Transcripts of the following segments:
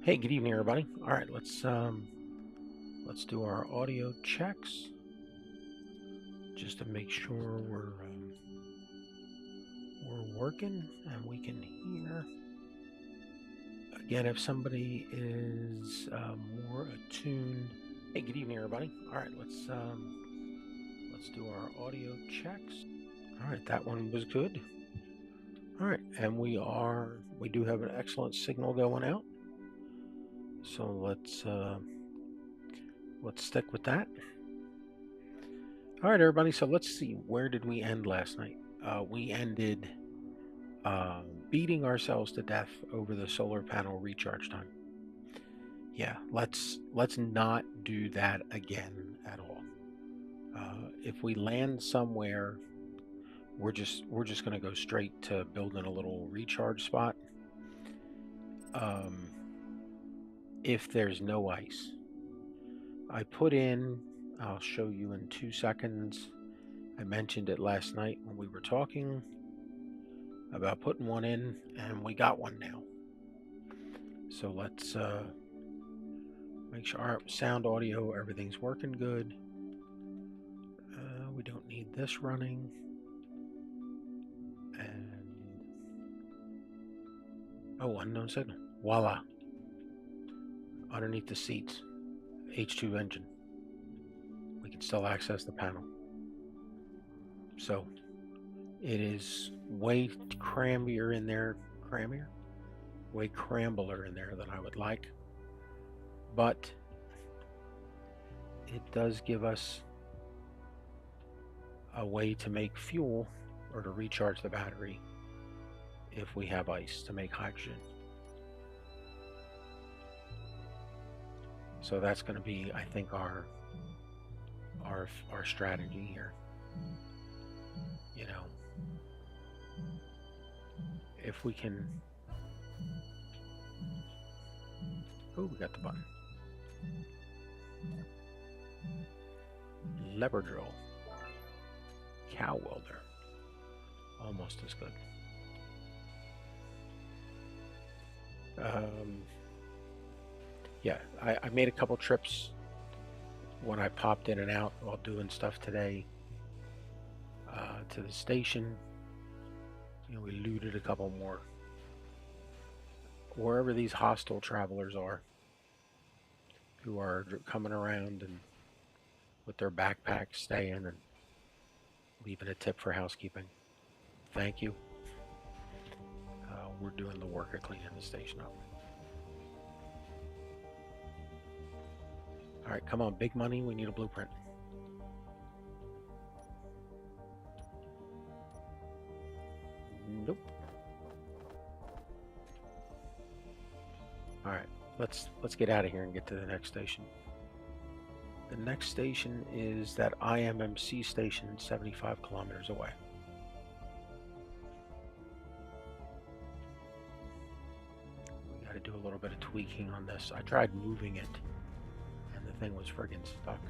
Hey, good evening, everybody. All right, let's do our audio checks just to make sure we're working and we can hear. Again, if somebody is more attuned. Hey, good evening, everybody. All right, let's do our audio checks. All right, that one was good. All right, and we do have an excellent signal going out. So let's stick with that. All right, everybody. So let's see. Where did we end last night? We ended beating ourselves to death over the solar panel recharge time. Yeah, let's not do that again at all. If we land somewhere, we're just going to go straight to building a little recharge spot. If there's no ice, I put in. I'll show you in 2 seconds. I mentioned it last night when we were talking about putting one in, and we got one now. So let's make sure our sound, audio, everything's working good. We don't need this running. And oh, unknown signal. Voila. Underneath the seats, H2 engine. We can still access the panel. So it is way crambier in there, way crambler in there than I would like. But it does give us a way to make fuel or to recharge the battery if we have ice to make hydrogen. So that's going to be, I think, our strategy here. You know, if we can. Oh, we got the button. Lever drill. Cow welder. Almost as good. Yeah, I made a couple trips when I popped in and out while doing stuff today to the station. You know, we looted a couple more. Wherever these hostile travelers are who are coming around and with their backpacks staying and leaving a tip for housekeeping. Thank you. We're doing the work of cleaning the station up. All right, come on, big money. We need a blueprint. Nope. All right, let's get out of here and get to the next station. The next station is that IMMC station 75 kilometers away. We got to do a little bit of tweaking on this. I tried moving it and the thing was friggin' stuck.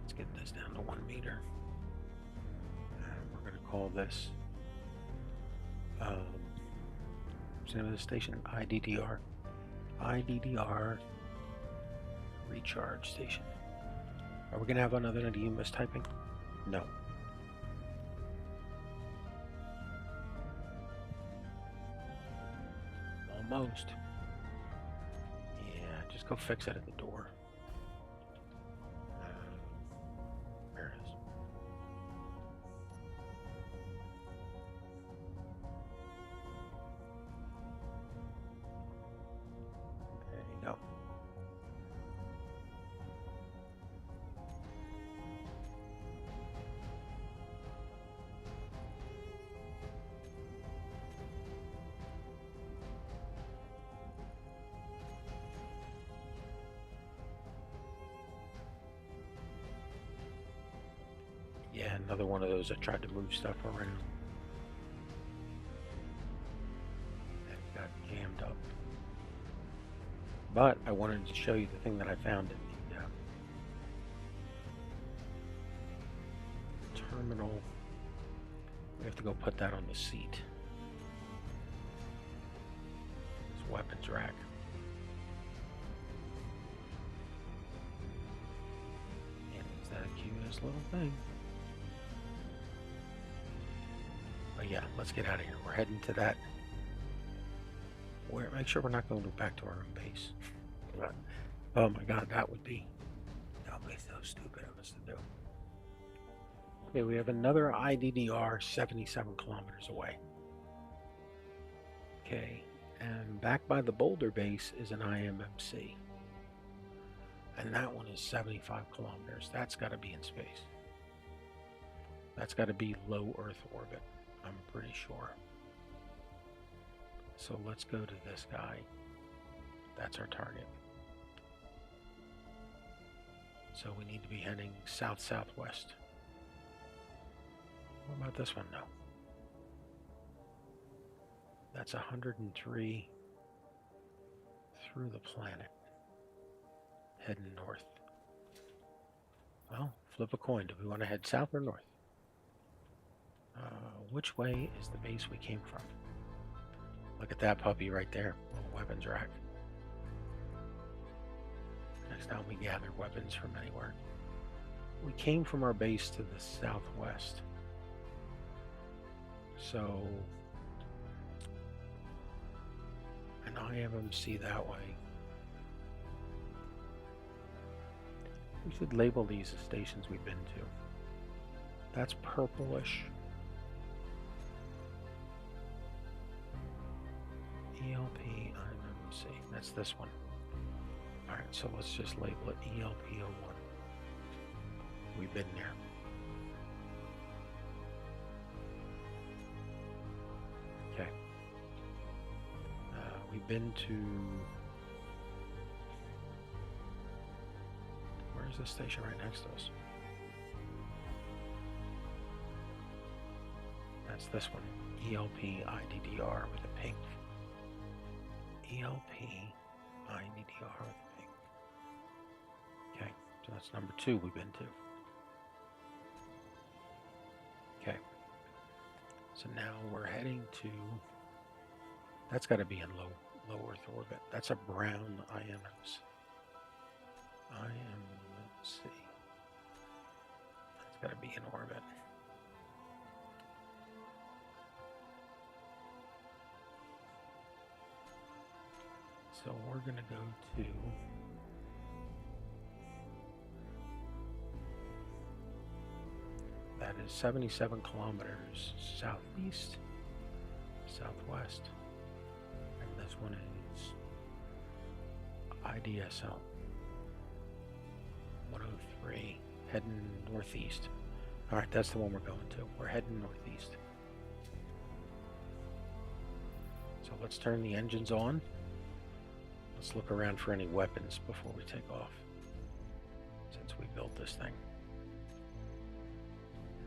Let's get this down to 1 meter. And we're going to call this what's the name of the station? IDDR. IDDR recharge station. Are we going to have another one of you mistyping? No. Almost. Yeah, just go fix it at the door. Where it is. There you go. Yeah, another one of those that tried to move stuff around. And got jammed up. But I wanted to show you the thing that I found in the terminal. We have to go put that on the seat. weapons rack. And it's that cutest little thing. But yeah, let's get out of here. We're heading to that. Make sure we're not going back to our own base. Oh my god, that would be so stupid of us to do. Okay, we have another IDDR 77 kilometers away. Okay, and back by the Boulder base is an IMMC. And that one is 75 kilometers. That's got to be in space. That's got to be low Earth orbit, I'm pretty sure. So let's go to this guy. That's our target. So we need to be heading south-southwest. What about this one now? That's 103 through the planet, heading north. Well, flip a coin. Do we want to head south or north? Which way is the base we came from? Look at that puppy right there, little weapons rack. Next time we gather weapons from anywhere. We came from our base to the southwest. So, an IMMC that way. We should label these as stations we've been to. That's purplish. ELP IMMC. That's this one. Alright, so let's just label it ELP01. We've been there. Okay. We've been to... Where's the station right next to us? That's this one. ELP IDDR with a pink. ELP IDDR with a pink. Okay, so that's number 2 we've been to. Okay. So now we're heading to... That's got to be in low Earth orbit. That's a brown IMMC. IMMC. That's got to be in orbit. So we're going to go to... That is 77 kilometers southeast, southwest. And this one is IDSL 103, heading northeast. All right, that's the one we're going to. We're heading northeast. So let's turn the engines on. Let's look around for any weapons before we take off, since we built this thing.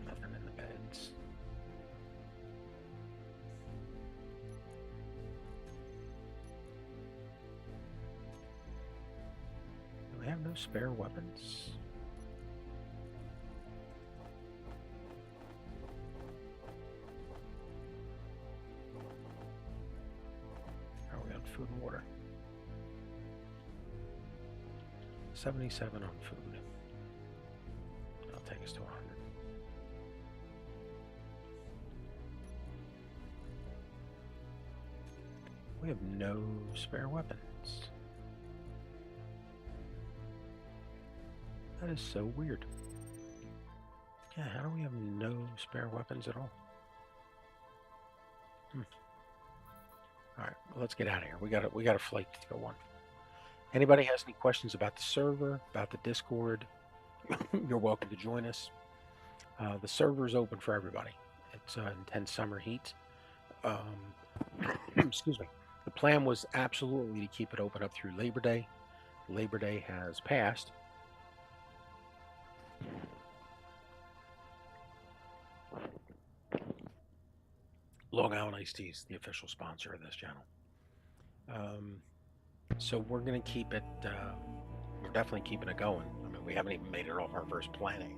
Nothing in the beds. Do we have no spare weapons? Are we on food and water? 77 on food. That'll take us to 100. We have no spare weapons. That is so weird. Yeah, how do we have no spare weapons at all? Alright, well, let's get out of here. We got a flight to go on. Anybody has any questions about the server, about the Discord, you're welcome to join us. The server is open for everybody. It's intense summer heat. Excuse me. The plan was absolutely to keep it open up through Labor Day. Labor Day has passed. Long Island Iced Tea is the official sponsor of this channel. So we're going to keep it, we're definitely keeping it going. I mean, we haven't even made it off our first planning.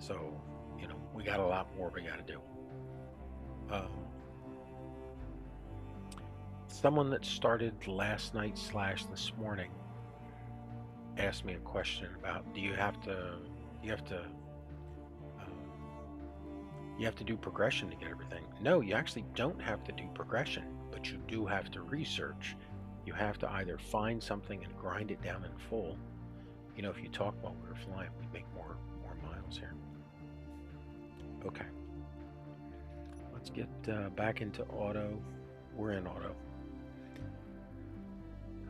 So, you know, we got a lot more we got to do. Someone that started last night slash this morning asked me a question about do you have to do progression to get everything? No, you actually don't have to do progression, but you do have to research. You have to either find something and grind it down in full. You know, if you talk while we were flying, we'd make more miles here. Okay. Let's get back into auto. We're in auto.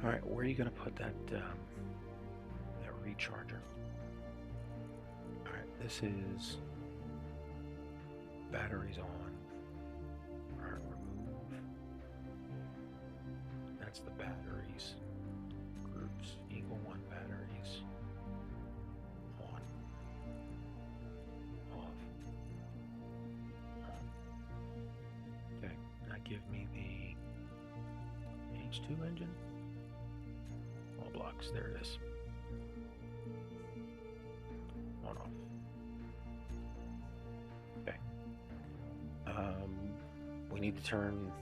All right, where are you going to put that recharger? All right, this is batteries on. All right, remove. That's the batteries. Groups, Eagle 1 batteries. On. Off. Okay, now give me the H2 engine. All blocks, there it is. On, off. Okay. We need to turn.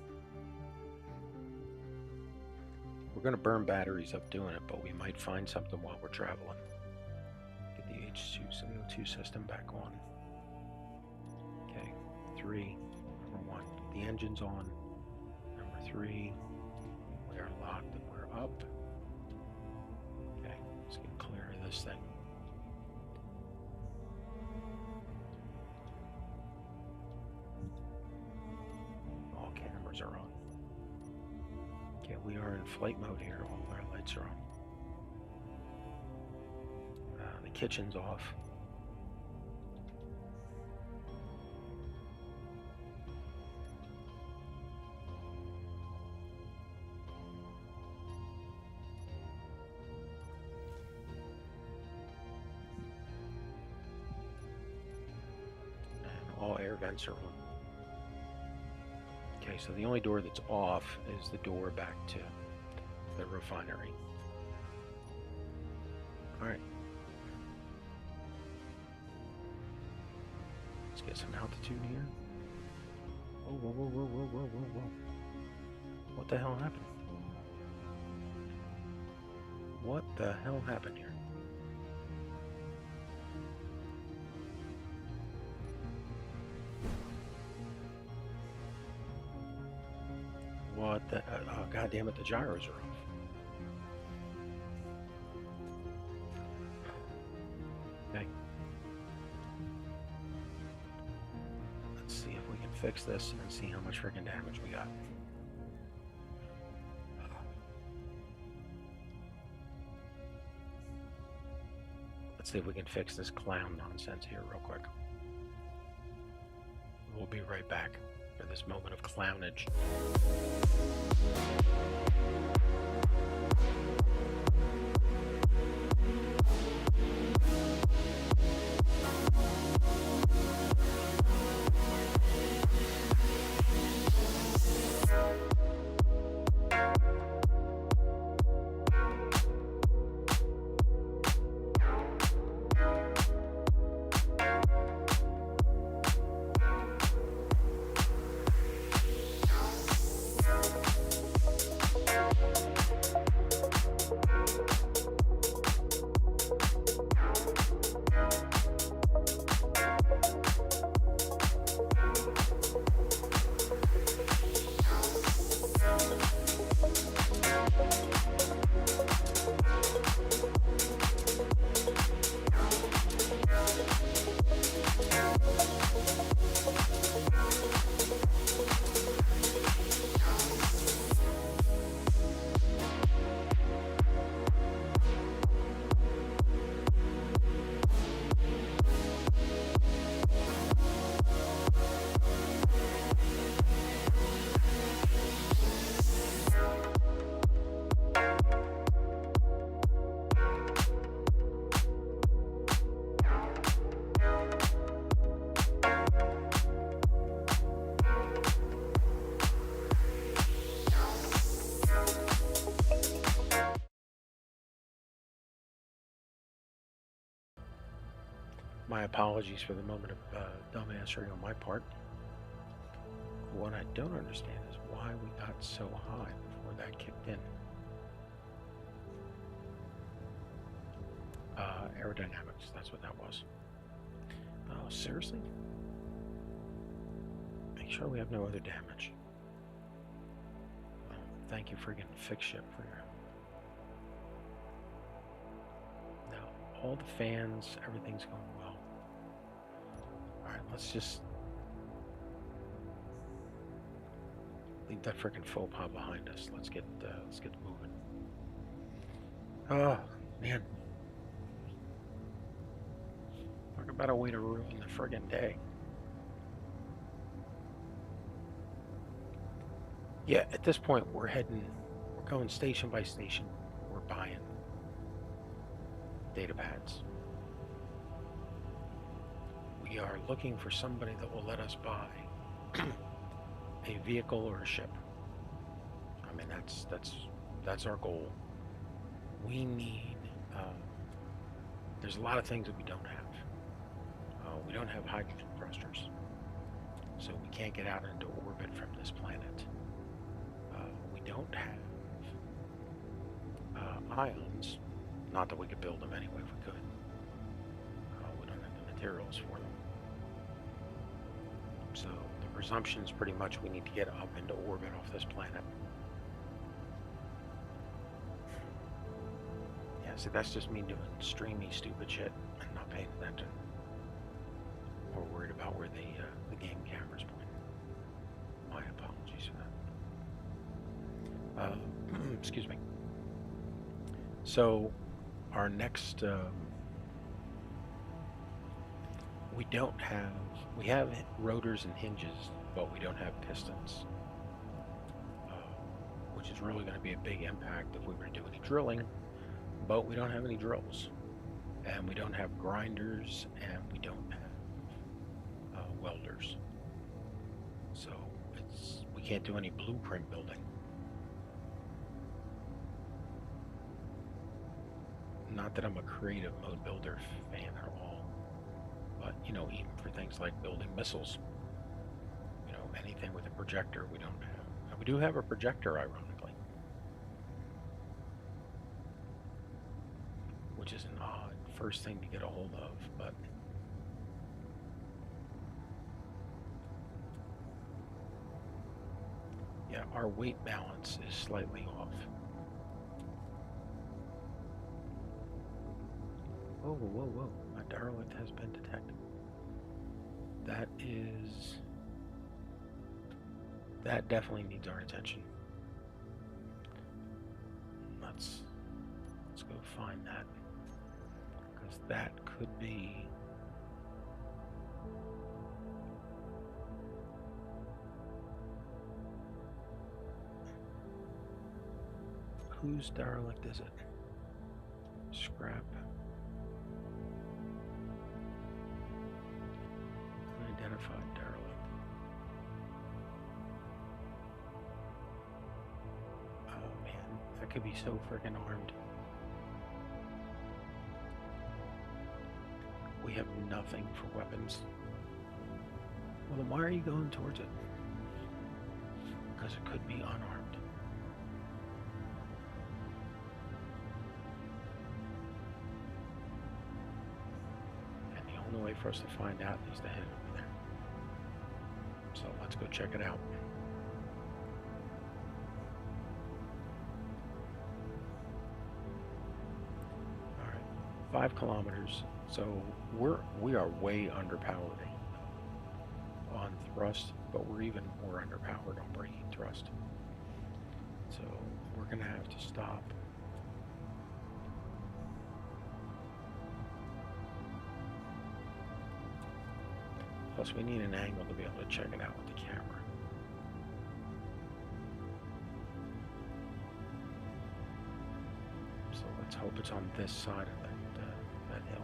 We're going to burn batteries up doing it, but we might find something while we're traveling. Get the H2 CO2 system back on. Okay, 3, number 1. The engine's on. Number 3, we are locked and we're up. Okay, let's get clear of this thing. All cameras are on. Okay, we are in flight mode here. All our lights are on. The kitchen's off. And all air vents are on. Okay, so the only door that's off is the door back to the refinery. All right. Let's get some altitude here. Whoa, whoa, whoa, whoa, whoa, whoa, whoa, whoa. What the hell happened? What the hell happened here? What the, oh, God damn it, the gyros are off. Okay. Let's see if we can fix this and see how much freaking damage we got. Let's see if we can fix this clown nonsense here real quick. We'll be right back for this moment of clownage. My apologies for the moment of dumbassery on my part. What I don't understand is why we got so high. before that kicked in. Aerodynamics, that's what that was. Oh, seriously? Make sure we have no other damage. Oh, thank you for getting fixed ship for your... Now, all the fans, everything's going well. Alright, let's just leave that freaking faux pas behind us. Let's get moving. Oh, man. Talk about a way to ruin the friggin' day. Yeah, at this point we're going station by station. We're buying data pads. We are looking for somebody that will let us buy a vehicle or a ship. I mean, that's our goal. We need. There's a lot of things that we don't have. We don't have hydrogen thrusters, so we can't get out into orbit from this planet. We don't have ions. Not that we could build them anyway if we could. We don't have the materials for them. So the presumption is pretty much we need to get up into orbit off this planet. Yeah, see, that's just me doing streamy, stupid shit and not paying attention. Or worried about where the game camera's pointing. My apologies for that. Excuse me. So our next, we have rotors and hinges, but we don't have pistons, which is really going to be a big impact if we were to do any drilling, but we don't have any drills, and we don't have grinders, and we don't have welders, so we can't do any blueprint building. Not that I'm a creative mode builder fan at all, but you know, even for things like building missiles, you know, anything with a projector we don't have. We do have a projector, ironically, which is an odd first thing to get a hold of, but yeah, our weight balance is slightly off. Whoa, whoa, whoa. My derelict has been detected. That definitely needs our attention. Let's go find that. Because that could be... Whose derelict is it? Scrap. Unidentified derelict. Oh man, that could be so freaking armed. We have nothing for weapons. Well, then why are you going towards it? Because it could be unarmed. The only way for us to find out is to head over there. So let's go check it out. All right, 5 kilometers. So we are way underpowered on thrust, but we're even more underpowered on braking thrust. So we're gonna have to stop. Plus, we need an angle to be able to check it out with the camera. So let's hope it's on this side of that hill.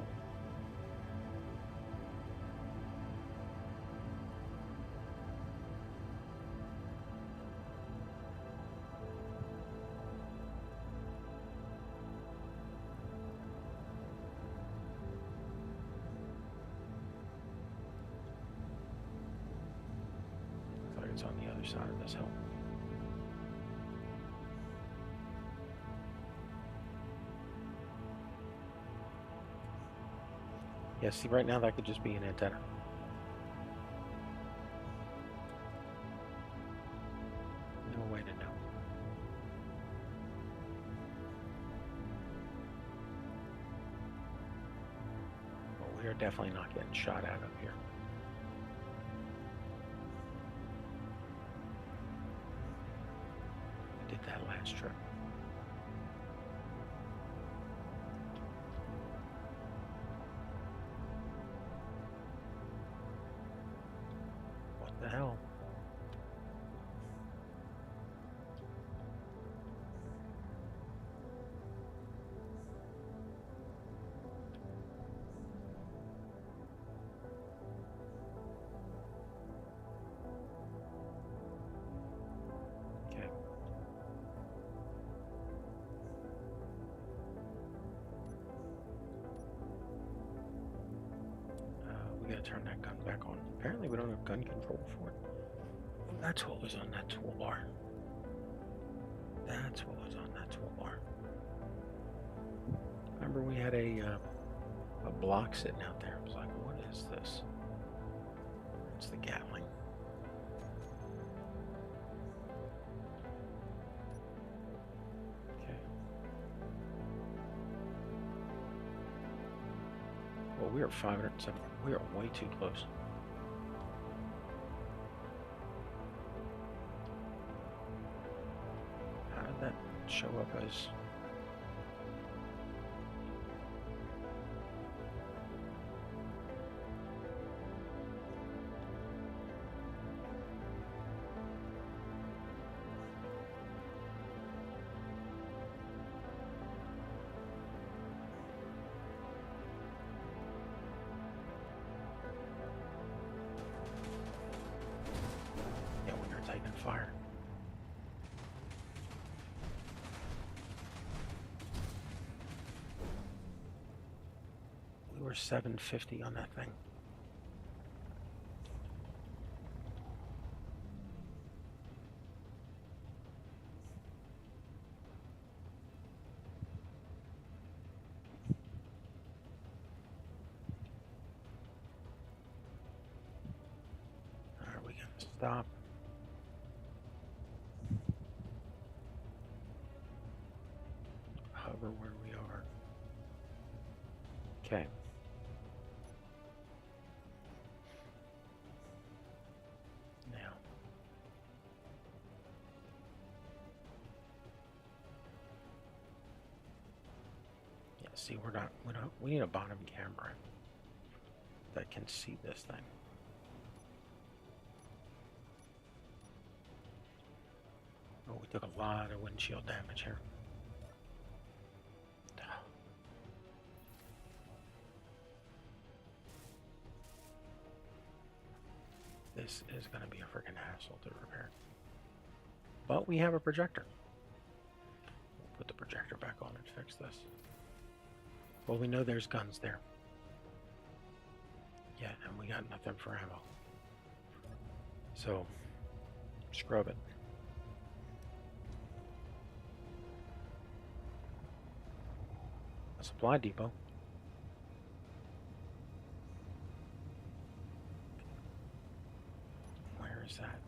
It's on the other side of this hill. Yeah, see, right now that could just be an antenna. No way to know. But we are definitely not getting shot at up here. We did that last trip. What the hell? Okay. We gotta turn that gun back on. Apparently we don't have gun control for it. Oh, that's what was on that toolbar. That's what was on that toolbar. Remember we had a block sitting out there. I was like, what is this? It's the Gatling. Okay. Well, we are 507. We are way too close. How did that show up as? Yeah, we are taking fire. We were 750 on that thing. Are we gonna stop? Hover where we are. Okay. Now. Yeah, see, we need a bottom camera that can see this thing. Oh, we took a lot of windshield damage here. This is going to be a freaking hassle to repair. But we have a projector. We'll put the projector back on and fix this. Well, we know there's guns there. Yeah, and we got nothing for ammo. So, scrub it. A supply depot. Where is that?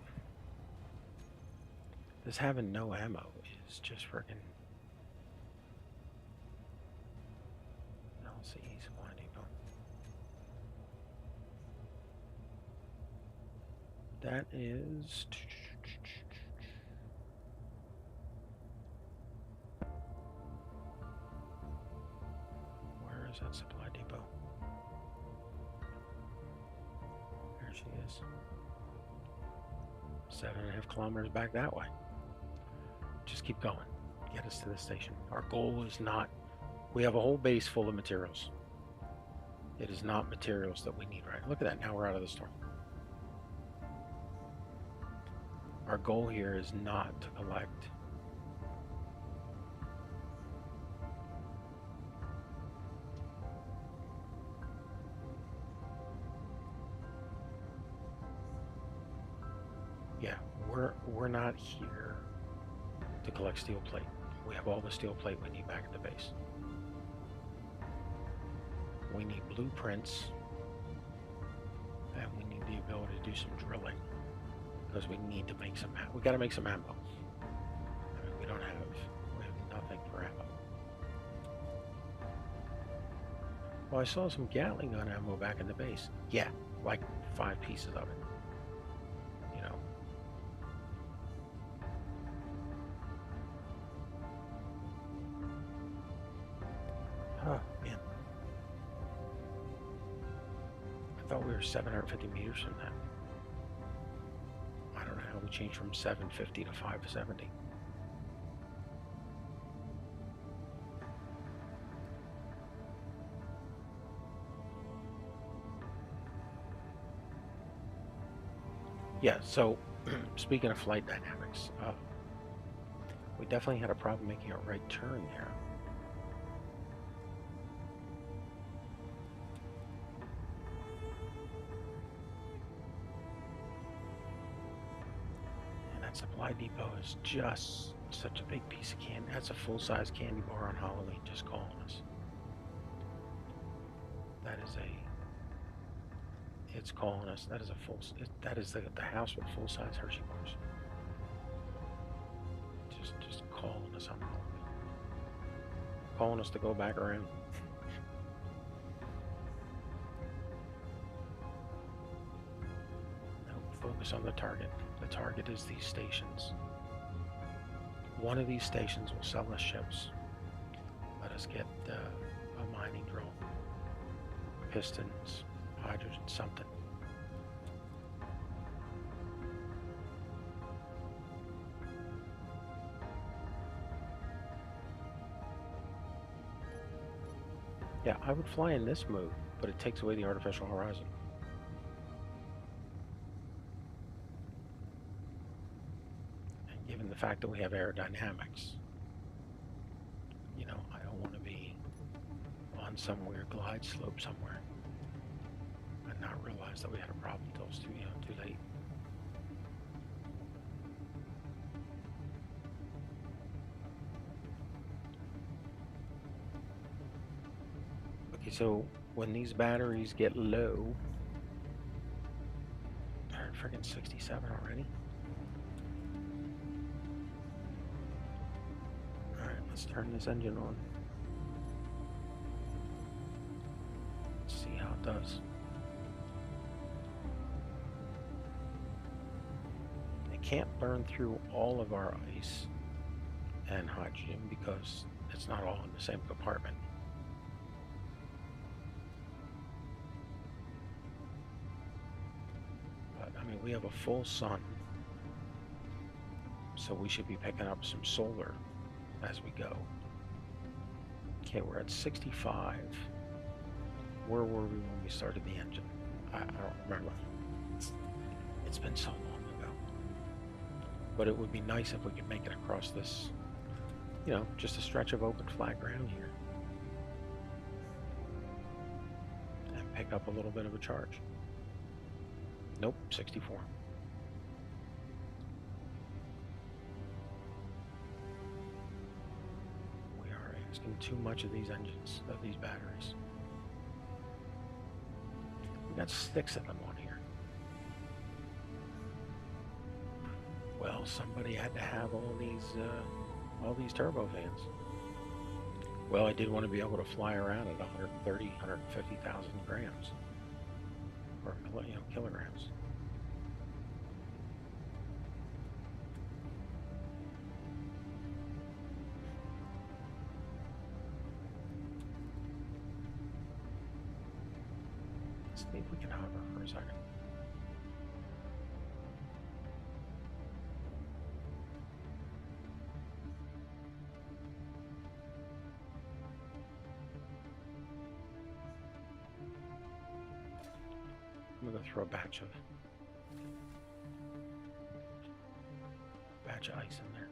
This having no ammo is just freaking LCE supply depot. That is where is that supply depot? There she is. 7.5 kilometers back that way. Just keep going. Get us to the station. Our goal is not, we have a whole base full of materials. It is not materials that we need, right? Look at that, now we're out of the storm. Our goal here is not to collect we're not here to collect steel plate. We have all the steel plate we need back at the base. We need blueprints, and we need the ability to do some drilling because we need to make some. We got to make some ammo. I mean, we have nothing for ammo. Well, I saw some Gatling gun ammo back in the base. Yeah, like 5 pieces of it. You know. Oh man. I thought we were 750 meters from that. I don't know how we changed from 750 to 570. Yeah, so speaking of flight dynamics, we definitely had a problem making a right turn there. And that supply depot is just such a big piece of candy. That's a full-size candy bar on Halloween just calling us. That is it's calling us. That is that is the house with full-size Hershey bars. Just calling us on Halloween. Calling us to go back around. Now focus on the target. The target is these stations. One of these stations will sell us ships. Let us get a mining drill, pistons, hydrogen, something. Yeah, I would fly in this mode, but it takes away the artificial horizon. And given the fact that we have aerodynamics, you know, I don't want to be on some weird glide slope somewhere and not realize that we had a problem until it's too late. Okay, so when these batteries get low, they're at freaking 67 already. All right, let's turn this engine on. Let's see how it does. It can't burn through all of our ice and hydrogen because it's not all in the same compartment. But I mean, we have a full sun, so we should be picking up some solar as we go. Okay, we're at 65. Where were we when we started the engine? I don't remember. It's been so long ago. But it would be nice if we could make it across this, you know, just a stretch of open flat ground here. And pick up a little bit of a charge. Nope, 64. We are asking too much of these engines, of these batteries. We got 6 of them on here. Well, somebody had to have all these turbofans. Well, I did want to be able to fly around at 130, 150,000 grams, or kilograms. Let's see if we can hover for a second. I'm gonna throw a batch of ice in there.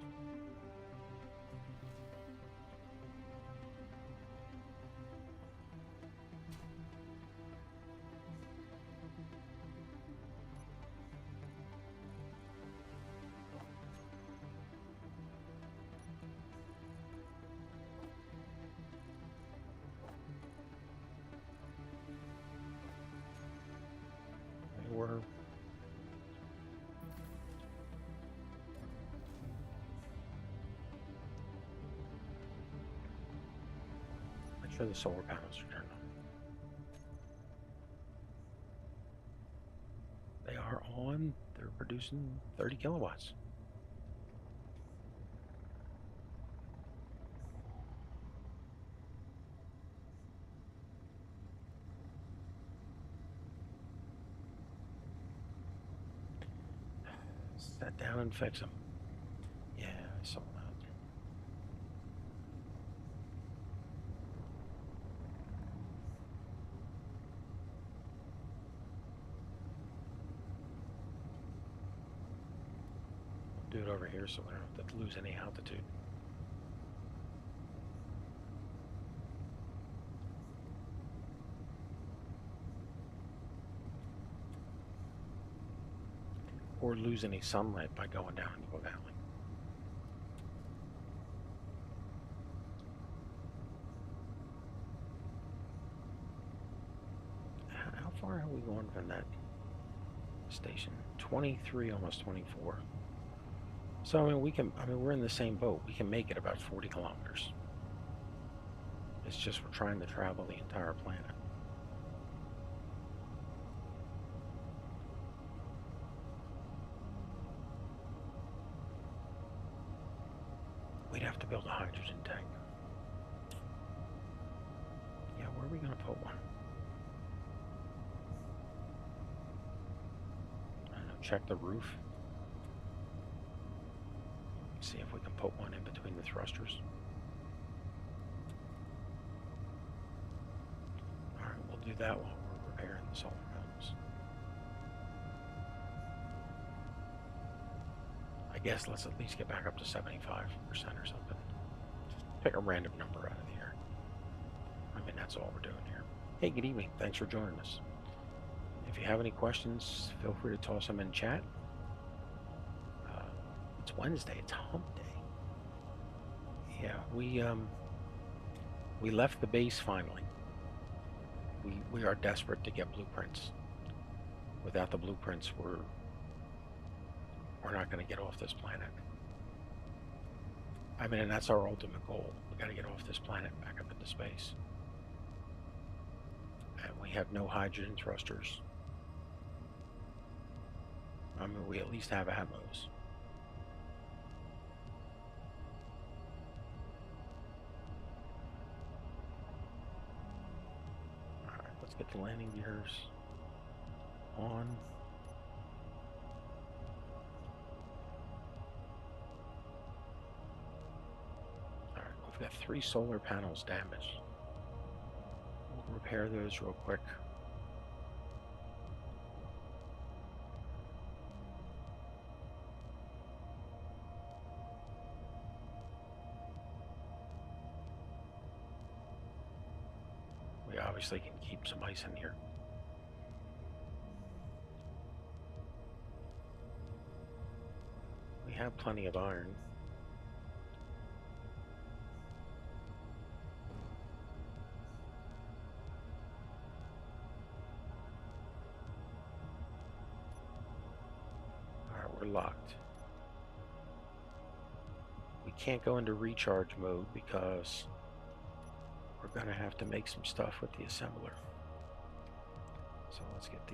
Sure, the solar panels are turned on. They are on. They're producing 30 kilowatts. Sit down and fix them. Yeah, I saw that. Do it over here so we don't have to lose any altitude. Or lose any sunlight by going down into a valley. How far have we gone from that station? 23, almost 24. So I mean, we're in the same boat. We can make it about 40 kilometers. It's just we're trying to travel the entire planet. We'd have to build a hydrogen tank. Yeah, where are we going to put one? I don't know, check the roof. See if we can put one in between the thrusters. Alright, we'll do that while we're repairing the solar panels. I guess let's at least get back up to 75% or something. Pick a random number out of the air. I mean, that's all we're doing here. Hey, good evening. Thanks for joining us. If you have any questions, feel free to toss them in chat. It's Wednesday. It's hump day. Yeah, we left the base finally. We are desperate to get blueprints. Without the blueprints, we're not going to get off this planet. I mean, and that's our ultimate goal. We got to get off this planet back up into space. And we have no hydrogen thrusters. I mean, we at least have atmos. Alright, let's get the landing gears on. Alright, we've got 3 solar panels damaged. We'll repair those real quick. We obviously can keep some ice in here. We have plenty of iron. Alright, we're locked. We can't go into recharge mode because we're going to have to make some stuff with the assembler. So let's get the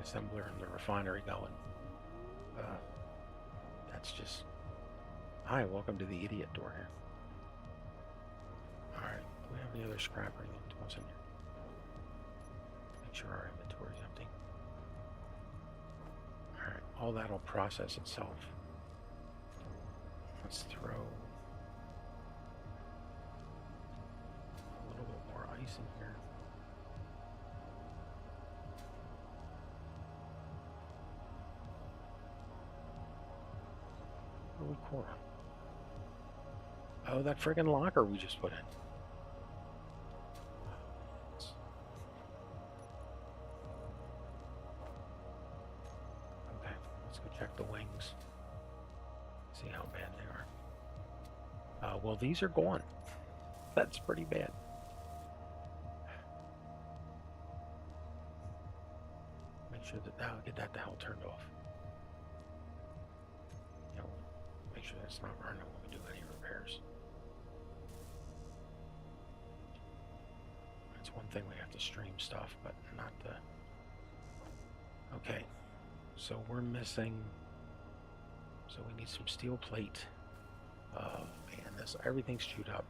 assembler and the refinery going. That's just... Hi, welcome to the idiot door here. Alright, do we have any other scrap or anything to toss in here? Make sure our inventory is empty. Alright, all that'll process itself. Let's throw a little bit more ice in here. Really cool. Oh, that friggin' locker we just put in. Okay, let's go check the wings. See how bad they are. Well, these are gone. That's pretty bad. Make sure that I'll get that the hell turned off. You know, make sure that's not running when we do any repairs. That's one thing we have to stream stuff, but not the... Okay, so we're missing... So we need some steel plate. Oh man, everything's chewed up.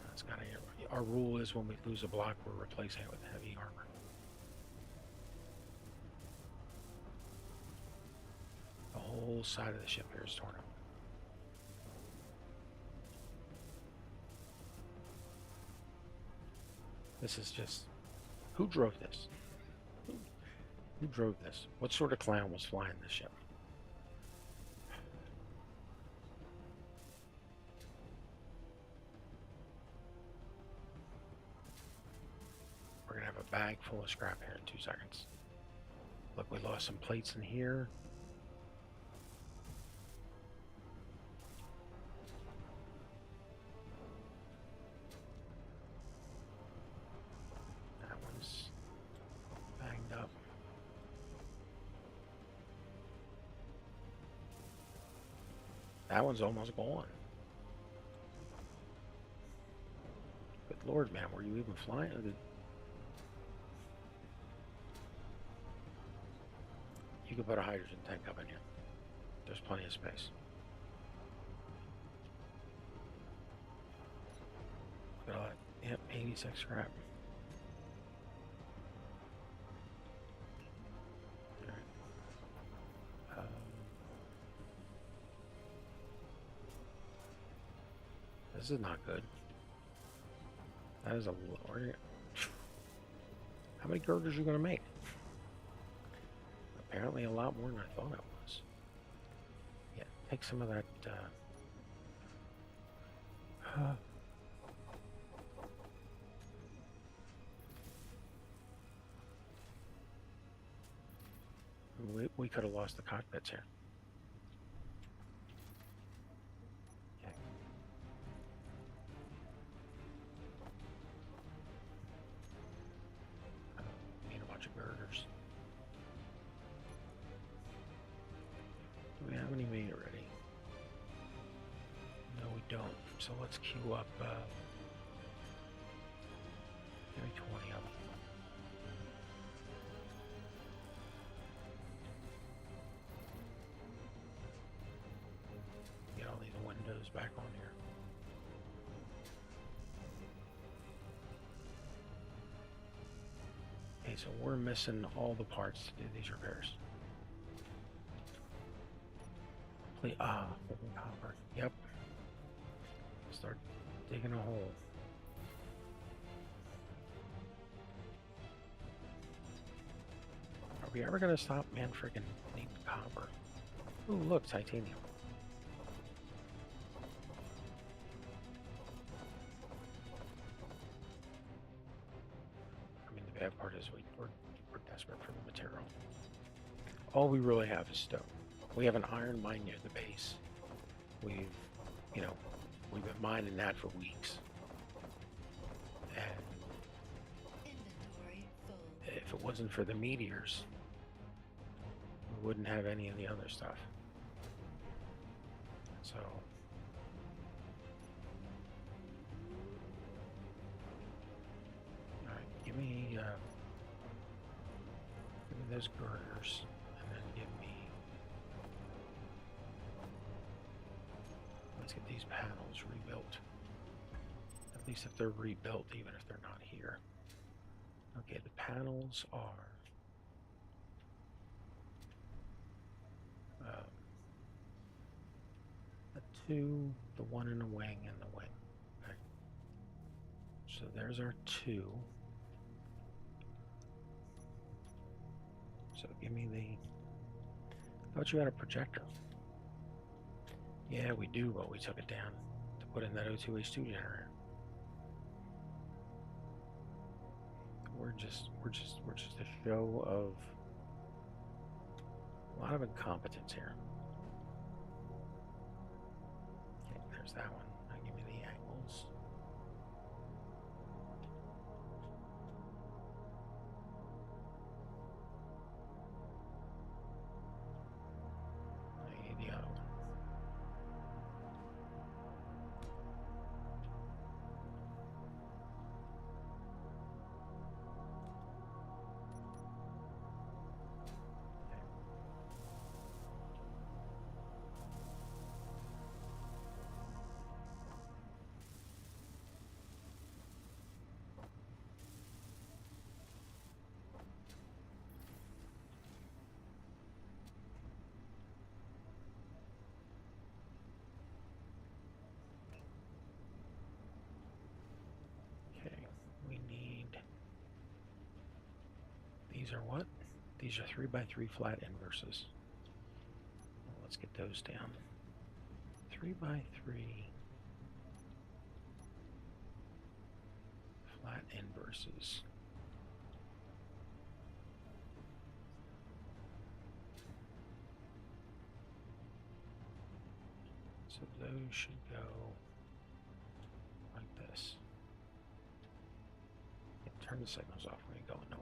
That's gotta get... Our rule is when we lose a block, we're replacing it with heavy armor. The whole side of the ship here is torn up. This is just... Who drove this? Who drove this? What sort of clown was flying this ship? We're gonna have a bag full of scrap here in 2 seconds. Look, we lost some plates in here. That one's banged up. That one's almost gone. Good Lord, man, were you even flying? You could put a hydrogen tank up in here. There's plenty of space. Look at all that. Yep, 86 scrap. Alright. This is not good. That is a... How many girders are you going to make? Apparently a lot more than I thought it was. Yeah, take some of that... We could have lost the cockpits here. Okay. Need a bunch of girders. Do we have any made already? No, we don't. So let's queue up maybe 20 of them. Get all these windows back on here. Okay, so we're missing all the parts to do these repairs. Fucking copper. Yep. Start digging a hole. Are we ever gonna stop, man? Freaking needing copper. Ooh, look, titanium. I mean, the bad part is we're desperate for the material. All we really have is stone. We have an iron mine near the base. We've been mining that for weeks. And if it wasn't for the meteors, we wouldn't have any of the other stuff. So... Alright, give me those girders, and then give me... Let's get these panels rebuilt. At least if they're rebuilt, even if they're not here. Okay, the panels are... the 2, the 1 in the wing, and the wing. Okay. So there's our 2. So give me the... I thought you had a projector. Yeah, we do, but we took it down to put in that O2H2 generator. We're just a show of a lot of incompetence here. Okay, there's that one. Now give me the angles. I need the other one. these are what? These are 3x3 flat inverses. Well, let's get those down. 3x3 flat inverses. So those should go like this. Yeah, turn the signals off when you're going nowhere.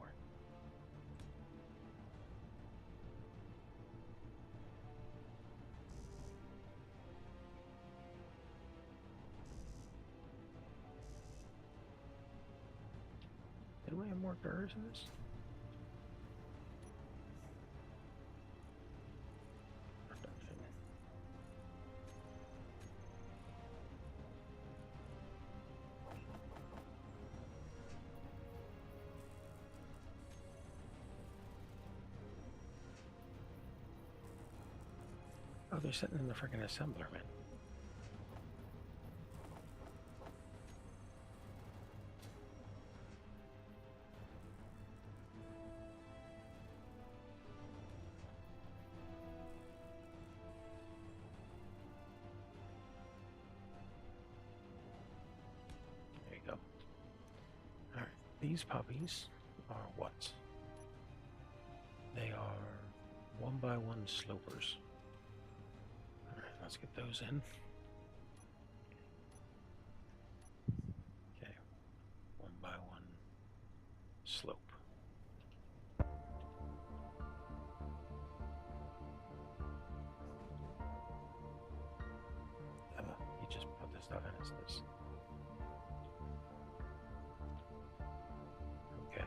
Did we have more girls in this? Production. Oh, they're sitting in the freaking assembler, man. There you go. Alright, these puppies are what? They are 1x1 slopers. Alright, let's get those in. Okay, 1x1 slope. You just put this stuff in as this. Okay.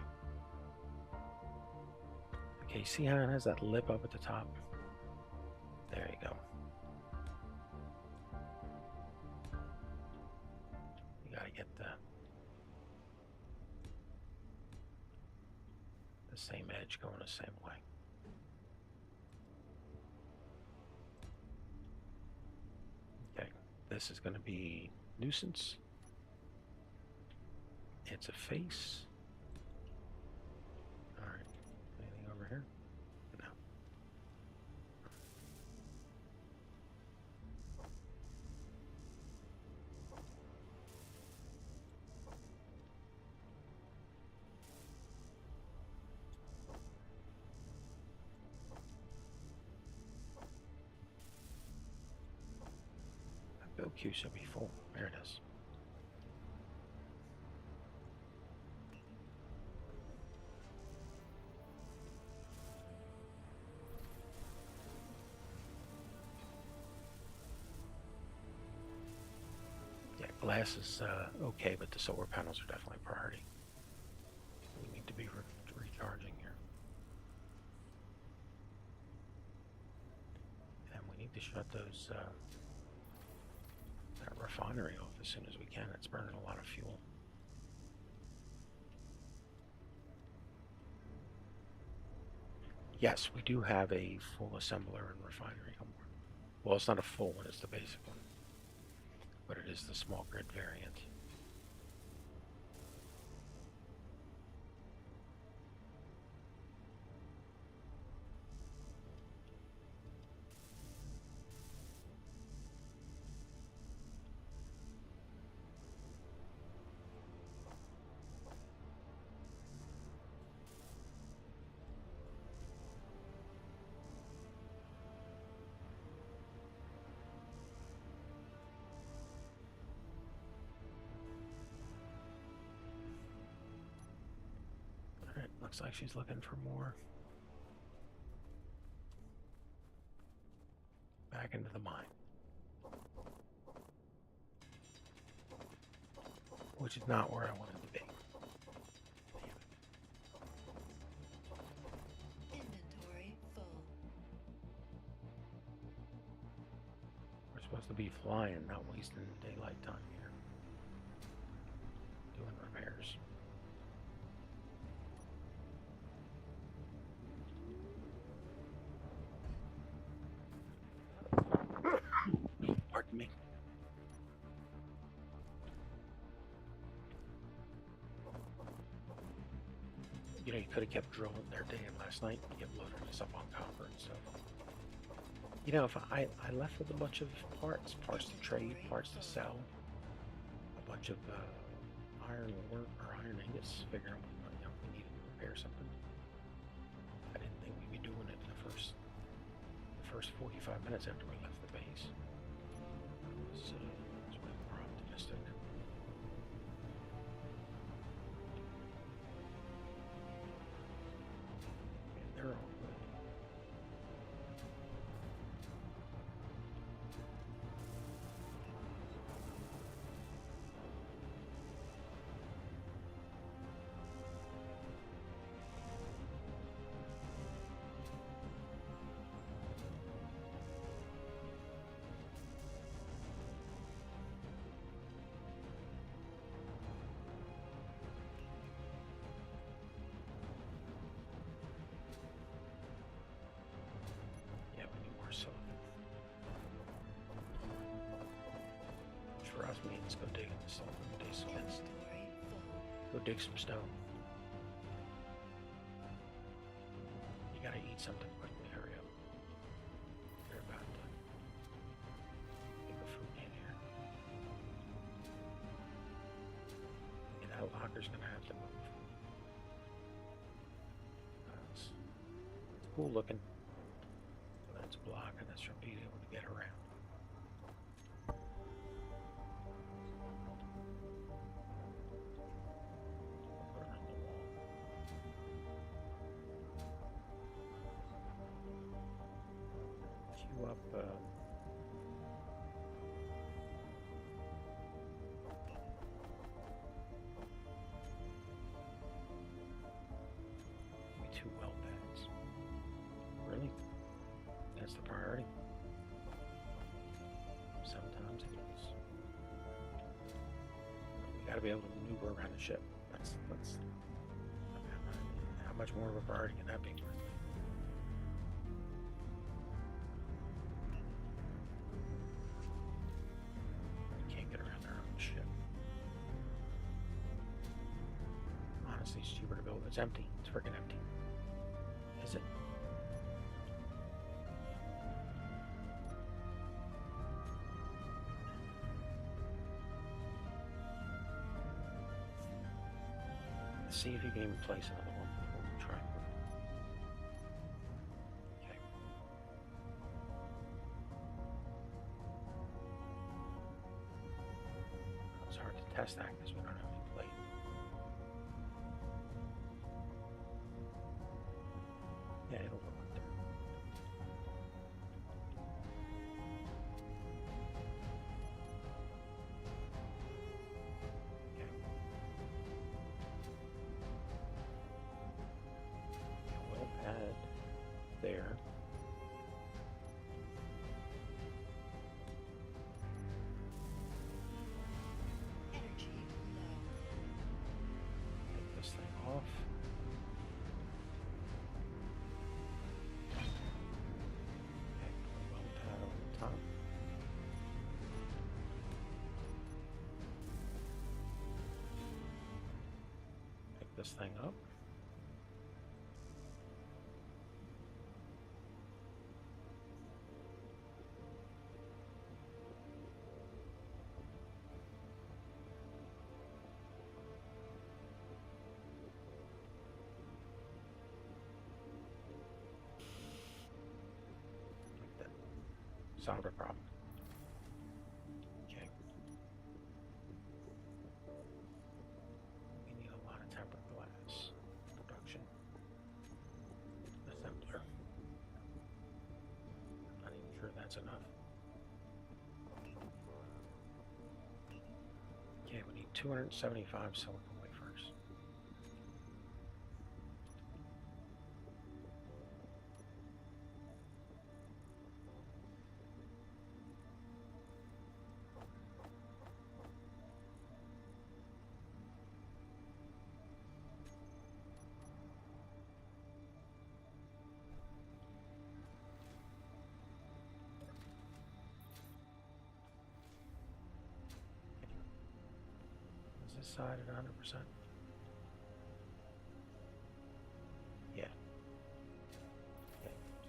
Okay, see how it has that lip up at the top? There you go. You gotta get the same edge going the same way. Okay, this is going to be nuisance. It's a face. All right, anything over here? No. That build queue should be full. There it is. Yeah, glass is okay, but the solar panels are definitely a priority. We need to be recharging here. And we need to shut those that refinery off as soon as we can. It's burning a lot of fuel. Yes, we do have a full assembler and refinery. Well, it's not a full one, it's the basic one. But it is the small grid variant. Alright, looks like she's looking for more. Back into the mine. Which is not where I wanted to be. Inventory full. We're supposed to be flying, not wasting daylight time here. Doing repairs. Pardon me. You know, you could have kept drilling there day and last night. Get loaded us up on copper and stuff. You know, if I left with a bunch of parts to trade, parts to sell, a bunch of iron ore or iron ingots, figuring we needed to repair something. I didn't think we'd be doing it in the first 45 minutes after we left the base. I was way more optimistic. And they're all good. Yeah, we need more silicon. Trust me, let's go dig in the silicon. Inventory full. Go dig some stone. You gotta eat something quickly, hurry up. They're about to get the food in here. And that locker's gonna have to move. It's cool looking. That's blocking us from being able to get around. Queue up. Maybe 2 well pads. Really? That's the priority. Sometimes it is. We got to be able to maneuver around the ship. That's how much more of a priority can that be? We can't get around their own ship. Honestly, it's cheaper to build. It's empty. It's freaking empty. Is it? See if you can even place another one before we try. Okay. It's hard to test that because we don't have any plate. Yeah, it'll go up there. Okay. Well pad there. Energy low. Take this thing off. Okay, put a well pad on the top. Pick this thing up. Like that. Solved our problem. Okay. We need a lot of tempered glass production. Assembler. Not even sure that's enough. Okay, we need 275 silicon wafers. Is this side at 100%?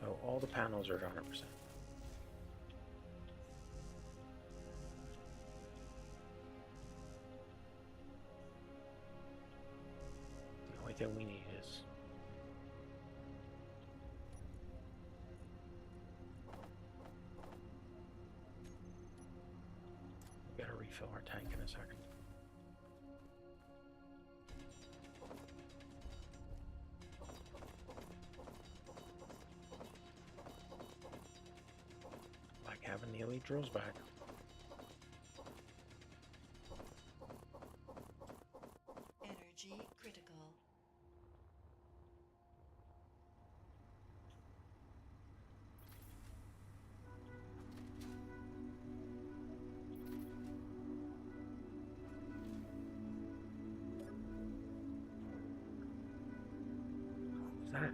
So all the panels are at 100%. The only thing we need is we gotta refill our tank in a second. Like having the elite drills back. Energy critical. What's that?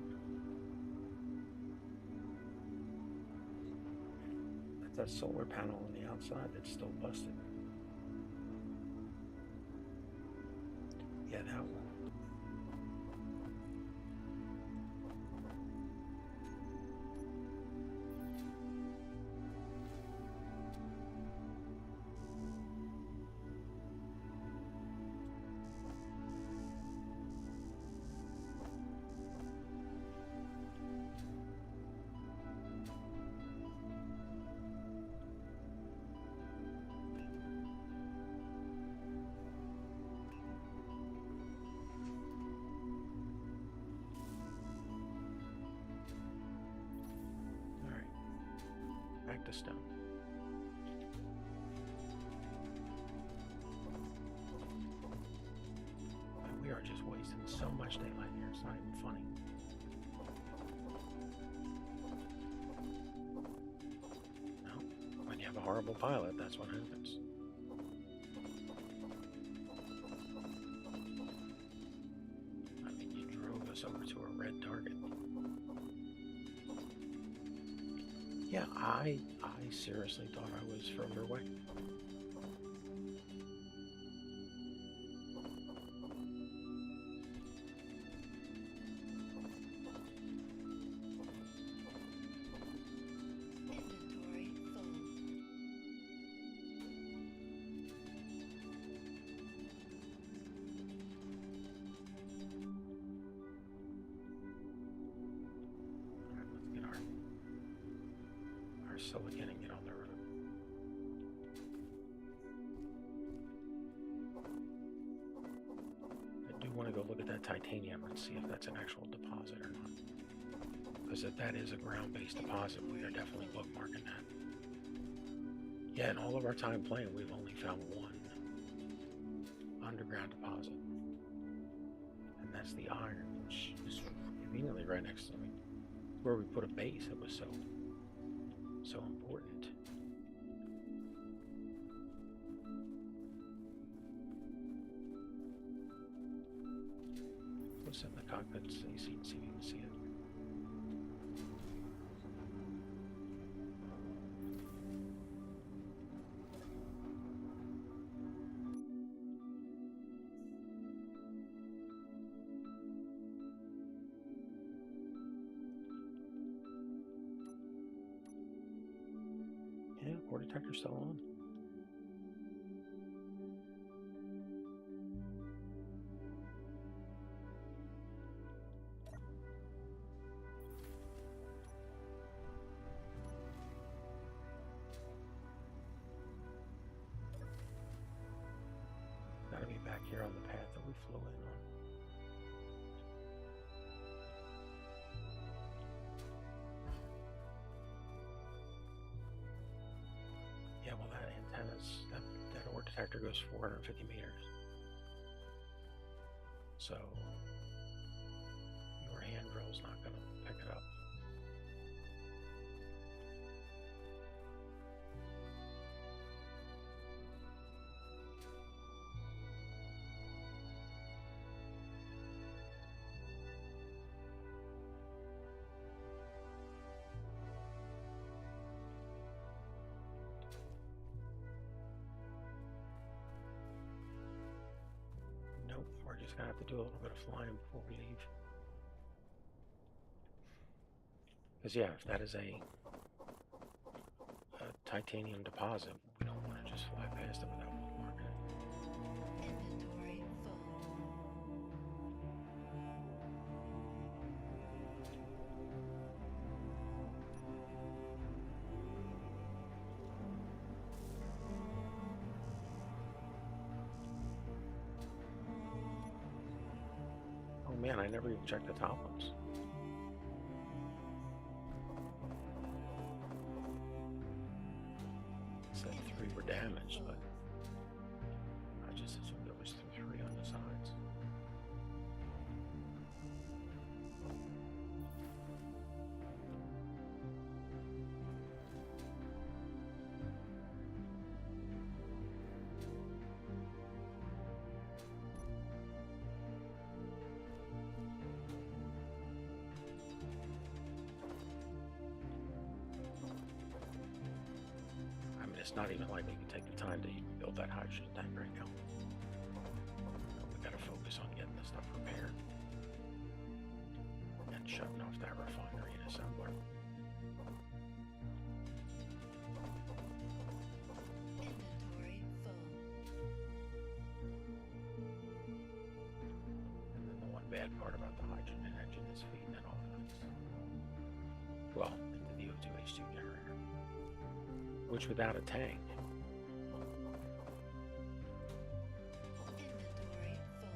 That's a solar panel on the outside that's still busted. Yeah, that one. Back to stone. And we are just wasting so much daylight here, it's not even funny. No, when you have a horrible pilot, that's what happens. I mean, you drove us over to a red target. Yeah, I seriously thought I was further away. Inventory full. Alright, let's get our silicon and get on the road. I do want to go look at that titanium and see if that's an actual deposit or not. Because if that is a ground-based deposit, we are definitely bookmarking that. Yeah, in all of our time playing, we've only found one underground deposit. And that's the iron, which is conveniently right next to me. Where we put a base, it was so important. Let's set the cockpit so you can see it. Yeah, core detector's still on. Gotta be back here on the path that we flew in on. Yeah, well, that antenna's, that ore detector goes 450 meters. So your hand drill's not gonna pick it up. Nope, we're just gonna have to do a little bit of flying before we leave. Because yeah, if that is a titanium deposit, we don't want to just fly past it without bookmarking it. Inventory full. Oh man, I never even checked the top ones. It said 3 were damaged, but I just assumed there was 3 on the sides. I mean, it's not even like we can take the time to even build that hydrogen tank right now. We gotta focus on getting the stuff repaired and shutting off that refinery and assembler. Inventory full. And then the one bad part about the hydrogen engine is feeding it off into the O2H2 generator, which without a tank, Inventory full.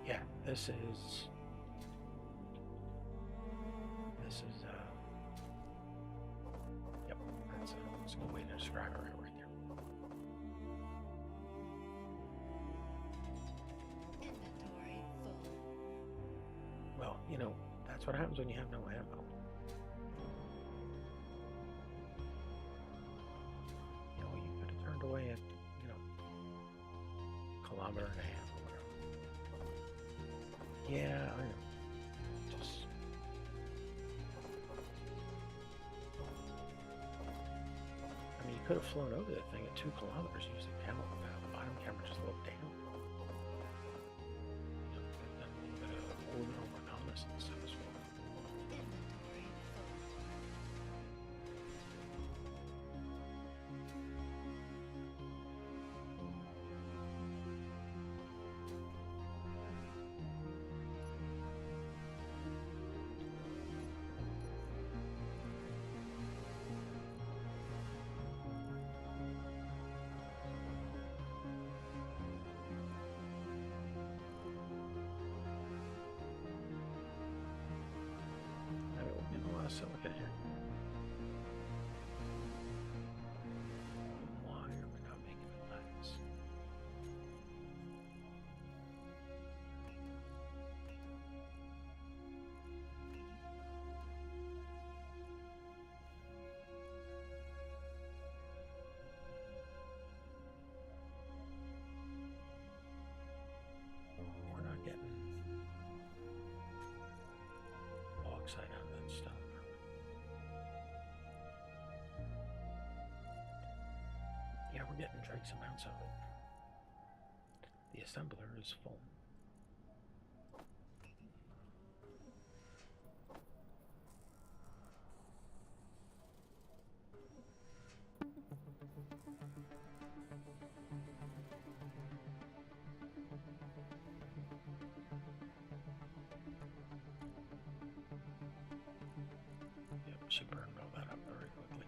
yeah, this is yep, that's a good way to describe it right there. Inventory full. Well, that's what happens when you have no ammo. You could have turned away at, kilometer and a half or whatever. Yeah, I know. Just I mean, you could have flown over the thing at 2 kilometers using the bottom camera, just look down. Get a little bit of orbital reconnaissance as well. Inventory full. I mean, we're getting a lot of silicon here. Why are we not making it less? We're not getting bauxite out of that stuff. Yeah, we're getting trace amounts of it. The assembler is full. Yep, she burned all that up very quickly.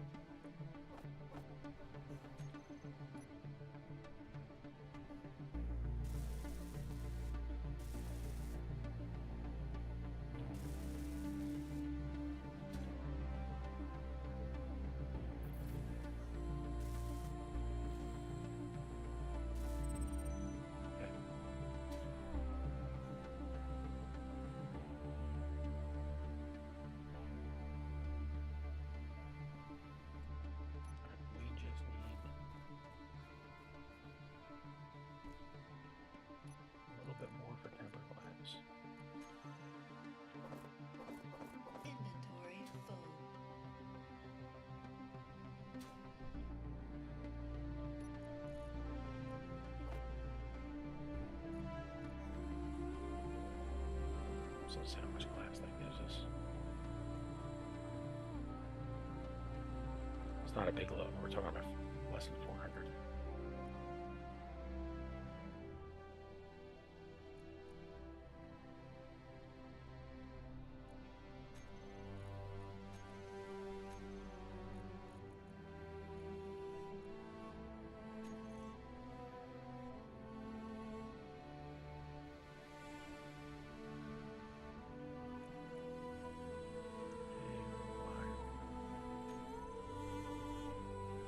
So let's see how much glass that gives us. It's not a big load. We're talking about less than 400.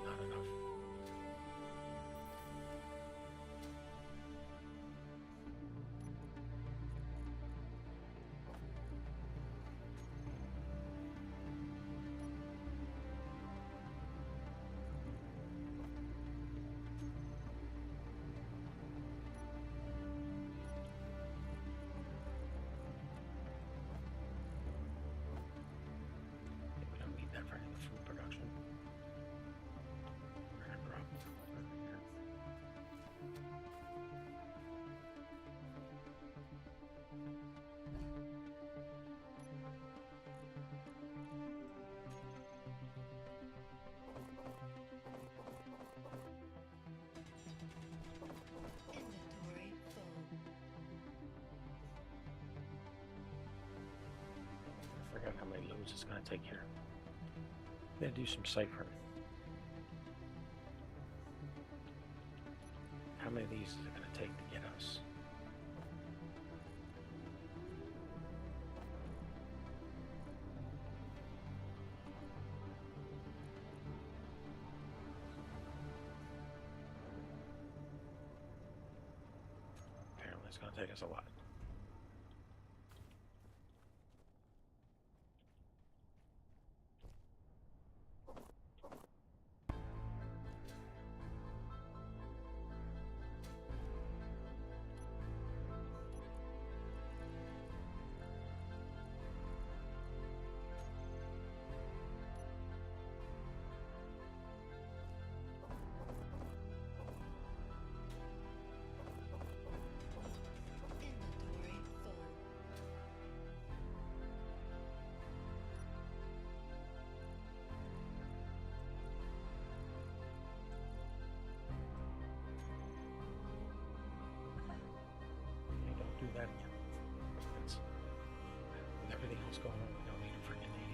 Not enough. We don't need that for any of the food production. We're gonna drop it over here. Inventory full. I forgot how many loads it's gonna take here. Gotta do some ciphering. How many of these is it gonna take to get us? Apparently it's gonna take us a lot. Inventory full. Hey, don't do that again. That's, with everything else going on, we don't need a freaking AD.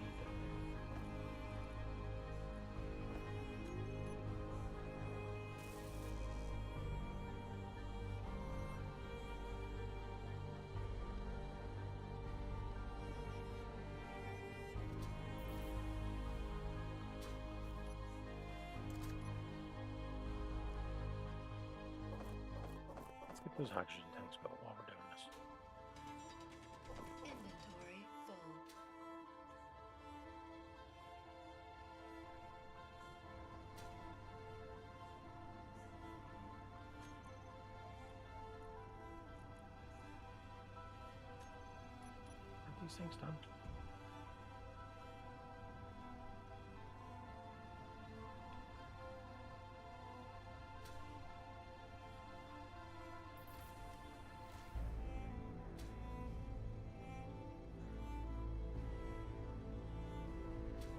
Let's get those hydrogen tanks built while we're doing this. Inventory full. Aren't these things done?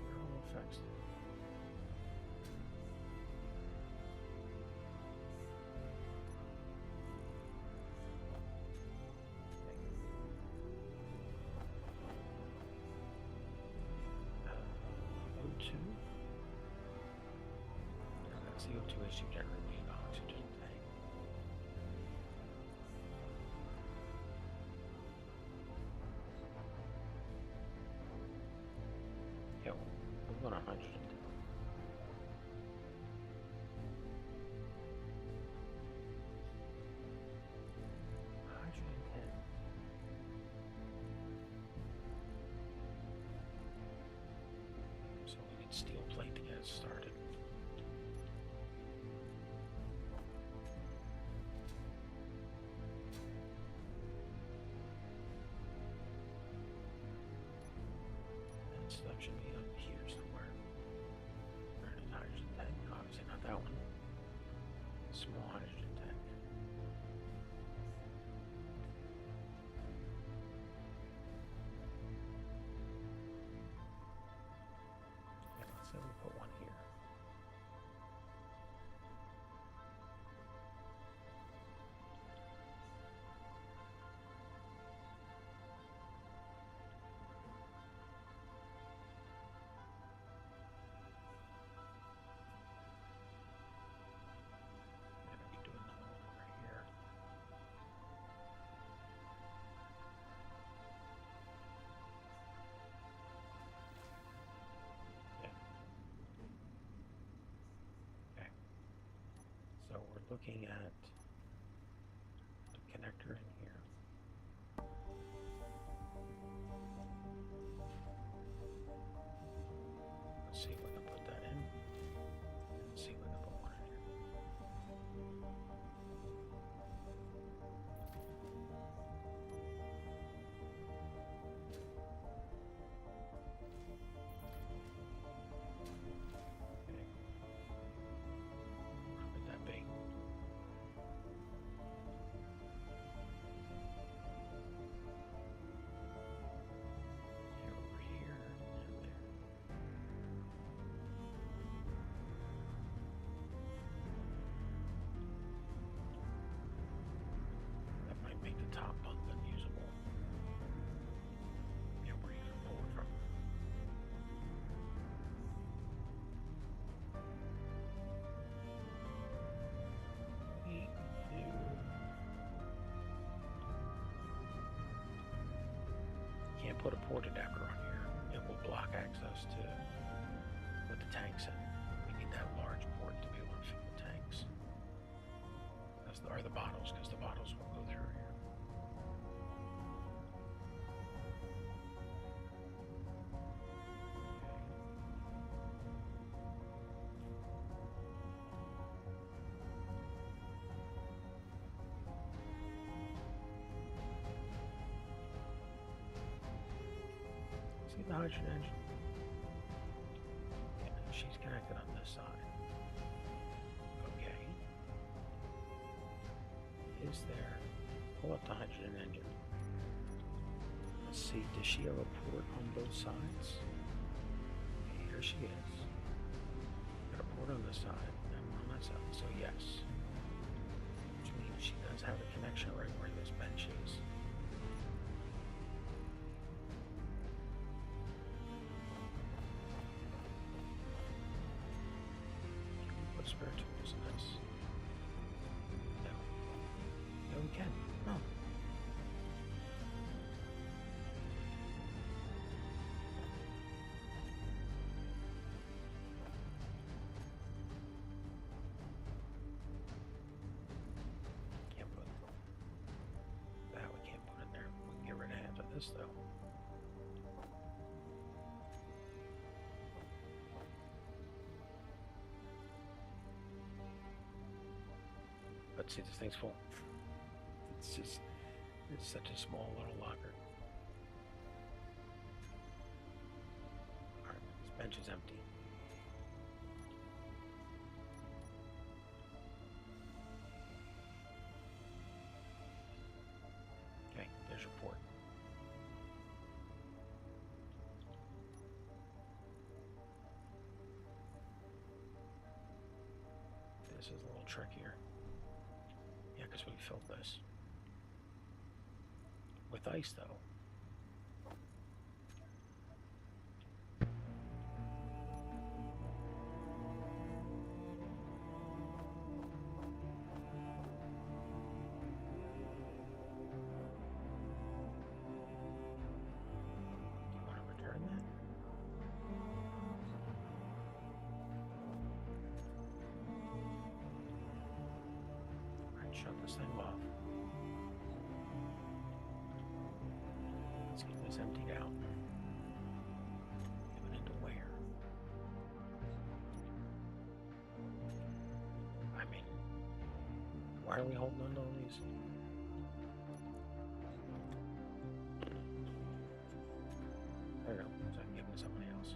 They're all fixed. O2? No, that's the O2 issue generating oxygen tank. Yo, I'm going on hydrogen. Hydrogen 10. So we need steel plate to get it started. That stuff should be up here somewhere. Where is hydrogen tank? Obviously not that one. Small hydrogen tank. looking at the connector in here. Let's see if we can put that in. Let's see if we can put one in here. Okay. What would that be? Over here and there. That might make the top bunk unusable. Yeah, where you can pull it from. Can't put a port adapter on here. It will block access to put the tanks in. We need that large port to be able to fill the tanks. Or the bottles, because the bottles will go through here. See the hydrogen engine? Yeah, she's connected on this side. Okay. Is there? Pull up the hydrogen engine. Let's see, does she have a port on both sides? Okay, here she is. Got a port on this side and one on that side, so yes. Which means she does have a connection right where this bench is. Can we put spare tools in this? No. No, we can. No. Can't put that. We can't put in there. We can get rid of half of this though. But see, this thing's full. It's such a small little locker. Alright, this bench is empty. Okay, there's your port. This is a little trickier. Yeah, because we filled this. With ice, though. Do you want to return that? Alright, shut this thing off. Let's get this emptied out. Give it into where? I mean, why are we holding on to all these? There we go. So I can give them to somebody else.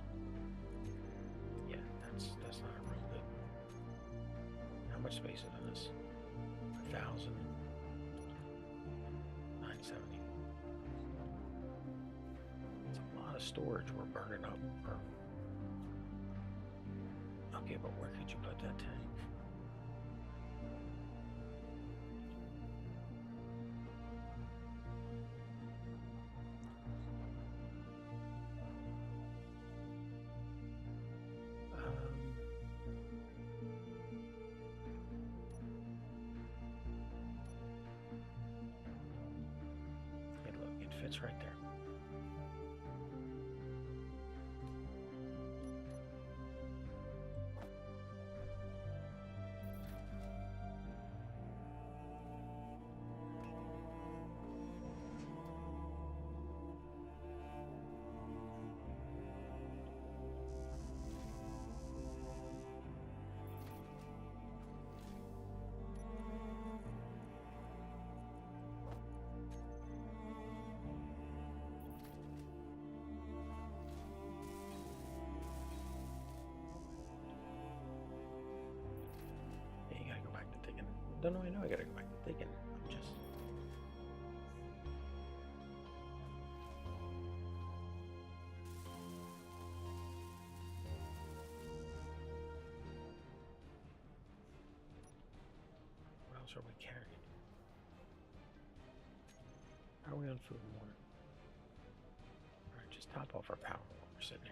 Yeah, that's not a real good. How much space is in this? 1,000. 970. It's a lot of storage we're burning up. Okay, but where could you put that tank? Hey, look, it fits right there. Don't know. I know I gotta go back to digging. I'm just. What else are we carrying? How are we on food and water? Alright, just top off our power while we're sitting here.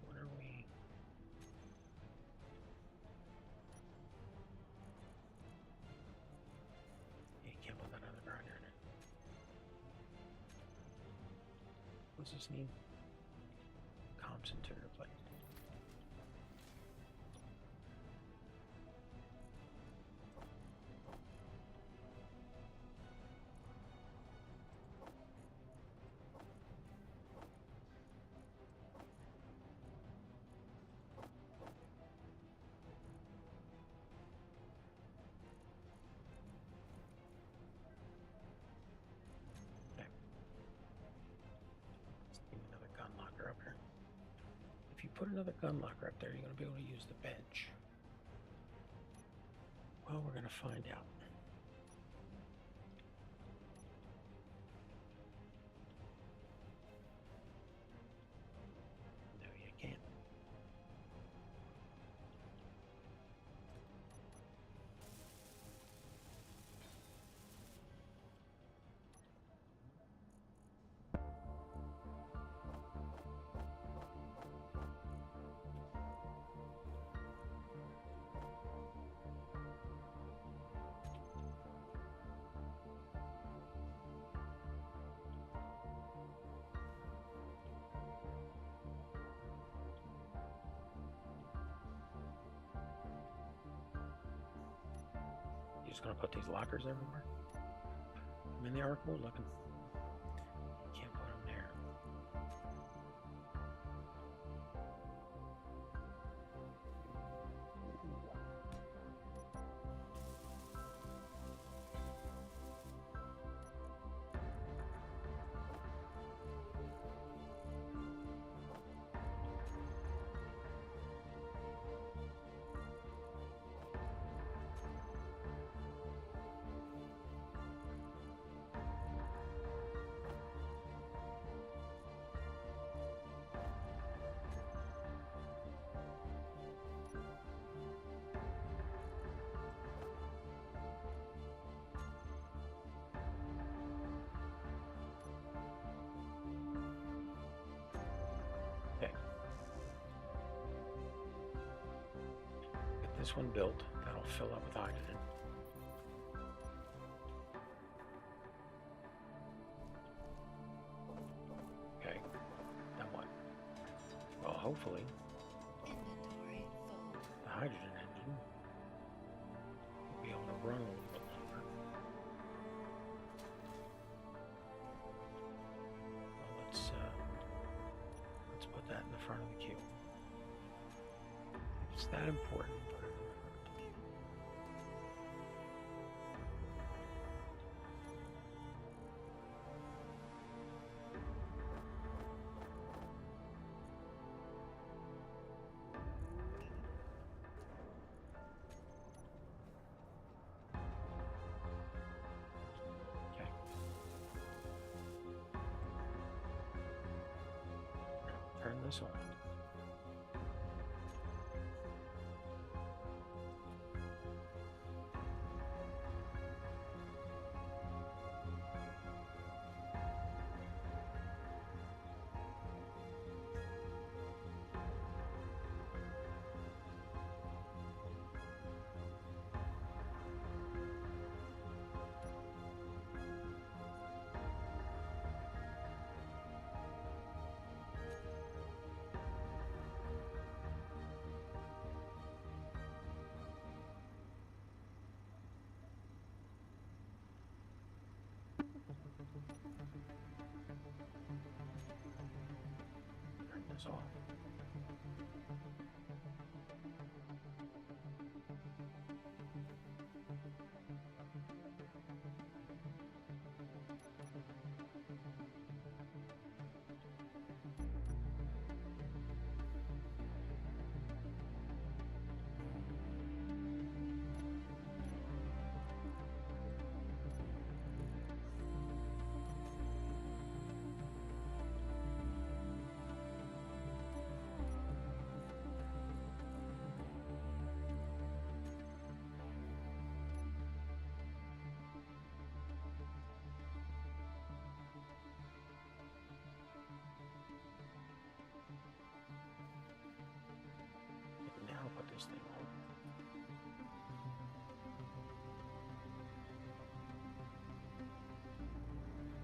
What are we? You can't put that on the ground here. What's this need? Comms interior plate. Okay. Let's need another gun locker up here. If you put another gun locker up there, you're going to be able to use the bench. Well, we're going to find out. No, you can't. You're just going to put these lockers everywhere? I mean, they are cool looking. Can't put them there. Okay. Get this one built. That'll fill up with hydrogen. Okay. Then what? Well, hopefully, Inventory full. the hydrogen engine will be able to run a little bit longer. Well, let's put that in the front of the queue. If it's that important, put it in the front. Okay. Turn this on. this off. Now put this thing on.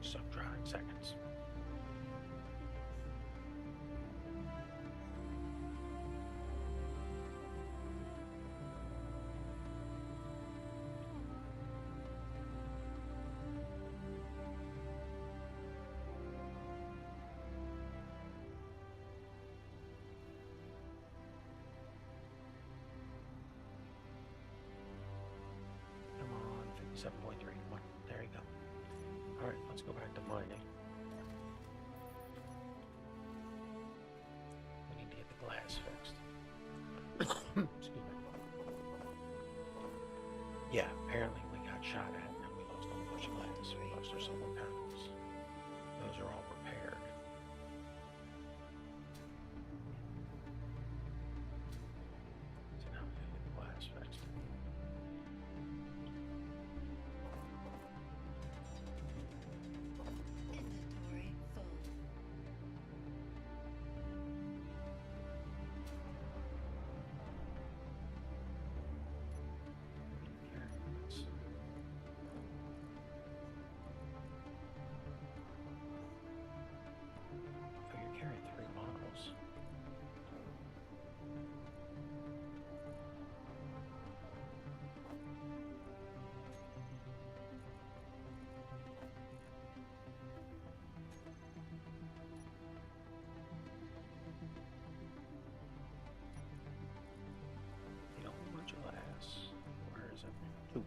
Sub dry in seconds. Come on, 57.3. Come on. There you go. All right, let's go back to mining. We need to get the glass fixed. Excuse me. Yeah, apparently we got shot at and we lost a whole bunch of glass. We lost our solar panels. Those are all repaired. So now we gotta get the glass fixed. Inventory full. Carrots. Oh, you're carrying 3 models. You don't want your glass. Where is it? Ooh.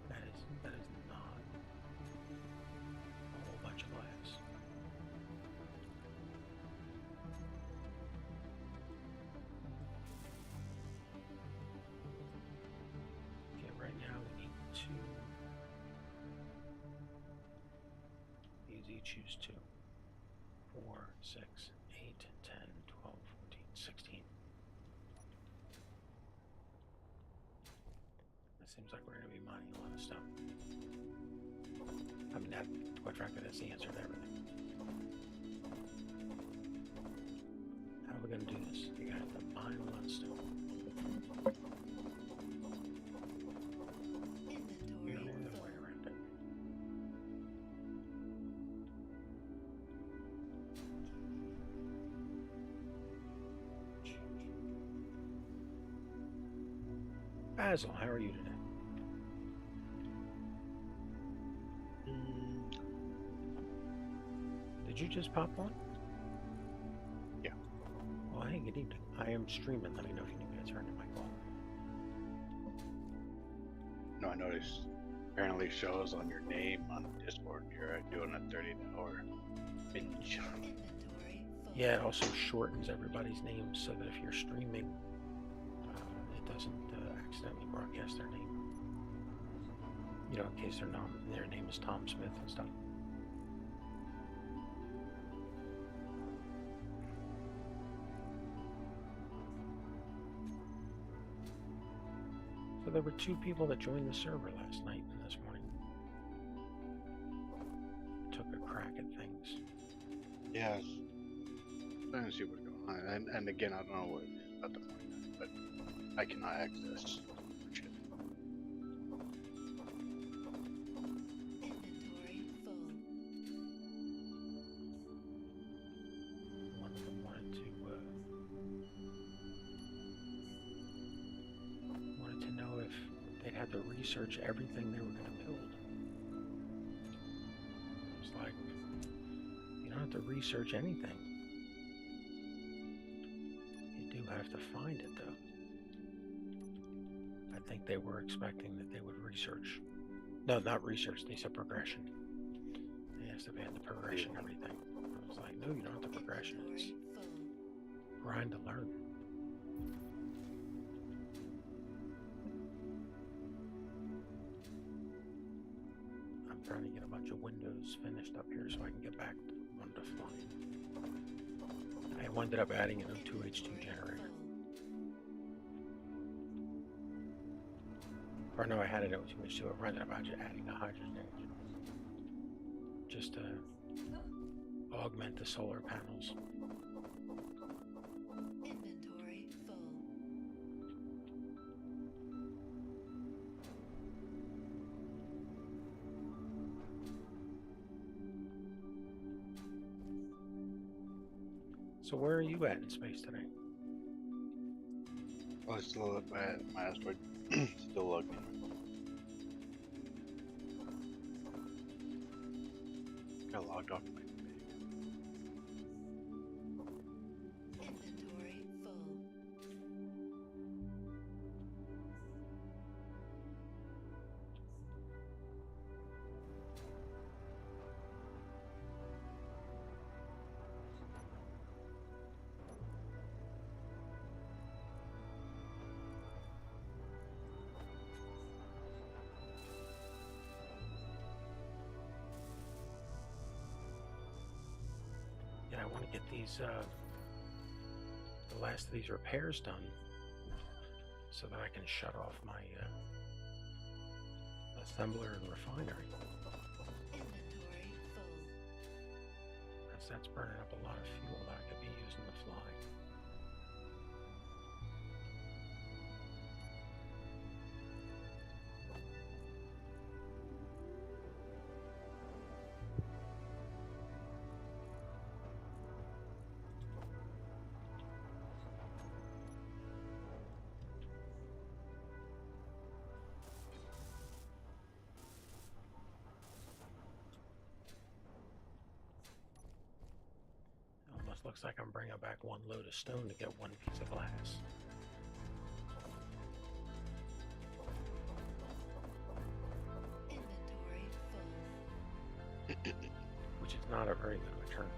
That is not a whole bunch of glass. Okay, right now we need 2. These each use 2. 4, 6, 8, 10, 12, 14, 16. It seems like we're going to be mining a lot of stuff. I mean, that, quite frankly, that's the answer to everything. How are we going to do this? You're going to have to mine a lot of stuff. You're Inventory the full. way around it. Basil, how are you today? Did you just pop on? Yeah. Well, hey, good evening. I am streaming. Let me know if you need me to turn your mic on. No, I noticed. Apparently shows on your name on Discord. You're doing a 30-hour binge. Inventory full. Yeah, it also shortens everybody's names so that if you're streaming, it doesn't accidentally broadcast their name. You know, in case their name is Tom Smith and stuff. So there were 2 people that joined the server last night and this morning. Took a crack at things. Yes. Trying to see what's going on. And again, I don't know what it is about the point, but I cannot access shit. Inventory full. One of them wanted to know if they'd have to research everything they were going to build. It's like, to research anything. You do have to find it, though. I think they were expecting that they would research. No, not research. They said progression. They asked if they had the progression and everything. I was like, no, you don't have the progression. It's Inventory full. grind to learn. I'm trying to get a bunch of windows finished up here so I can get back on to flying. I ended up adding an O2H2 generator. Or no, I had an O2H2. I ended up adding a hydrogen engine just to augment the solar panels. Inventory full. So where are you at in space today? Oh, it's still at my asteroid. Still logging. Got logged off my Inventory full. Yeah, I want to get these, the last of these repairs done so that I can shut off my assembler and refinery. Inventory full. That's burning up a lot of fuel that I could be using to fly. Almost looks like I'm bringing back one load of stone to get one piece of glass. Inventory full. Which is not a very good return.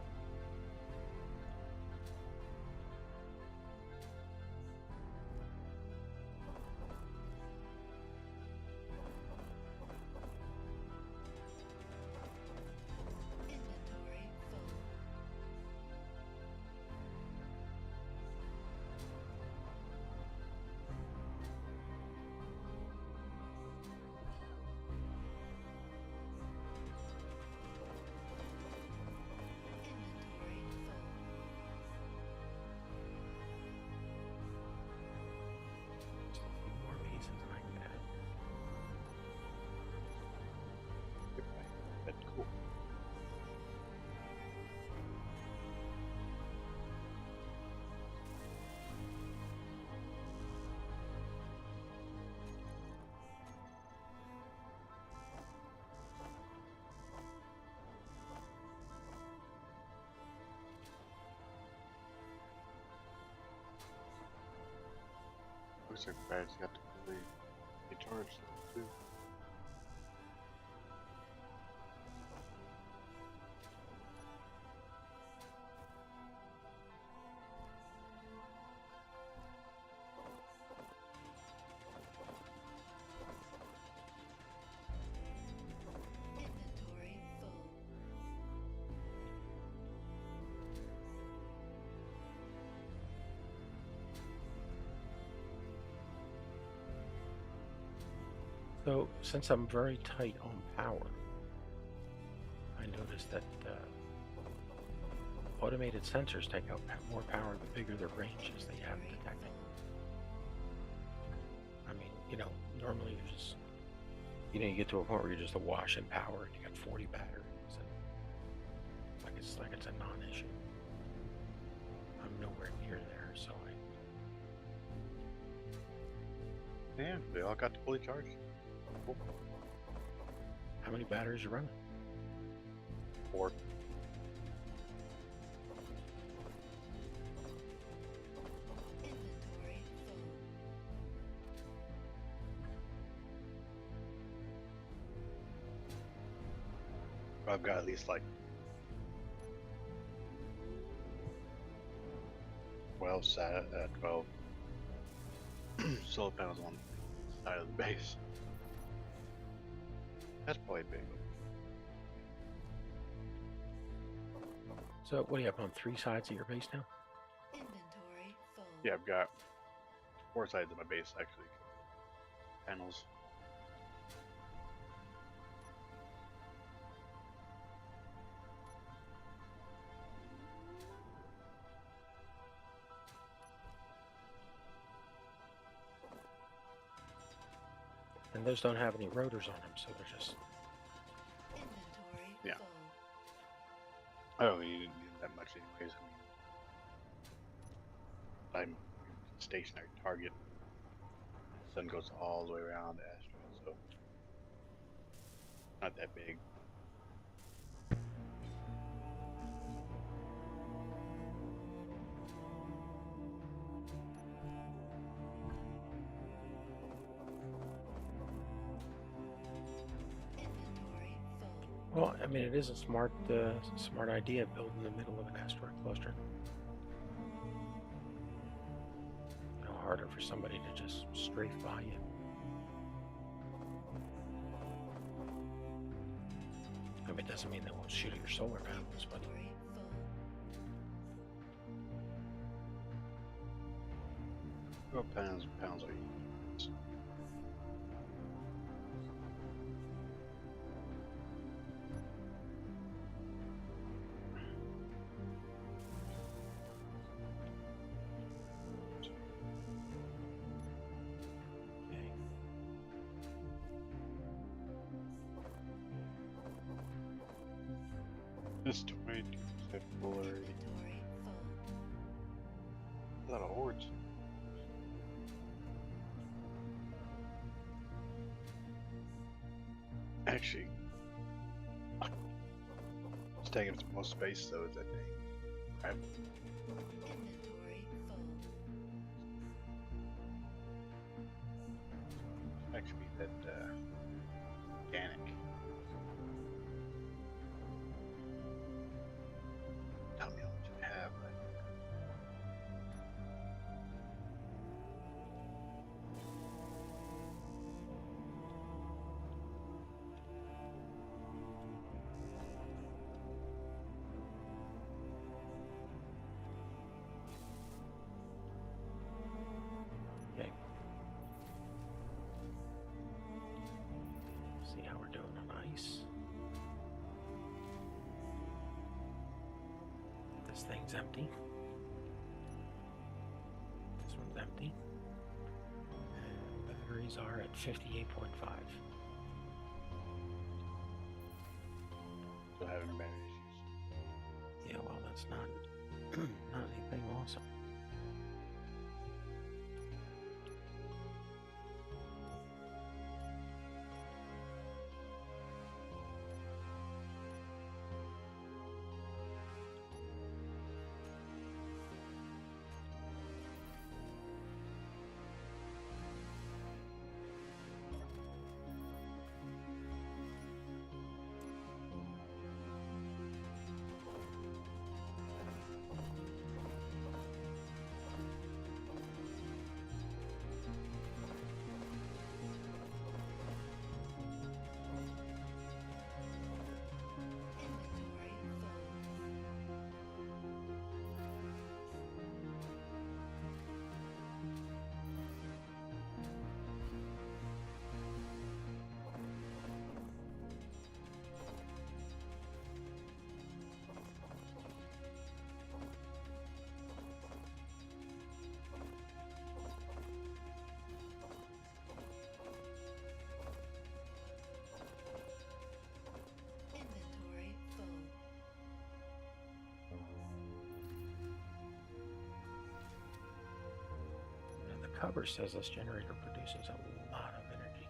Inventory full. Inventory full. Just a few more pieces and I can get it. That's cool. Looks like the battery's got to fully be charged too. Inventory full. So, since I'm very tight on power, I noticed that automated sensors take out more power the bigger the range is they have detecting. I mean, normally you just, you get to a point where you're just awash in power and you got 40 batteries and like it's a non-issue. I'm nowhere near there, so Yeah, they all got to fully charged. Cool. how many batteries you running? 4. I've got at least like 12 solar panels on the side of the base. That's probably big. So what do you have on 3 sides of your base now? Inventory full. Yeah, I've got 4 sides of my base actually. Panels. And those don't have any rotors on them, so they're just... Inventory Yeah. full. I don't really need that much anyways. I mean, I'm a stationary target. The sun goes all the way around the asteroid, so not that big. Inventory full. Well, I mean, it is a smart idea built in the middle of an asteroid cluster. You know, harder for somebody to just strafe by you. I mean, it doesn't mean they won't shoot at your solar panels, but Inventory full. Well, panels are easy. okay. This 22% full already. Inventory full. A lot of hordes. Actually, it's taking up the most space though, is that thing. Crap. Inventory full. Actually, that organic. Tell me how much I have. Okay. See how we're doing on ice. This thing's empty. This one's empty. And batteries are at 58.5. Still having battery issues. Yeah, well, that's not not anything awesome. Inventory full. Inventory full. And the cover says this generator produces a lot of energy.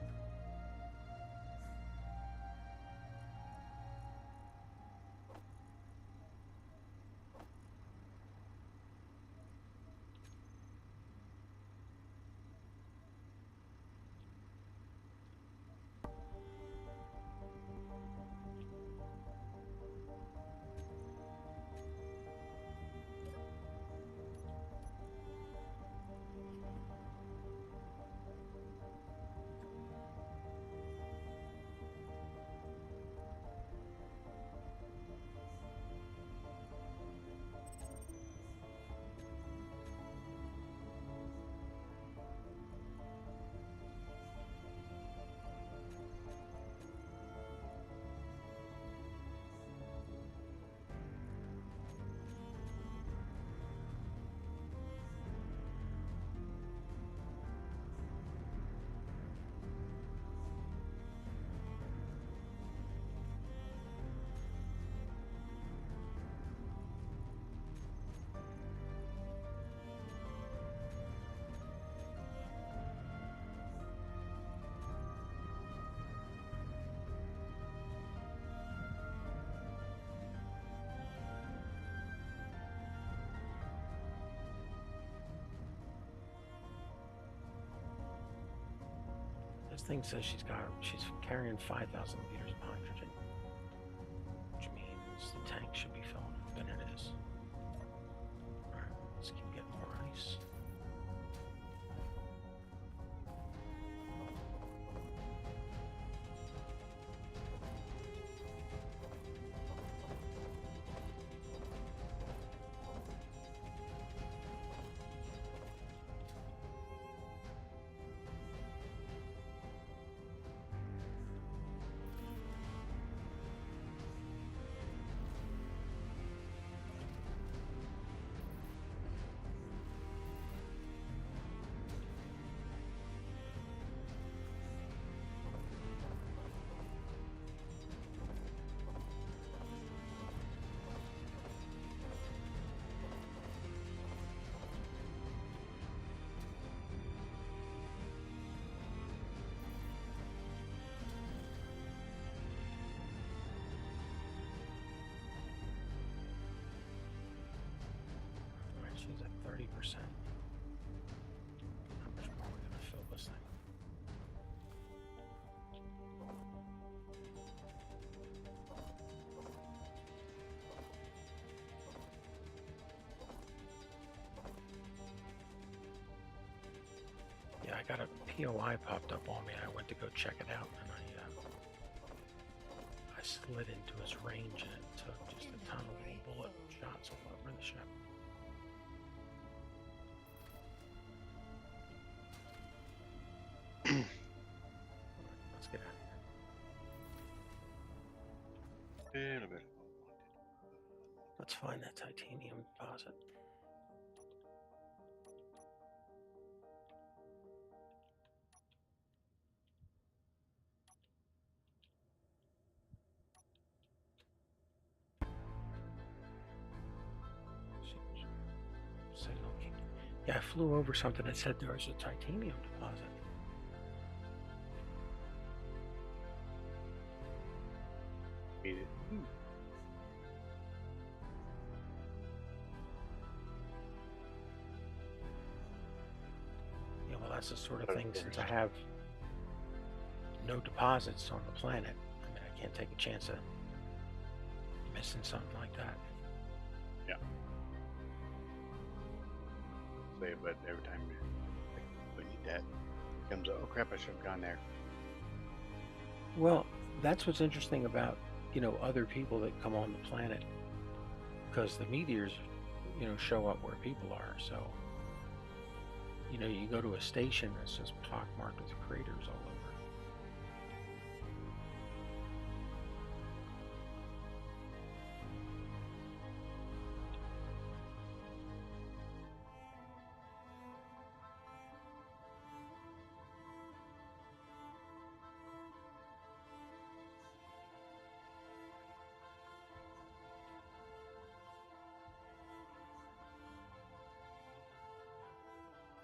This thing says she's carrying 5,000 liters of hydrogen, which means the tank should be filling up, and it is. All right, let's keep getting more ice. She's at 30%. How much more are we going to fill this thing? Yeah, I got a POI popped up on me. I went to go check it out, and I slid into its range, and it took just a ton of little bullet shots all over the ship. Let's get out of here. Little bit. Let's find that titanium deposit. Signal key. Yeah, I flew over something that said there was a titanium deposit. Eat it. Yeah, well, that's the sort of thing, since I have no deposits on the planet, I mean, I can't take a chance of missing something like that. Say, but every time we need that, it comes up, oh crap, I should have gone there. Well, that's what's interesting about, other people that come on the planet, because the meteors, show up where people are. So, you go to a station that's just pockmarked with craters all over.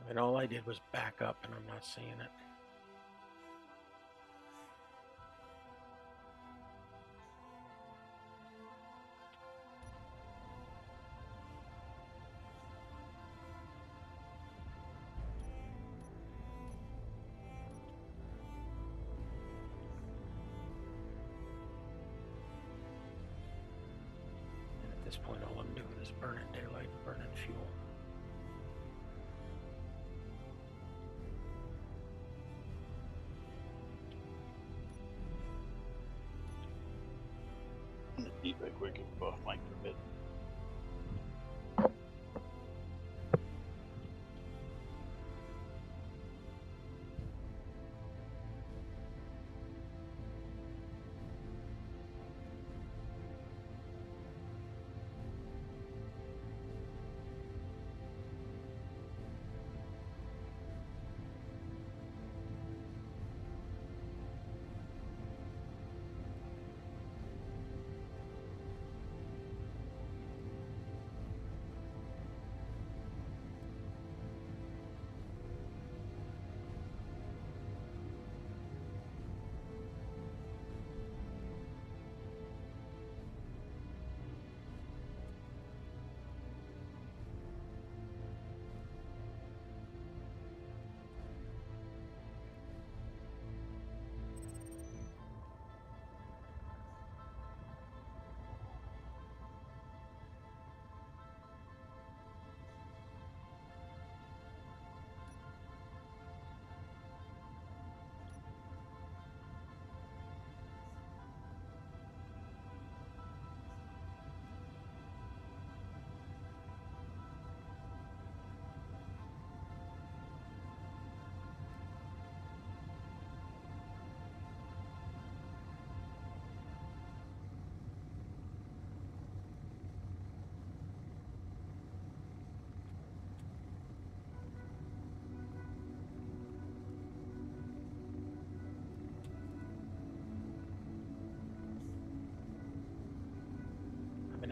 And all I did was back up, and I'm not seeing it. And at this point, all I'm doing is burning daylight and burning fuel. I'm gonna eat right quick and go off mic for a bit.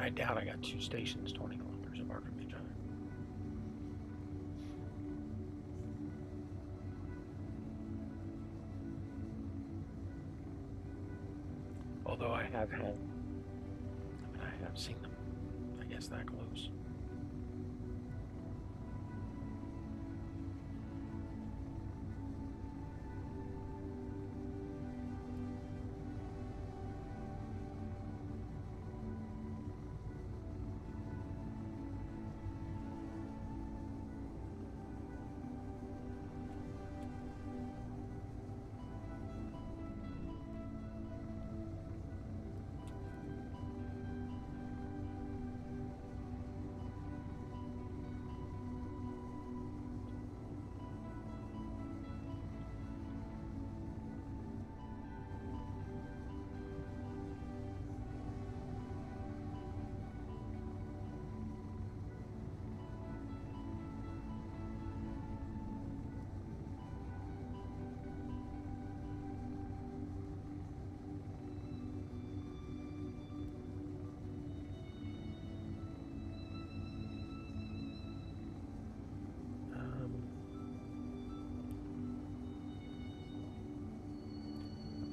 And I doubt I got two stations 20 kilometers apart from each other. Although I have seen them, I guess, that close.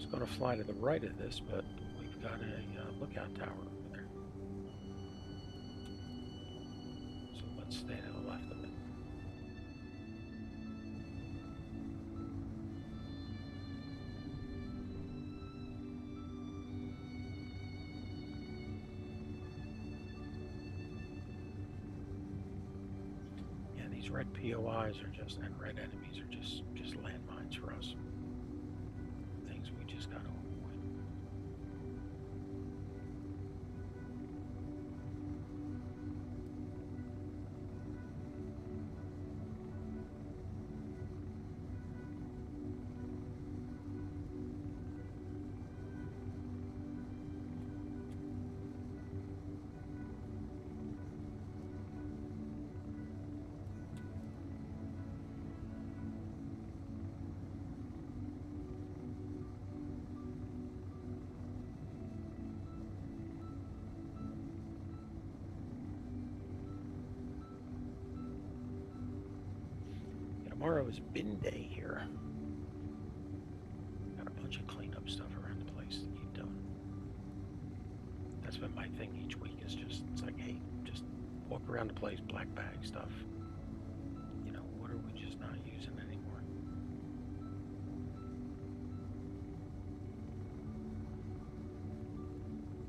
Going to fly to the right of this, but we've got a lookout tower over there. So let's stay to the left of it. Yeah, these red POIs are just, and red enemies are just landmines for us. Just got to avoid. Tomorrow is bin day here. Got a bunch of cleanup stuff around the place to keep doing. That's been my thing each week, is just, it's like, hey, just walk around the place, black bag stuff. You know, what are we just not using anymore?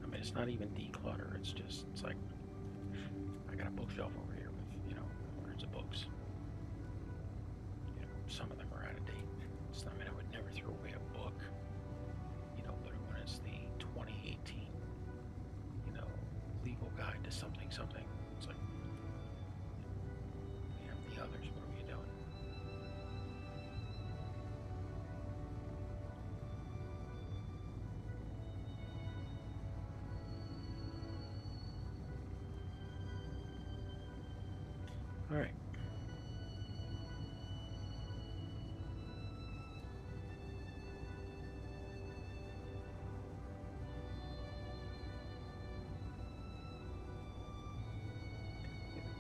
I mean, it's not even declutter, it's just, it's like, I got a bookshelf over here with, you know, hundreds of books. Some of them are out of date. So, I mean, I would never throw away a book, you know, but when it's the 2018, you know, legal guide to something, it's like, you have the others, what are you doing? All right.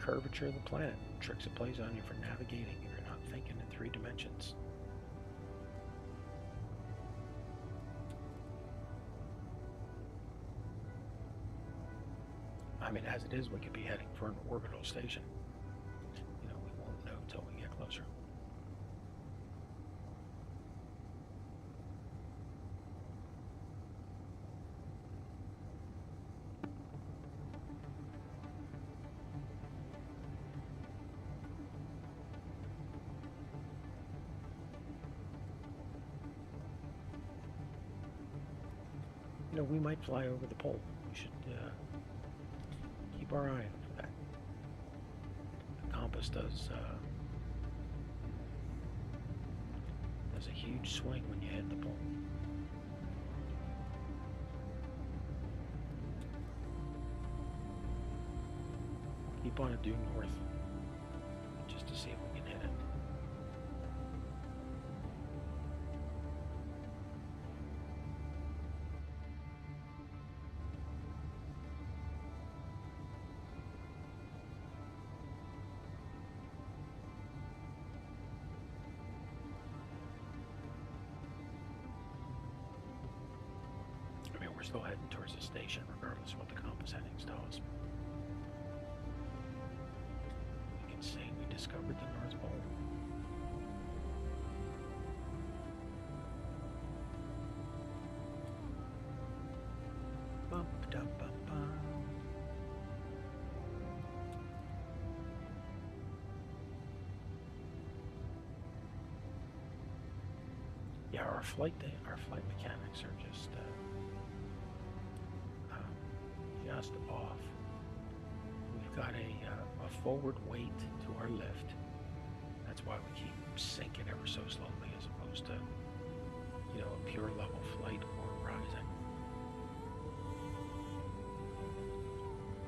Curvature of the planet, tricks it plays on you for navigating if you're not thinking in 3 dimensions. I mean, as it is, we could be heading for an orbital station. You know, we won't know till we get closer. You know, we might fly over the pole. We should keep our eye out for that. The compass does a huge swing when you hit the pole. Keep on it due north, just to see if we can hit it. still heading towards the station, regardless of what the compass headings tell us. We can say we discovered the North Pole. Bump, dum, bum, bum. Yeah, our flight mechanics are just off. We've got a forward weight to our lift. That's why we keep sinking ever so slowly, as opposed to, you know, a pure level flight or rising.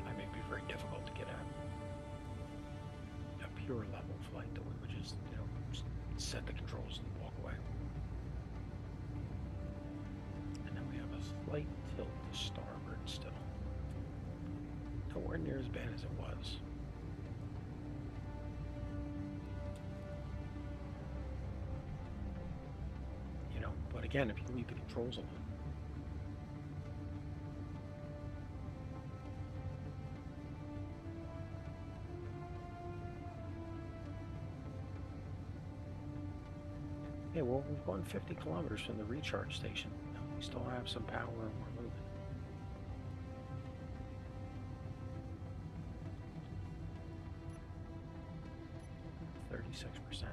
That may be very difficult to get at. A pure level flight that we would just, you know, set the controls and walk away. And then we have a slight tilt to starboard still. Nowhere near as bad as it was. You know, but again, if you leave the controls alone. Yeah, well, we've gone 50 kilometers from the recharge station. We still have some power and we're moving. 36%.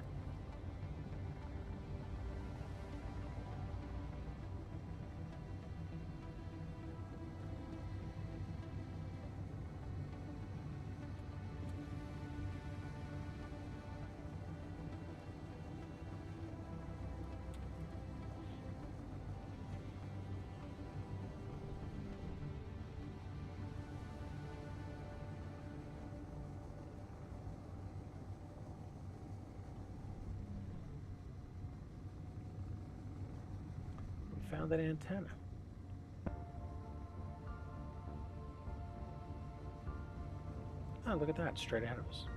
Found an antenna. Oh, look at that, straight ahead of us.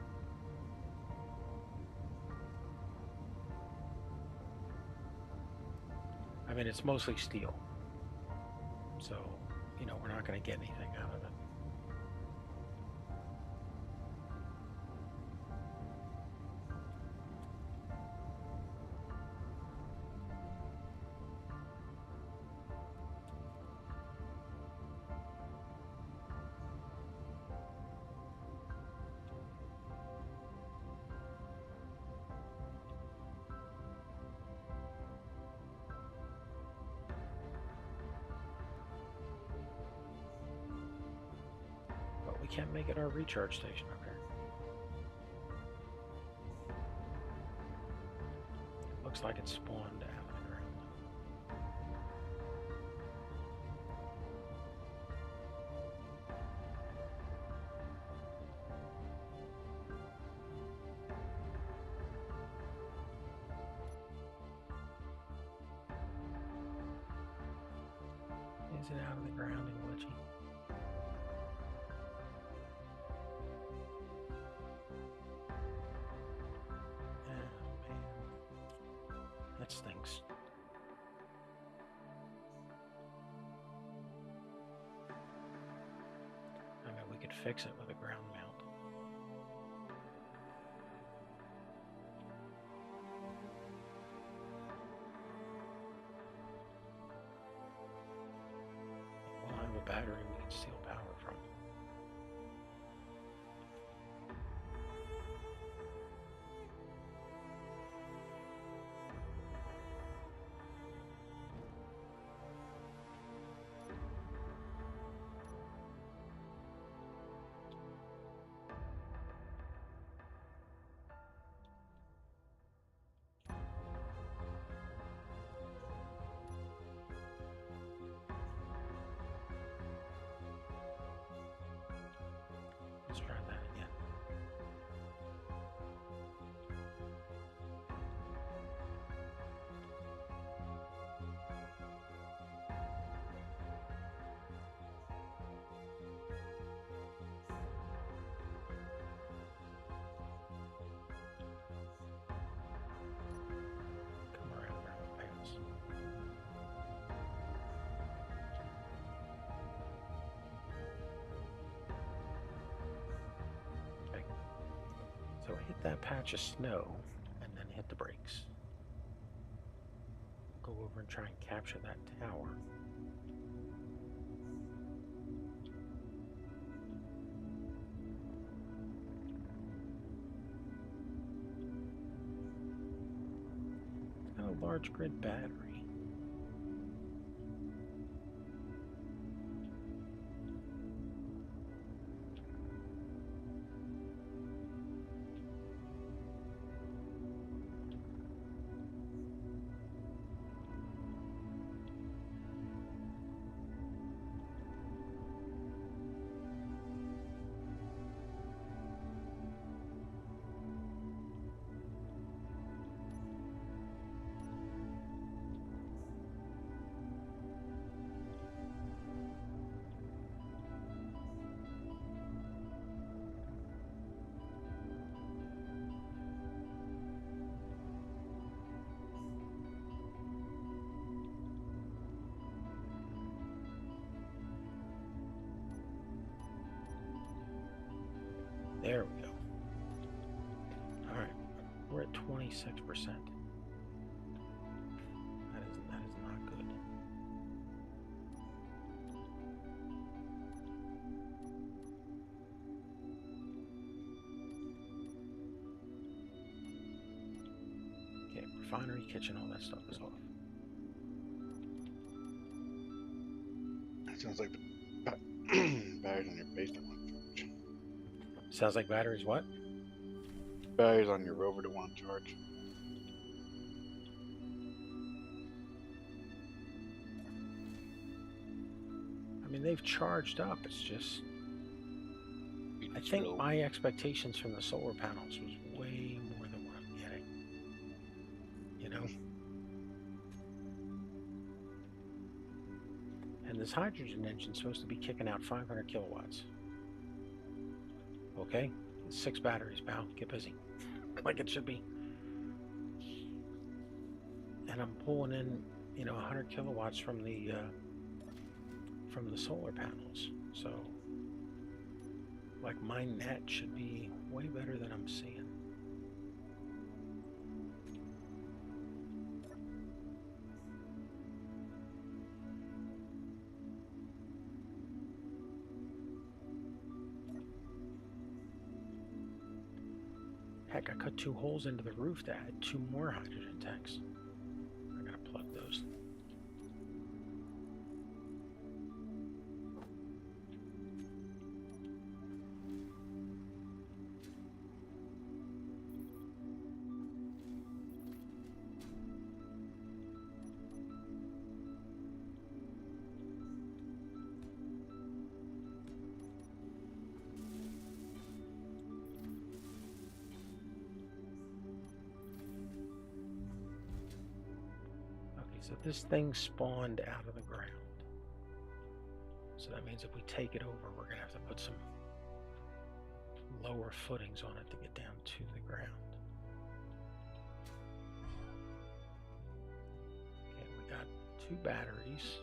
I mean, it's mostly steel. So, you know, we're not going to get anything out of it. Can't make it our recharge station up here. Looks like it spawned out of the ground. Is it out of the ground and glitchy? That stinks. I mean, we could fix it with a ground mount. We'll have a battery we can steal power from. hit that patch of snow and then hit the brakes. Go over and try and capture that tower. It's got a large grid battery. There we go. All right, we're at 26%. That is not good. Okay, refinery, kitchen, all that stuff is off. It sounds like the batteries on your base don't want to charge. Sounds like batteries what? Batteries on your rover don't want to charge. I mean, they've charged up. It's just, I think Still, my expectations from the solar panels was way more than what I'm getting. You know? And this hydrogen engine's supposed to be kicking out 500 kilowatts. Okay? 6 batteries, pal. Get busy. Like it should be. And I'm pulling in, 100 kilowatts from the solar panels. So, like, my net should be way better than I'm seeing. Heck, I cut 2 holes into the roof to add 2 more hydrogen tanks. I gotta plug those. So this thing spawned out of the ground. So that means if we take it over, we're going to have to put some lower footings on it to get down to the ground. Okay, we got 2 batteries.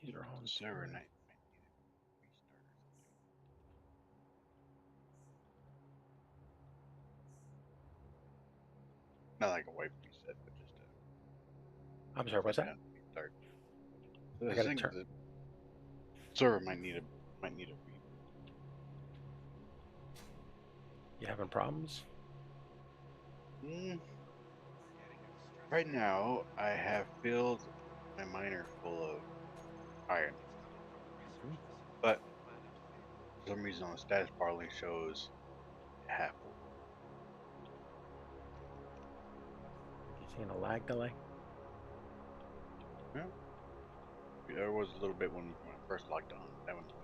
These are all server in night. Not like a wipe reset, but just a I'm sorry, what's that? restart. I I gotta think turn. the server might need a reboot. You having problems? Right now, I have filled my miner full of iron, Hmm. but for some reason on the status bar only shows half full. You seeing a lag delay? Yeah. There was a little bit when I first logged on. That went away.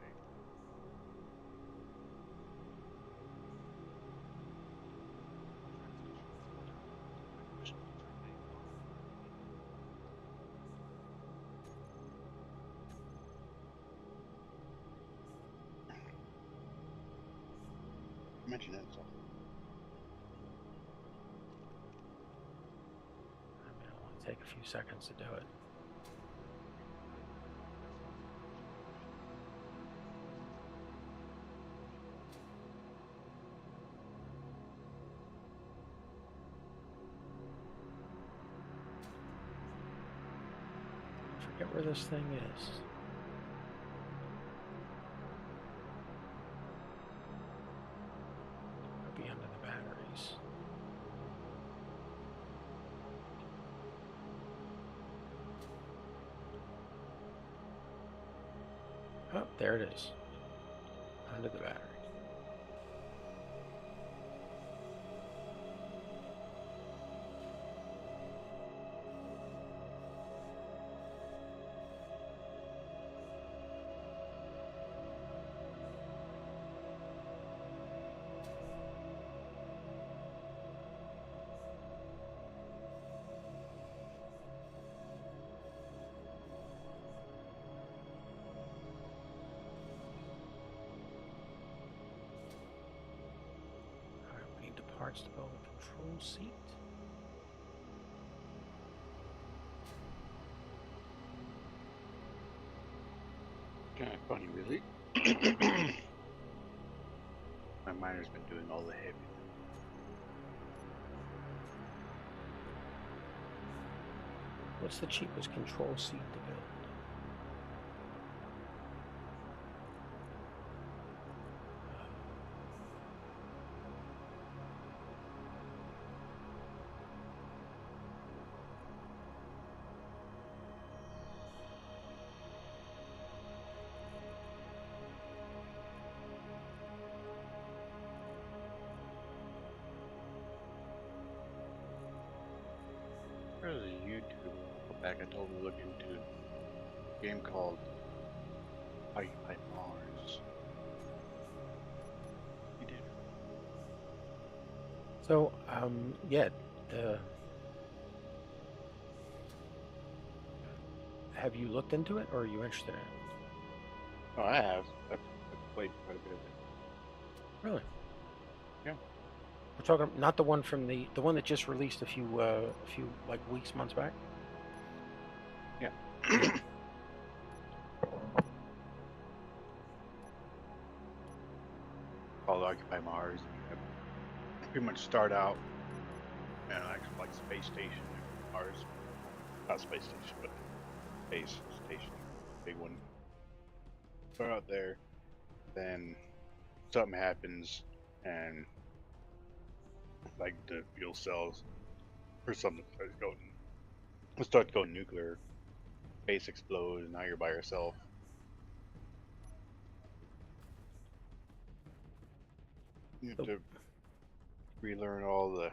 Mention it. So. I mean, it'll only take a few seconds to do it. I forget where this thing is. It'll be under the batteries. Oh, there it is. Under the batteries. All right, we need the parts to build a control seat. Kind of funny, really. My miner's been doing all the heavy. What's the cheapest control seat to build? There's a YouTube back I told me to look into a game called Occupy Mars. He did. So, yeah, have you looked into it, or are you interested in it? Oh, I have. I've played quite a bit of it. Really? Yeah. We're talking not the one from the one that just released a few like weeks, months back. Yeah. Called Occupy Mars. You pretty much start out and actually like space station Mars. Not space station, but space station. Big one. Start out there, then something happens and like the fuel cells or something starts going nuclear. Base explodes, and now you're by yourself. You have So, to relearn all the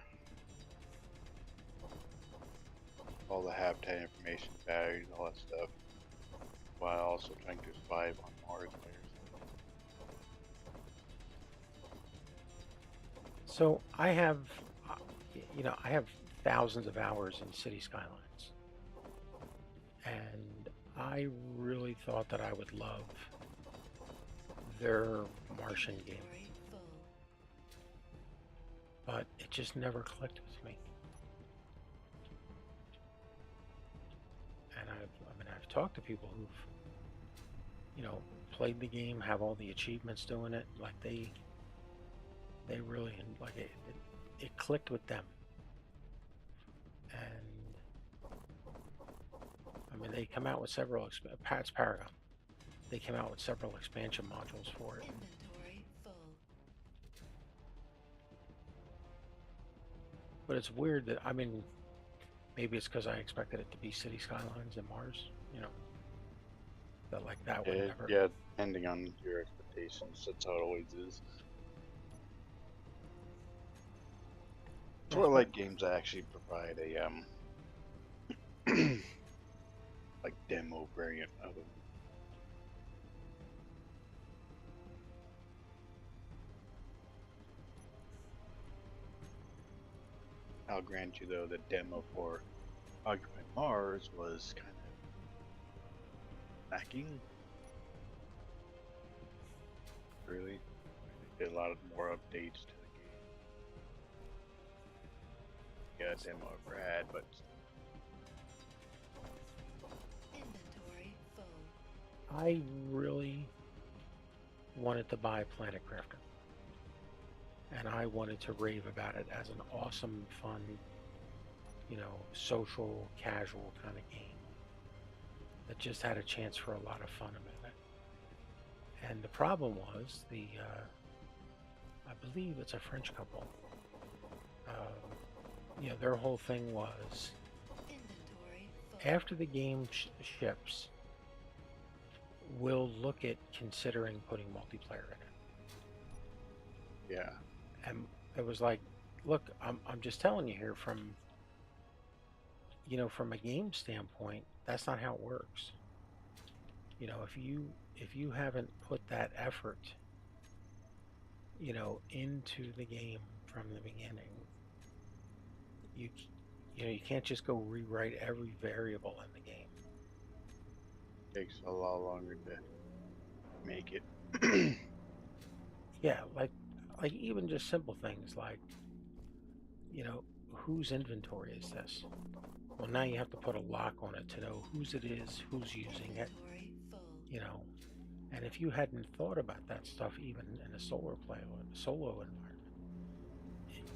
habitat information, values, all that stuff, while also trying to survive on Mars by yourself. so I have, uh, I have thousands of hours in City Skylines, and I really thought that I would love their Martian game, Inventory full. but it just never clicked with me. And I've talked to people who've, played the game, have all the achievements doing it, like they really like it clicked with them. And I mean, they come out with several. Pat's Paragon. They came out with several expansion modules for it. Inventory full. But it's weird that Maybe it's because I expected it to be city skylines and Mars. You know, that like that would never. Yeah, depending on your expectations, that's how it always is. Sort of like games that actually provide a like demo variant of them. I'll grant you though, the demo for Occupy Mars was kind of lacking. Really, they did a lot of more updates to the game. Yeah, demo ever had, but Inventory full. I really wanted to buy Planet Crafter, and I wanted to rave about it as an awesome, fun, you know, social, casual kind of game that just had a chance for a lot of fun about it. And the problem was I believe it's a French couple. You know, their whole thing was Inventory full. after the game ships, we'll look at considering putting multiplayer in it. yeah, And it was like, look, I'm just telling you here from, you know, from a game standpoint, that's not how it works. You know, if you haven't put that effort, you know, into the game from the beginning, you you know, you can't just go rewrite every variable in the game. takes a lot longer to make it. Yeah, like even just simple things like, you know, whose inventory is this? Well, now you have to put a lock on it to know whose it is, who's using it, Inventory full. you know. And if you hadn't thought about that stuff even in a solar play or a solo environment,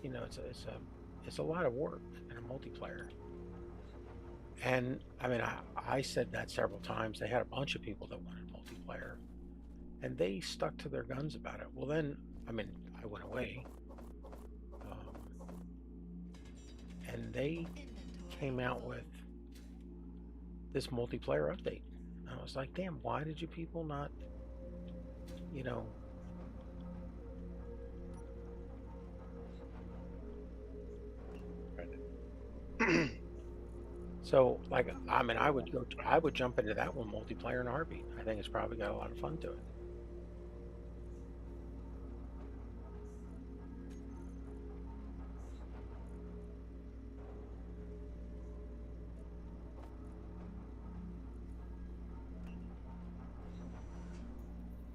you know, it's a lot of work in a multiplayer. And I mean, I said that several times. They had a bunch of people that wanted multiplayer, and they stuck to their guns about it. Well, then, I mean, I went away, and they came out with this multiplayer update. I was like, damn, why did you people not, you know, so like, I mean, I would jump into that one multiplayer in a heartbeat. I think it's probably got a lot of fun to it.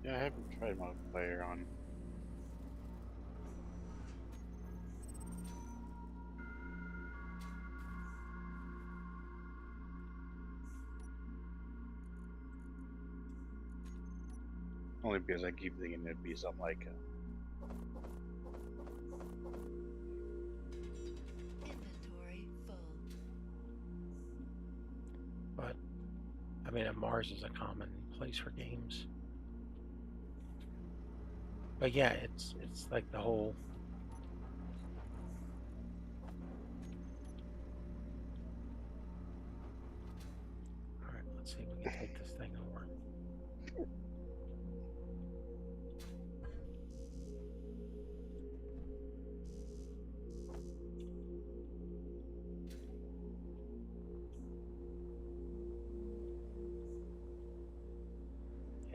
Yeah, I haven't tried multiplayer on. Only because I keep thinking it'd be something like Inventory full. But I mean, Mars is a common place for games. But yeah, it's like the whole. All right, let's see if we can take this thing over.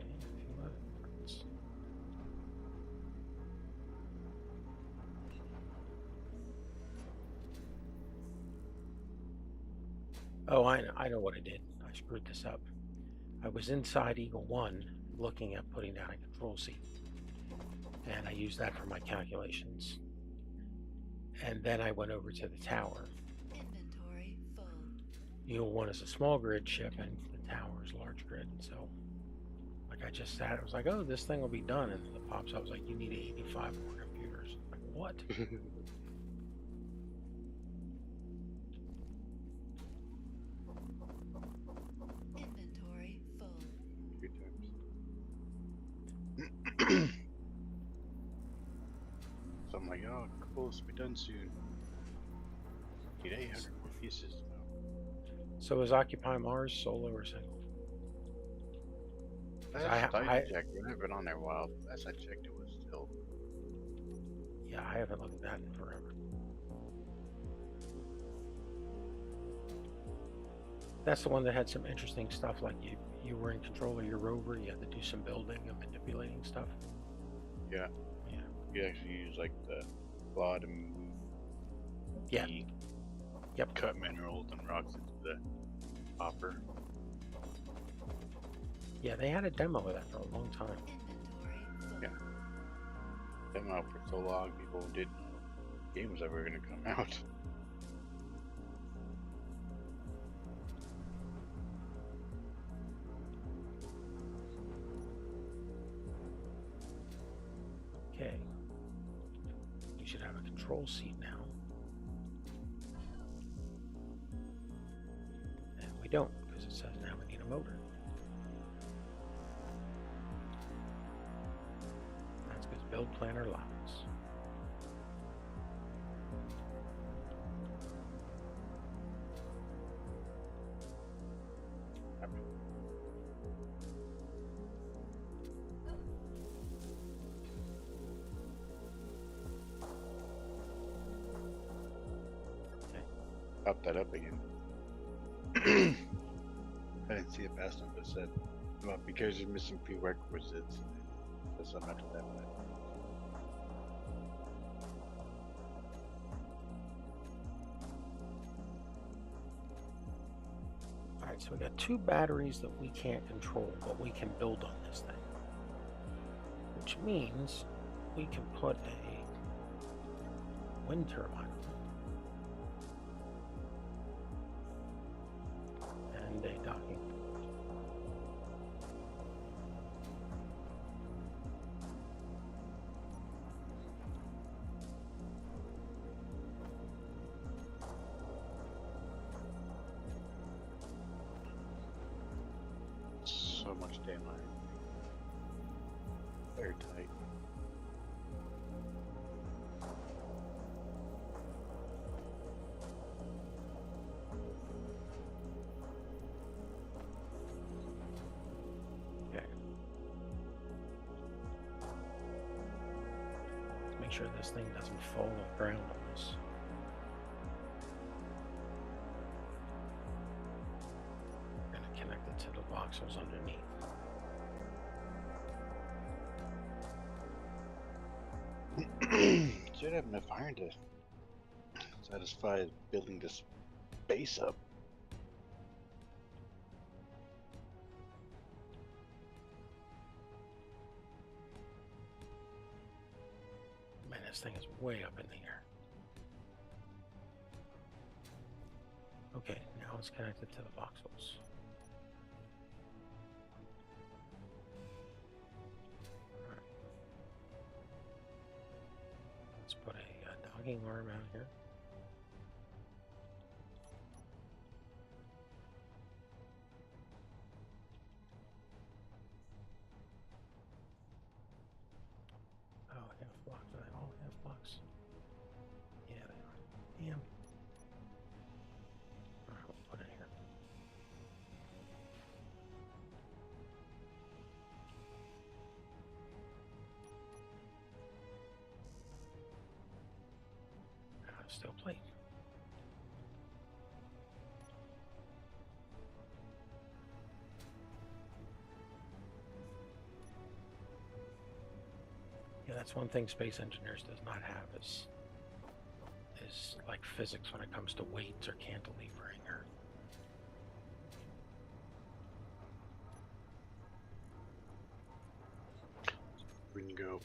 Okay, a few other parts. Oh, I know what I did. I screwed this up. I was inside Eagle 1 looking at putting down a control seat, and I used that for my calculations. And then I went over to the tower. Inventory full. Eagle 1 is a small grid ship, and the tower is large grid. So, like, I just sat, I was like, oh, this thing will be done. And it pops up, I was like, you need 85 more computers. Like, what? Inventory full. few times. So I'm like, oh, cool, this will be done soon. Need 800 more pieces. No. So is Occupy Mars solo or single? 'Cause Last I checked, I haven't been on there a while. Last I checked, it was still. Yeah, I haven't looked at that in forever. That's the one that had some interesting stuff, like you were in control of your rover, you had to do some building and manipulating stuff. Yeah. Yeah. You actually use like the claw to move Yeah. the Yep. cut minerals and rocks into the hopper. Yeah, they had a demo of that for a long time. Inventory full. Yeah. Came out for so long, people didn't know the game was ever going to come out. Okay. You should have a control seat now. And we don't, because it says now we need a motor. That's because build planner lies. Pop that up again. I didn't see it fast enough. It said, well, because you're missing prerequisites. There's something after that. Alright, so we got 2 batteries that we can't control, but we can build on this thing. Which means we can put a wind turbine and a docking. So much damn iron. Very tight. Okay. Let's make sure this thing doesn't fall on the ground on us. We're going to connect it to the voxels underneath. Should have enough iron to satisfy building this base up. Man, this thing is way up in the air. Okay, now it's connected to the voxels. Alright. Let's put a docking arm out here. Oh, half blocks. Are they all half blocks? Yeah, they are. Damn. Alright, we'll put it here. Steel plate. Yeah, that's one thing Space Engineers does not have is like physics when it comes to weights or cantilevering or When you go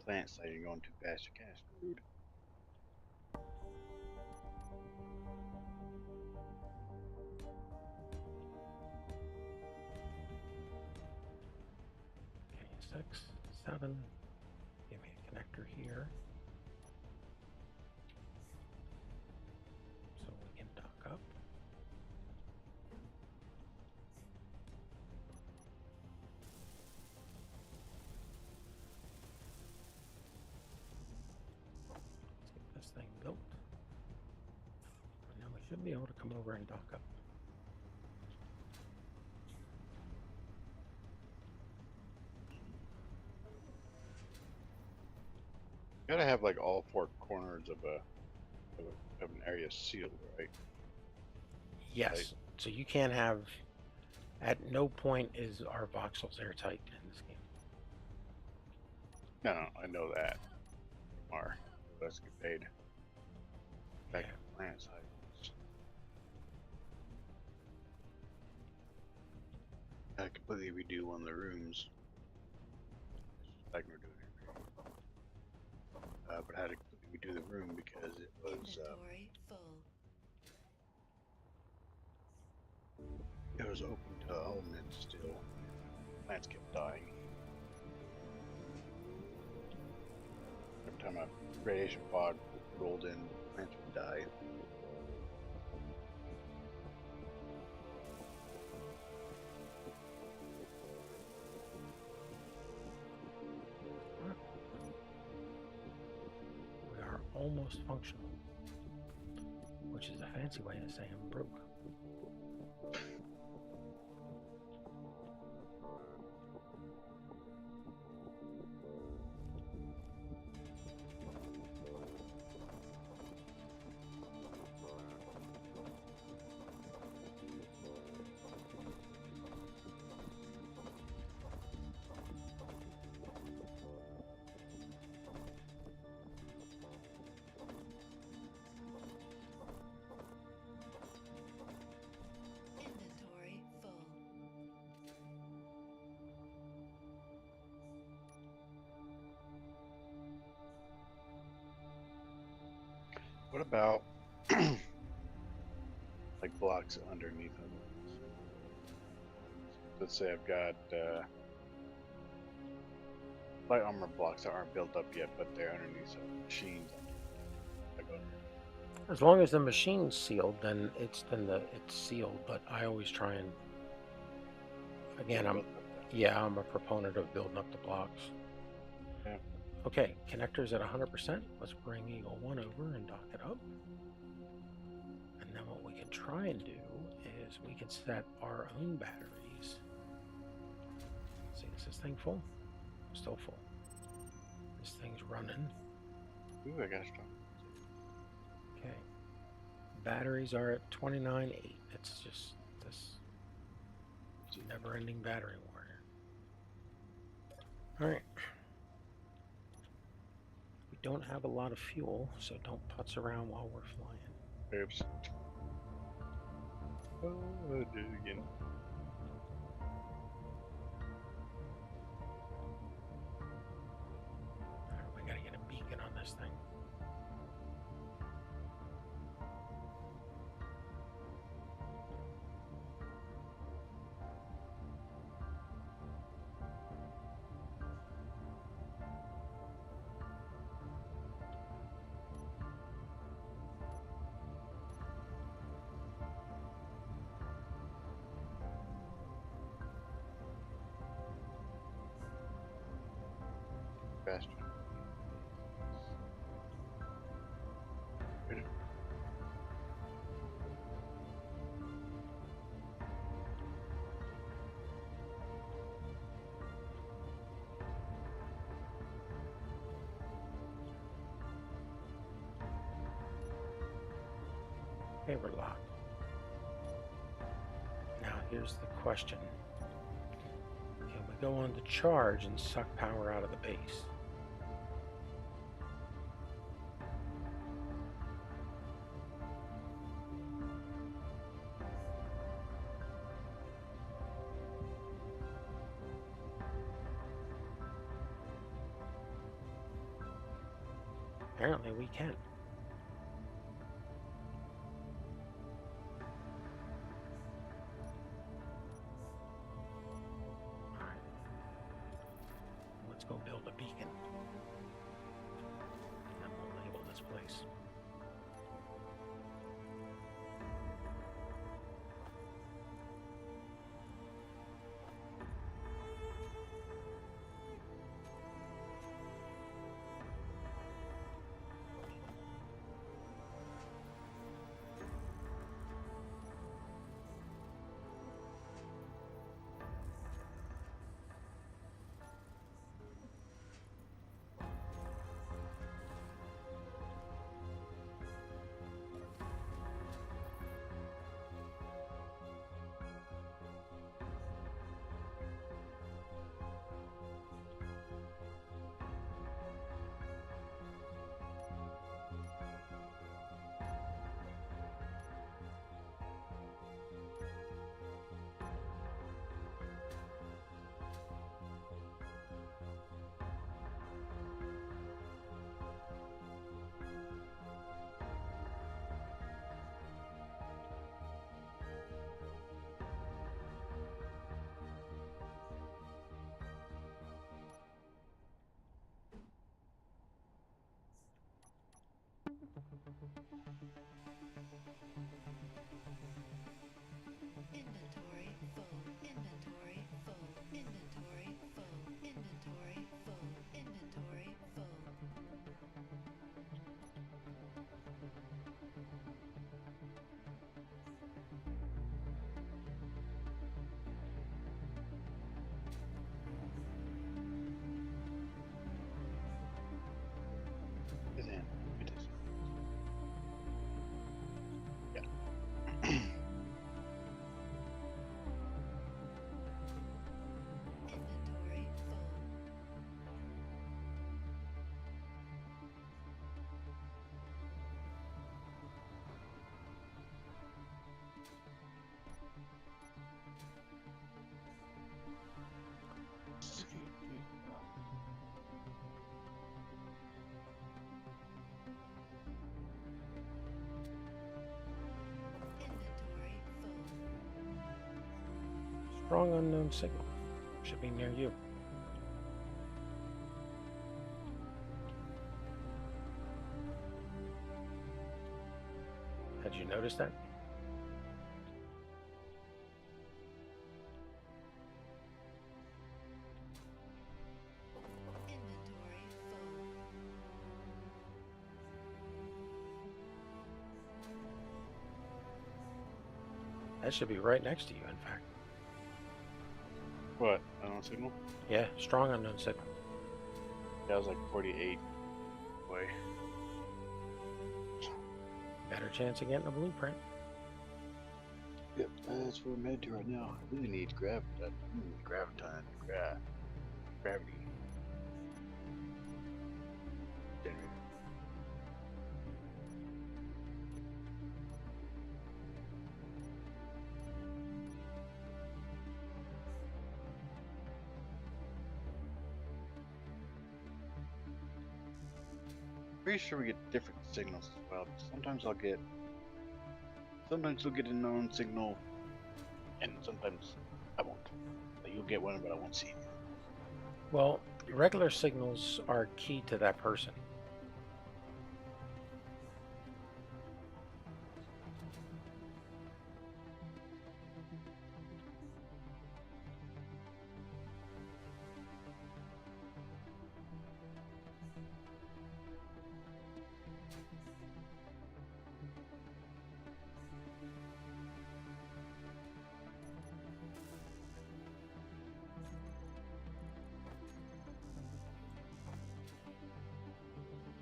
plant side, you're going too fast, you're kind of screwed. okay, 6, 7. Give me a connector here. So we can dock up. Let's get this thing built. And now we should be able to come over and dock up. gotta have like all four corners of of an area sealed, right? Yes. So you can't have. At no point is our voxels airtight in this game. No, I know that. Or let's get paid. Back Yeah. to plant side. I completely redo one of the rooms. Like we're doing it. But I had to completely redo the room because it Inventory full. open to elements still. Plants kept dying. Every time a radiation pod rolled in, plants would die. We are almost functional, which is a fancy way of saying broke. Inventory full. What about like blocks underneath them? Let's say I've got light armor blocks that aren't built up yet, but they're underneath some machines. I go, As long as the machine's sealed, then it's sealed. But I always try and again, I'm a proponent of building up the blocks. Yeah. Okay, connector's at 100%. Let's bring Eagle 1 over and dock it up. And then what we can try and do is we can set our own batteries. See, is this thing full? Still full. This thing's running. ooh, I got strong. Okay. Batteries are at 29.8. It's just this never-ending battery war here. All right. We don't have a lot of fuel, so don't putz around while we're flying. Oops. Oh, I did it again. All right, we gotta get a beacon on this thing. Faster. Good. Okay, we're locked. Now here's the question. Can we go on to charge and suck power out of the base? Apparently we can. Alright. Let's go build a beacon. And we'll label this place. Strong unknown signal. Should be near you. Had you noticed that? Inventory full. That should be right next to you, in fact. What? Unknown signal? Yeah, strong unknown signal. That was like 48 away. Better chance of getting a blueprint. Yep, that's where I'm headed to right now. I really need graviton. Gravity. Generator. Pretty sure we get different signals as well. Sometimes we'll get a known signal, and sometimes I won't. Like, you'll get one, but I won't see it. Well, regular signals are key to that person.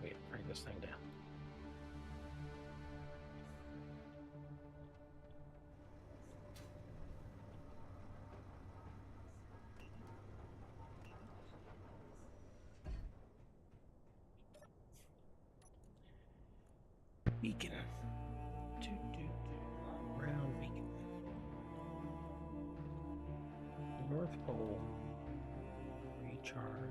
Wait, bring this thing down. Beacon. Round beacon. North Pole. Recharge.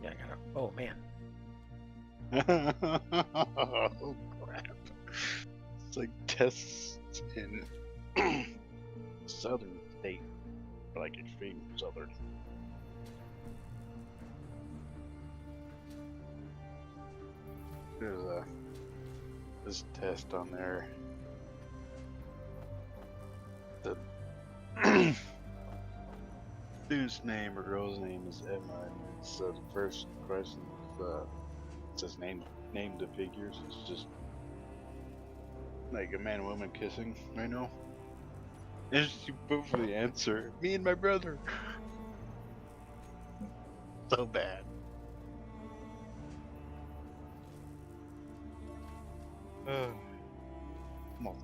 Yeah, I gotta. Oh man. Oh crap. It's like tests in southern state, like extreme southern. There's this test on there. The dude's name or girl's name is Emma, and it's the first question is it says name the figures. It's just like a man and woman kissing right now. And she both for the answer. Me and my brother. So bad. Come on.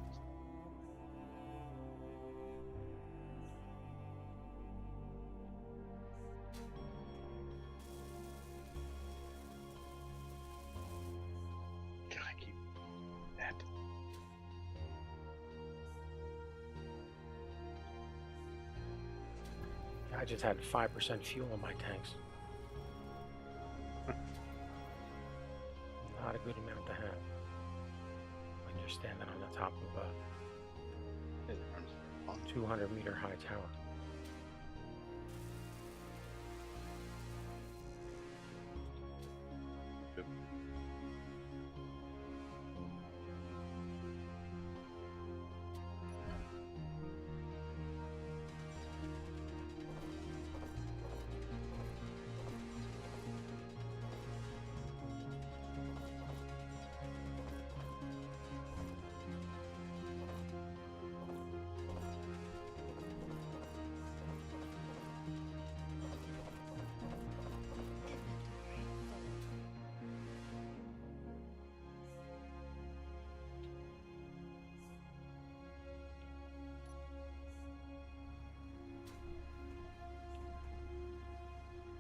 Can I keep that? I just had 5% fuel in my tanks. Not a good amount to have when you're standing on the top of a 200-meter high tower. Good.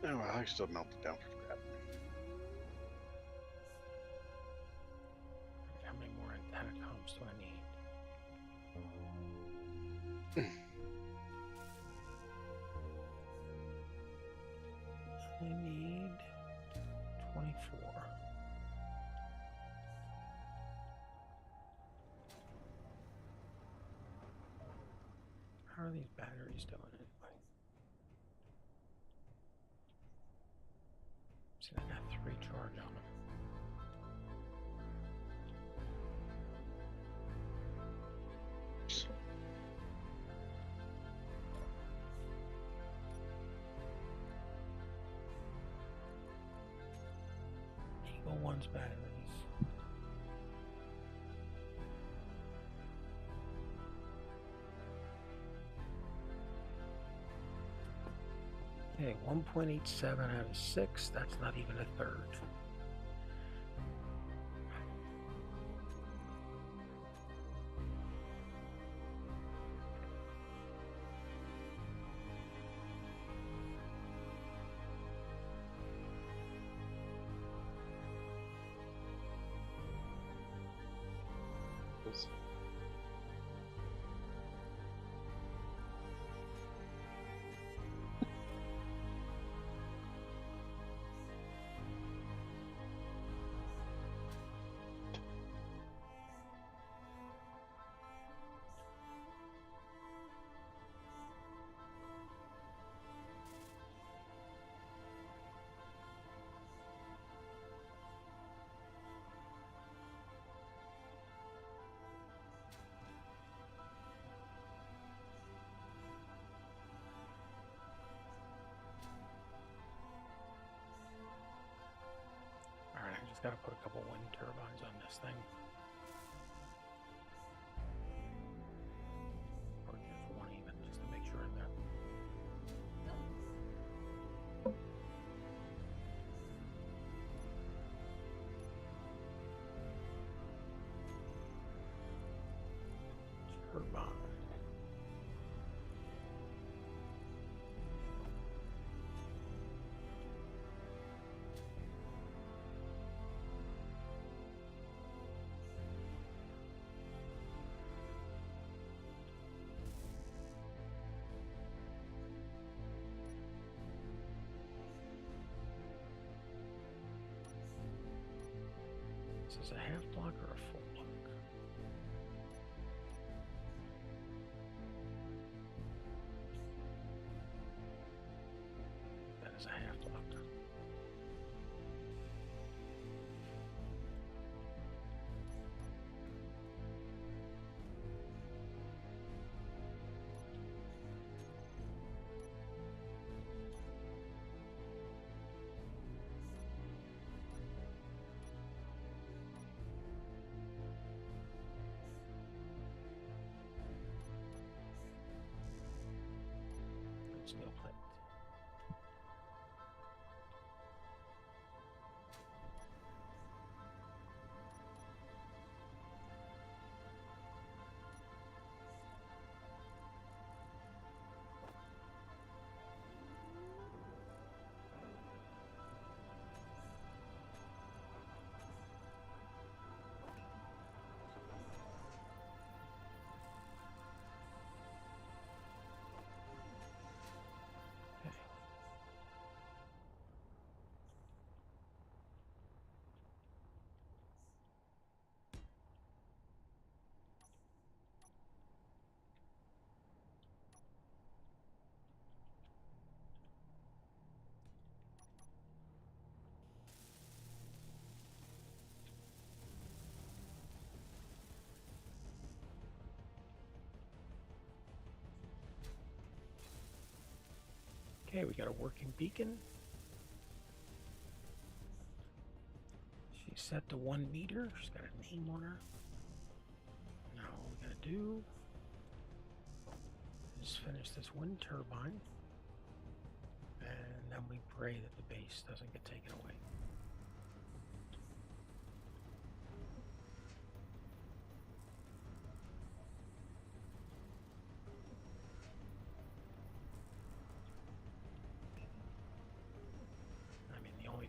Oh, well, I still melt it down for scrap. How many more antenna comms do I need? I need 24. How are these batteries doing anyway? See, I got 3 charge on them. Eagle 1's batteries. Okay, 1.87 out of 6. That's not even a third. Alright, I just gotta put a couple wind turbines on this thing. Or just one even, just to make sure that. Turbine. Is this a half block or a full block? That is a half block. Steel plate. Okay, we got a working beacon. She's set to 1 meter. She's got a name on her. Now all we gotta do is finish this wind turbine, and then we pray that the base doesn't get taken away.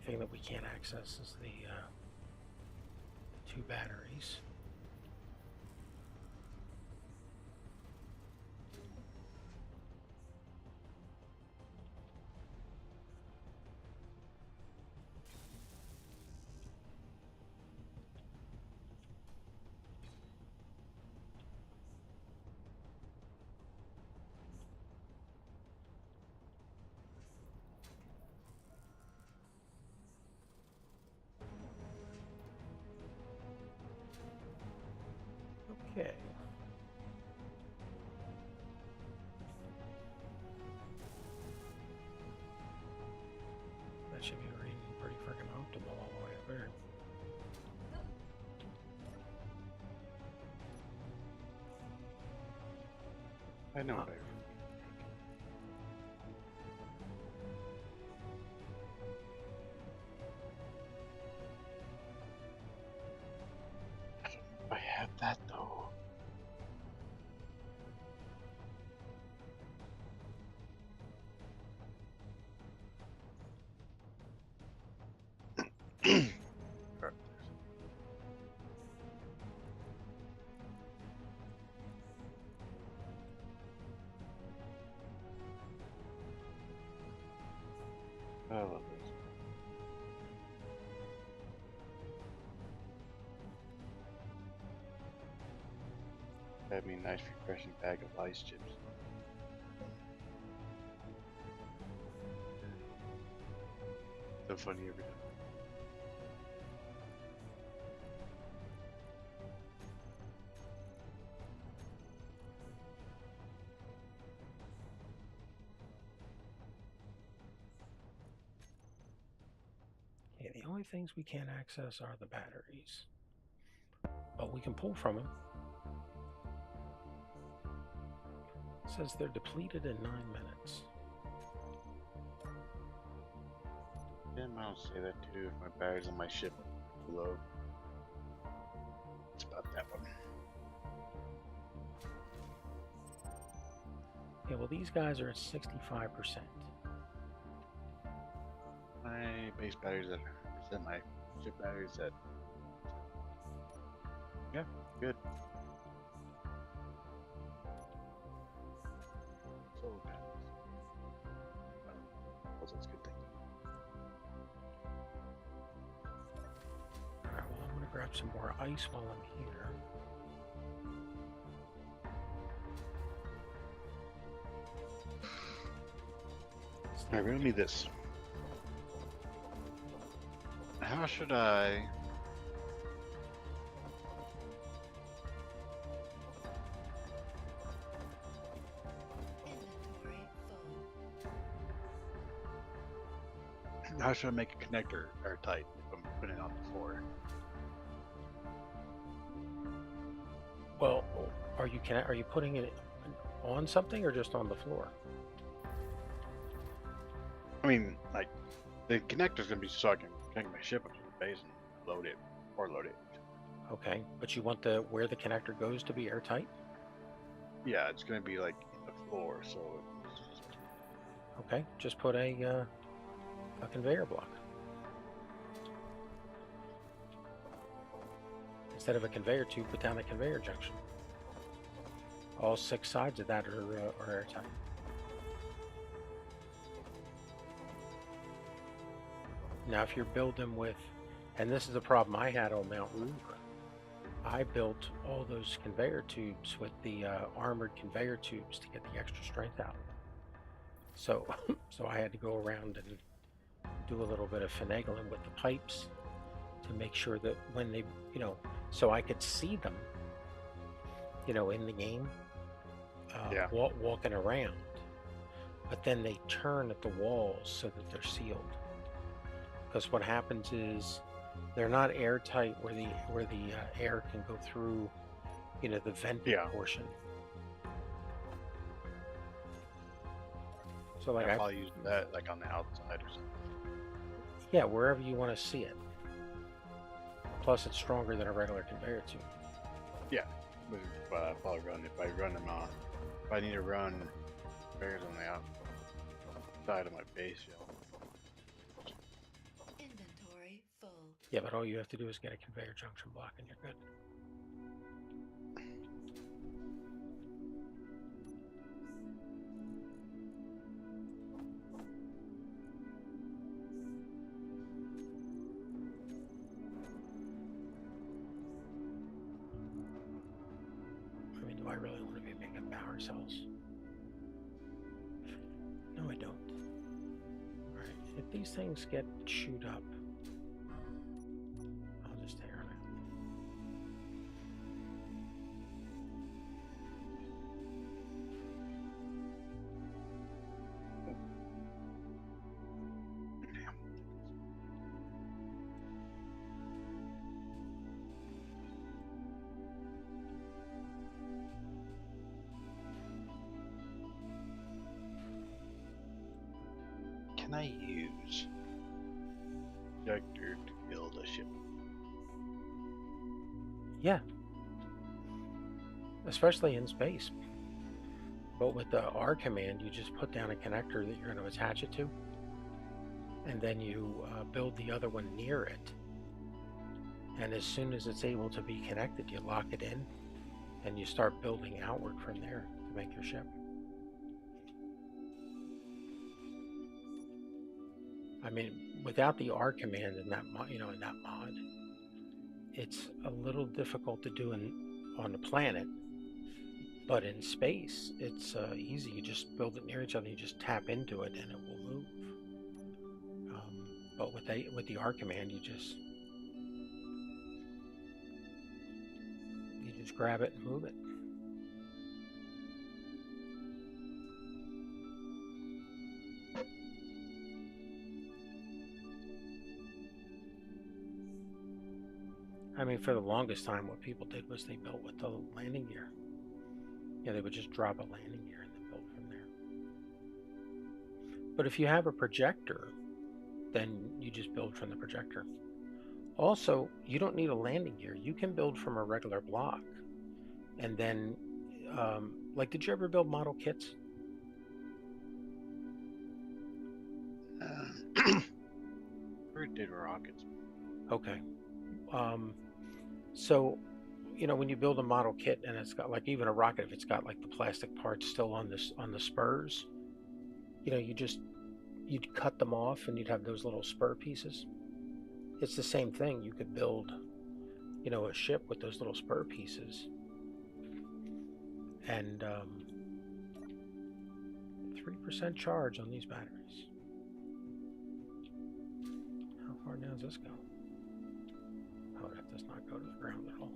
thing that we can't access is the 2 batteries. Okay. That should be reading pretty freaking optimal all the way up there. I know what I have that though. I love this. That'd be a nice refreshing bag of ice chips. So funny every time. Okay, the only things we can't access are the batteries. But we can pull from them. It says they're depleted in 9 minutes. Yeah, I'll say that too. If my batteries on my ship are low. It's about that one. Yeah, well, these guys are at 65%. My base batteries at 100%. My ship batteries at. Yeah, good. Solar panels. Well, that's a good thing. Alright, well, I'm going to grab some more ice while I'm here. Alright, riddle me this. How should I... Inventory full. How should I make a connector airtight if I'm putting it on the floor? Well, are you putting it on something or just on the floor? I mean, like, the connector's gonna be so I can connect my ship up to the base and load it, or load it. Okay, but you want where the connector goes to be airtight? Yeah, it's gonna be like in the floor, so Okay, just put a conveyor block. Instead of a conveyor tube, put down a conveyor junction. All 6 sides of that are airtight. Now, if you're building with, and this is a problem I had on Mount Ruhr, I built all those conveyor tubes with the armored conveyor tubes to get the extra strength out. So, so I had to go around and do a little bit of finagling with the pipes to make sure that when they, so I could see them, in the game, yeah. walking around. But then they turn at the walls so that they're sealed. Because what happens is they're not airtight where the air can go through, the vented portion. So like I'll use that like on the outside or something. Yeah, wherever you want to see it. Plus, it's stronger than a regular conveyor tube. Yeah, if I need to run conveyors on the outside of my base, Yeah, but all you have to do is get a conveyor junction block and you're good. I mean, do I really want to be making power cells? No, I don't. Alright, if these things get chewed up, I'll just tear them out. Can I use projector to build a ship? Yeah, especially in space. But with the R command, you just put down a connector that you're going to attach it to, and then you build the other one near it. And as soon as it's able to be connected, you lock it in, and you start building outward from there to make your ship. I mean, without the R command in that mod, in that mod, it's a little difficult to do on the planet. But in space, it's easy. You just build it near each other. You just tap into it, and it will move. But with the R command, you just grab it and move it. I mean, for the longest time, what people did was they built with the landing gear. Yeah, they would just drop a landing gear and then build from there. But if you have a projector, then you just build from the projector. Also, you don't need a landing gear. You can build from a regular block. And then, like, did you ever build model kits? We did rockets. Okay. So, when you build a model kit and it's got, like, even a rocket, if it's got like the plastic parts still on the spurs, you'd cut them off and you'd have those little spur pieces. It's the same thing. You could build, a ship with those little spur pieces. And 3% charge on these batteries. How far down does this go? Oh, that does not go to the ground at all.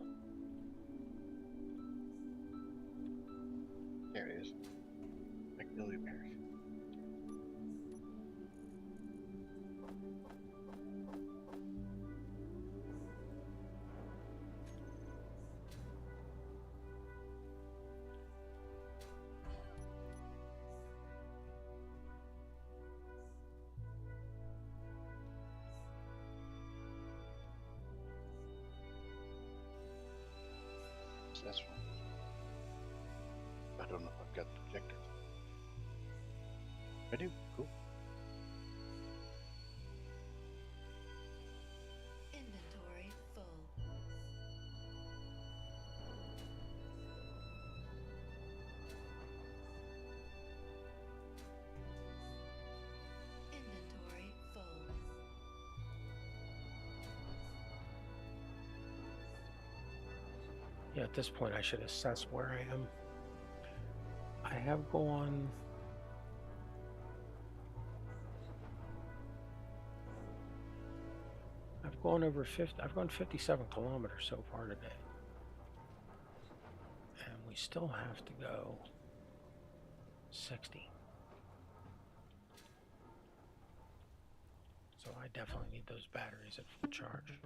There it is. Like Billy Bears. That's one. I don't know if I've got the projector. I do. Cool. Inventory full. Inventory full. Yeah, at this point I should assess where I am. I have gone... I've gone over 50, I've gone 57 kilometers so far today. And we still have to go 60. So I definitely need those batteries at full charge.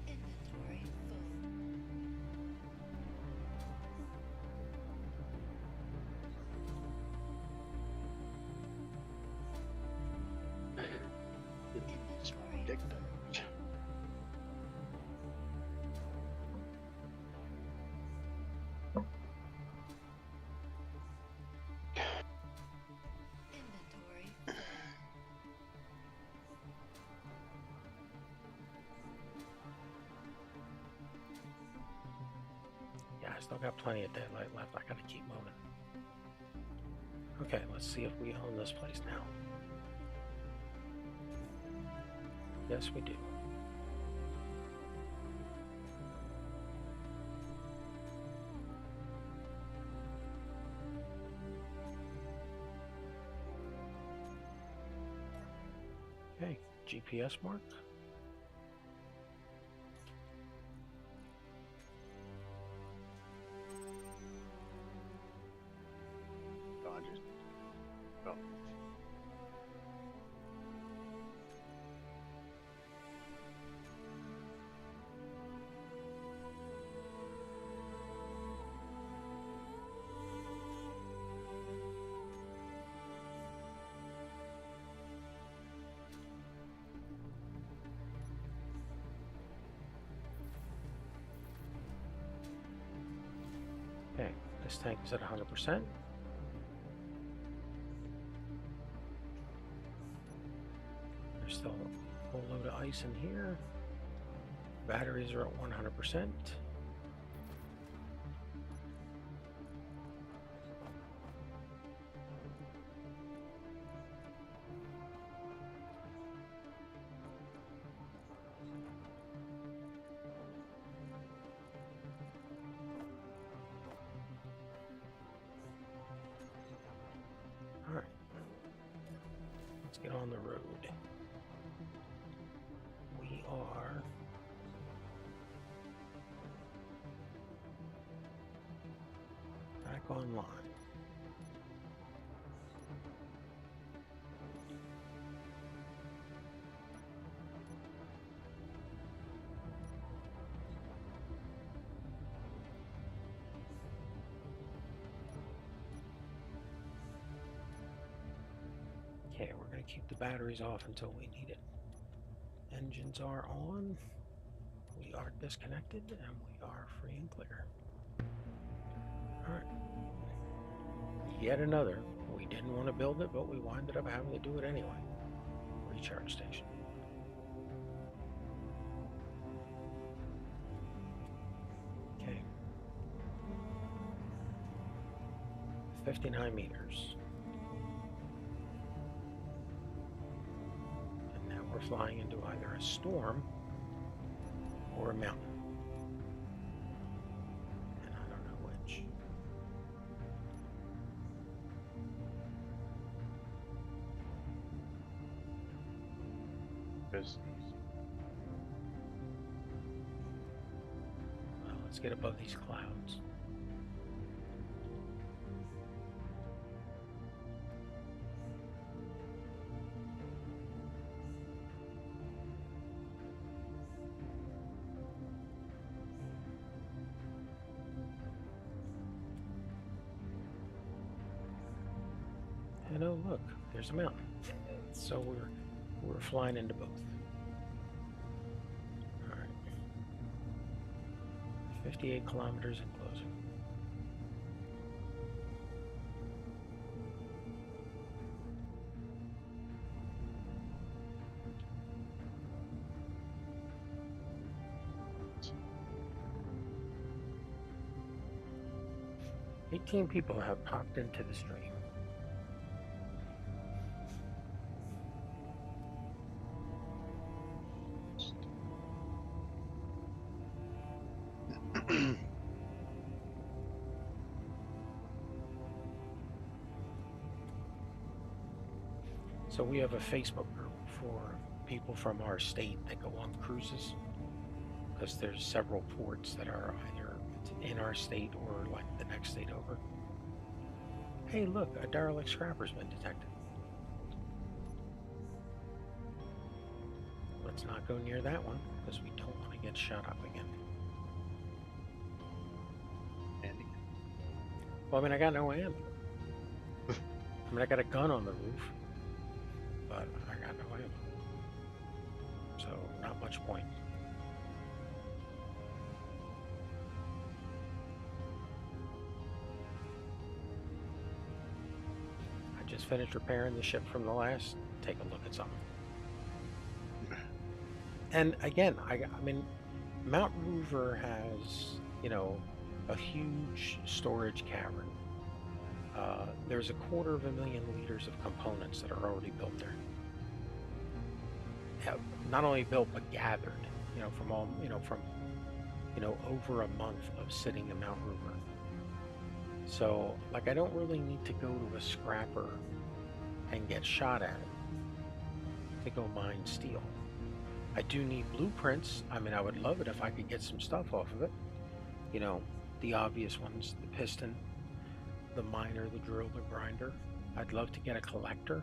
Inventory full. take that. Inventory full. Yeah, I still got plenty of daylight left. I gotta keep moving. Okay, let's see if we own this place now. Yes, we do. Okay, GPS mark. Dodgers. Oh. Okay, this tank is at 100%. There's still a whole load of ice in here. Batteries are at 100%. All right, let's get on the road. We are back online. Okay, we're going to keep the batteries off until we need it. Engines are on. We are disconnected and we are free and clear. Alright. Yet another. We didn't want to build it, but we winded up having to do it anyway. Recharge station. Okay. 59 meters. And now we're flying into either a storm or a mountain. And I don't know which. Business. Well, let's get above these clouds. And oh look, there's a mountain. So we're flying into both. All right. 58 kilometers and closing. "18 people have popped into the stream." So we have a Facebook group for people from our state that go on cruises, because there's several ports that are either in our state or like the next state over. Hey, look, a derelict scrapper's been detected. Let's not go near that one because we don't want to get shot up again. Andy. Well, I mean, I got no ammo. I mean, I got a gun on the roof, but I got no ammo. So not much point. I just finished repairing the ship from the last. Take a look at something. And again, I mean, Mount Rover has, you know, a huge storage cavern. There's 250,000 liters of components that are already built there. Not only built but gathered, you know, from all, you know, from, you know, over a month of sitting in Mount Rover. So, like, I don't really need to go to a scrapper and get shot at to go mine steel. I do need blueprints. I mean, I would love it if I could get some stuff off of it. You know, the obvious ones, the piston, the miner, the drill, the grinder. I'd love to get a collector.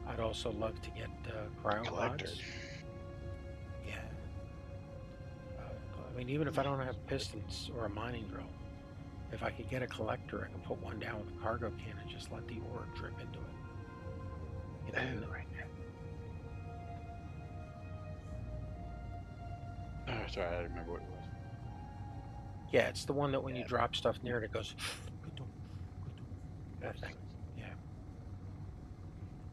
I'd also love to get Collector. cryopods. Yeah. I mean, even if I don't have pistons or a mining drill, if I could get a collector, I can put one down with a cargo can and just let the ore drip into it. You know, Right. Oh, sorry, I don't remember what it was. yeah, it's the one that when you drop stuff near it, it goes. That thing. Yeah.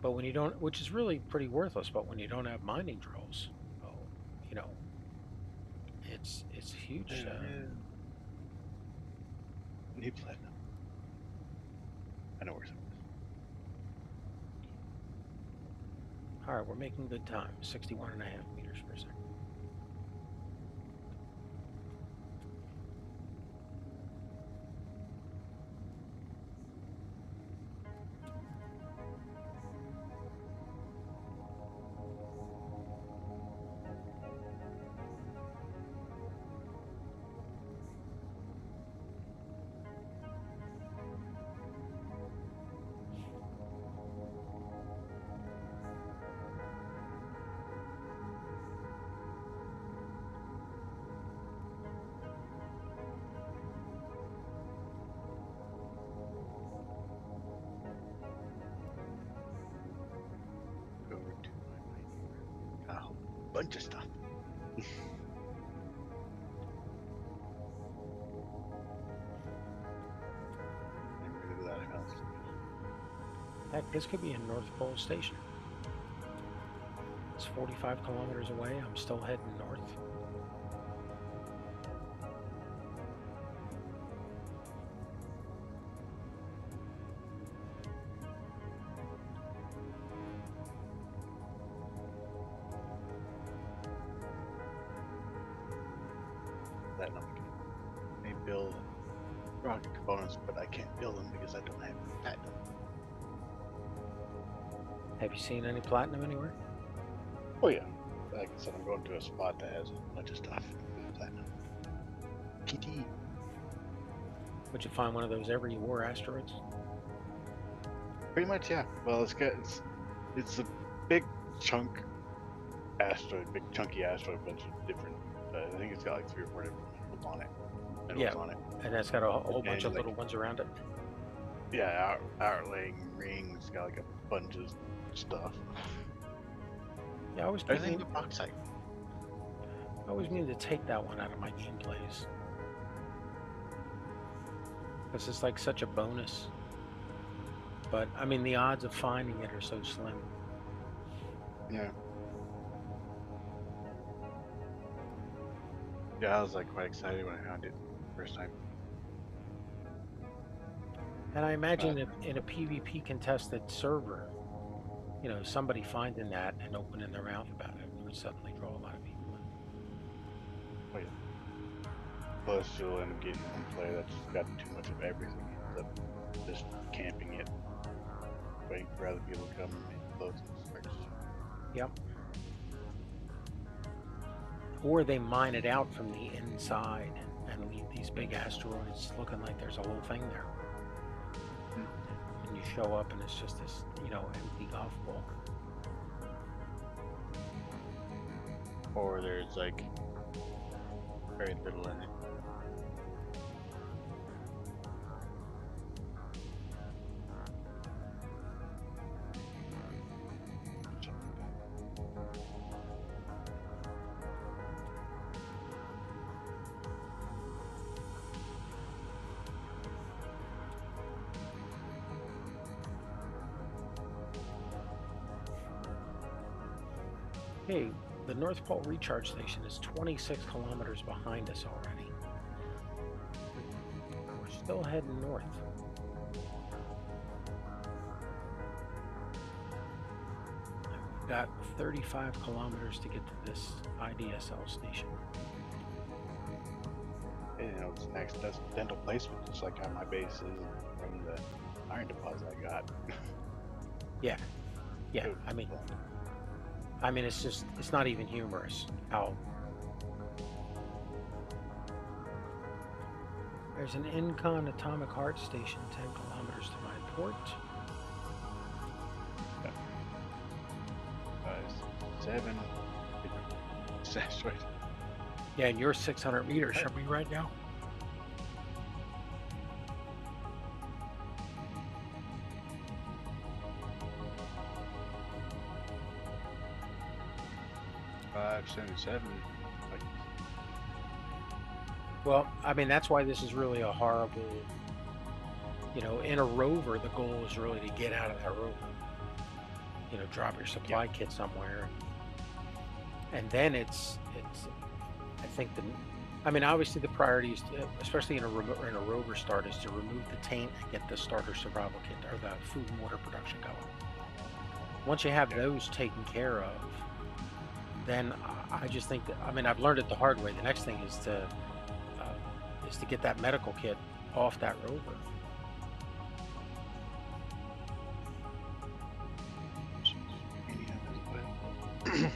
But when you don't, which is really pretty worthless, but when you don't have mining drills, oh, you know, it's huge. Need platinum. I know where some is. All right, we're making good time. 61.5 meters per second. Go over to my a whole bunch of stuff. Never knew that I found stuff. Heck, this could be in North Pole Station. It's 45 kilometers away. I'm still heading north. That number may build rocket components, but I can't build them because I don't have platinum. Have you seen any platinum anywhere? Oh yeah. Like I said, I'm going to a spot that has a bunch of stuff with platinum. PT. Would you find one of those every war asteroids? Pretty much, yeah. Well, it's a big chunk asteroid, big chunky asteroid, bunch of different. I think it's got like 3 or 4 different minerals on it. Yeah. On it. And that's got a whole bunch of like, little ones around it. Yeah, outlaying rings, got like a bunch of stuff. Yeah, I always Everything with bauxite. mean to take that one out of my gameplays. Because it's like such a bonus. But, I mean, the odds of finding it are so slim. Yeah. Yeah, I was like quite excited when I found it first time. And I imagine if in a PvP contested server, you know, somebody finding that and opening their mouth about it would suddenly draw a lot of people in. Oh yeah. Plus, you'll end up getting one player that's got too much of everything. Ends up just camping it, waiting for other people to come and load some first. Yep. Or they mine it out from the inside and leave these big asteroids looking like there's a whole thing there. And you show up and it's just this, you know, empty golf ball. Or there's like very little in it. Hey, the North Pole recharge station is 26 kilometers behind us already. We're still heading north. We've got 35 kilometers to get to this IDSL station. You know, it's next dental placement, just like how my base is from the iron deposit I got. Yeah. Dude, I mean, it's not even humorous how there's an Incon atomic heart station 10 kilometers to my port. 7. That's right. Yeah, and you're 600 meters from me right now. $577. Like, Well, I mean, that's why this is really a horrible, you know, in a rover, the goal is really to get out of that rover. You know, drop your supply kit somewhere. And then it's, I think I mean, obviously the priority is, especially in a rover start, is to remove the taint and get the starter survival kit or the food and water production going. Once you have those taken care of, then I just think that, I mean, I've learned it the hard way. The next thing is to get that medical kit off that rover. I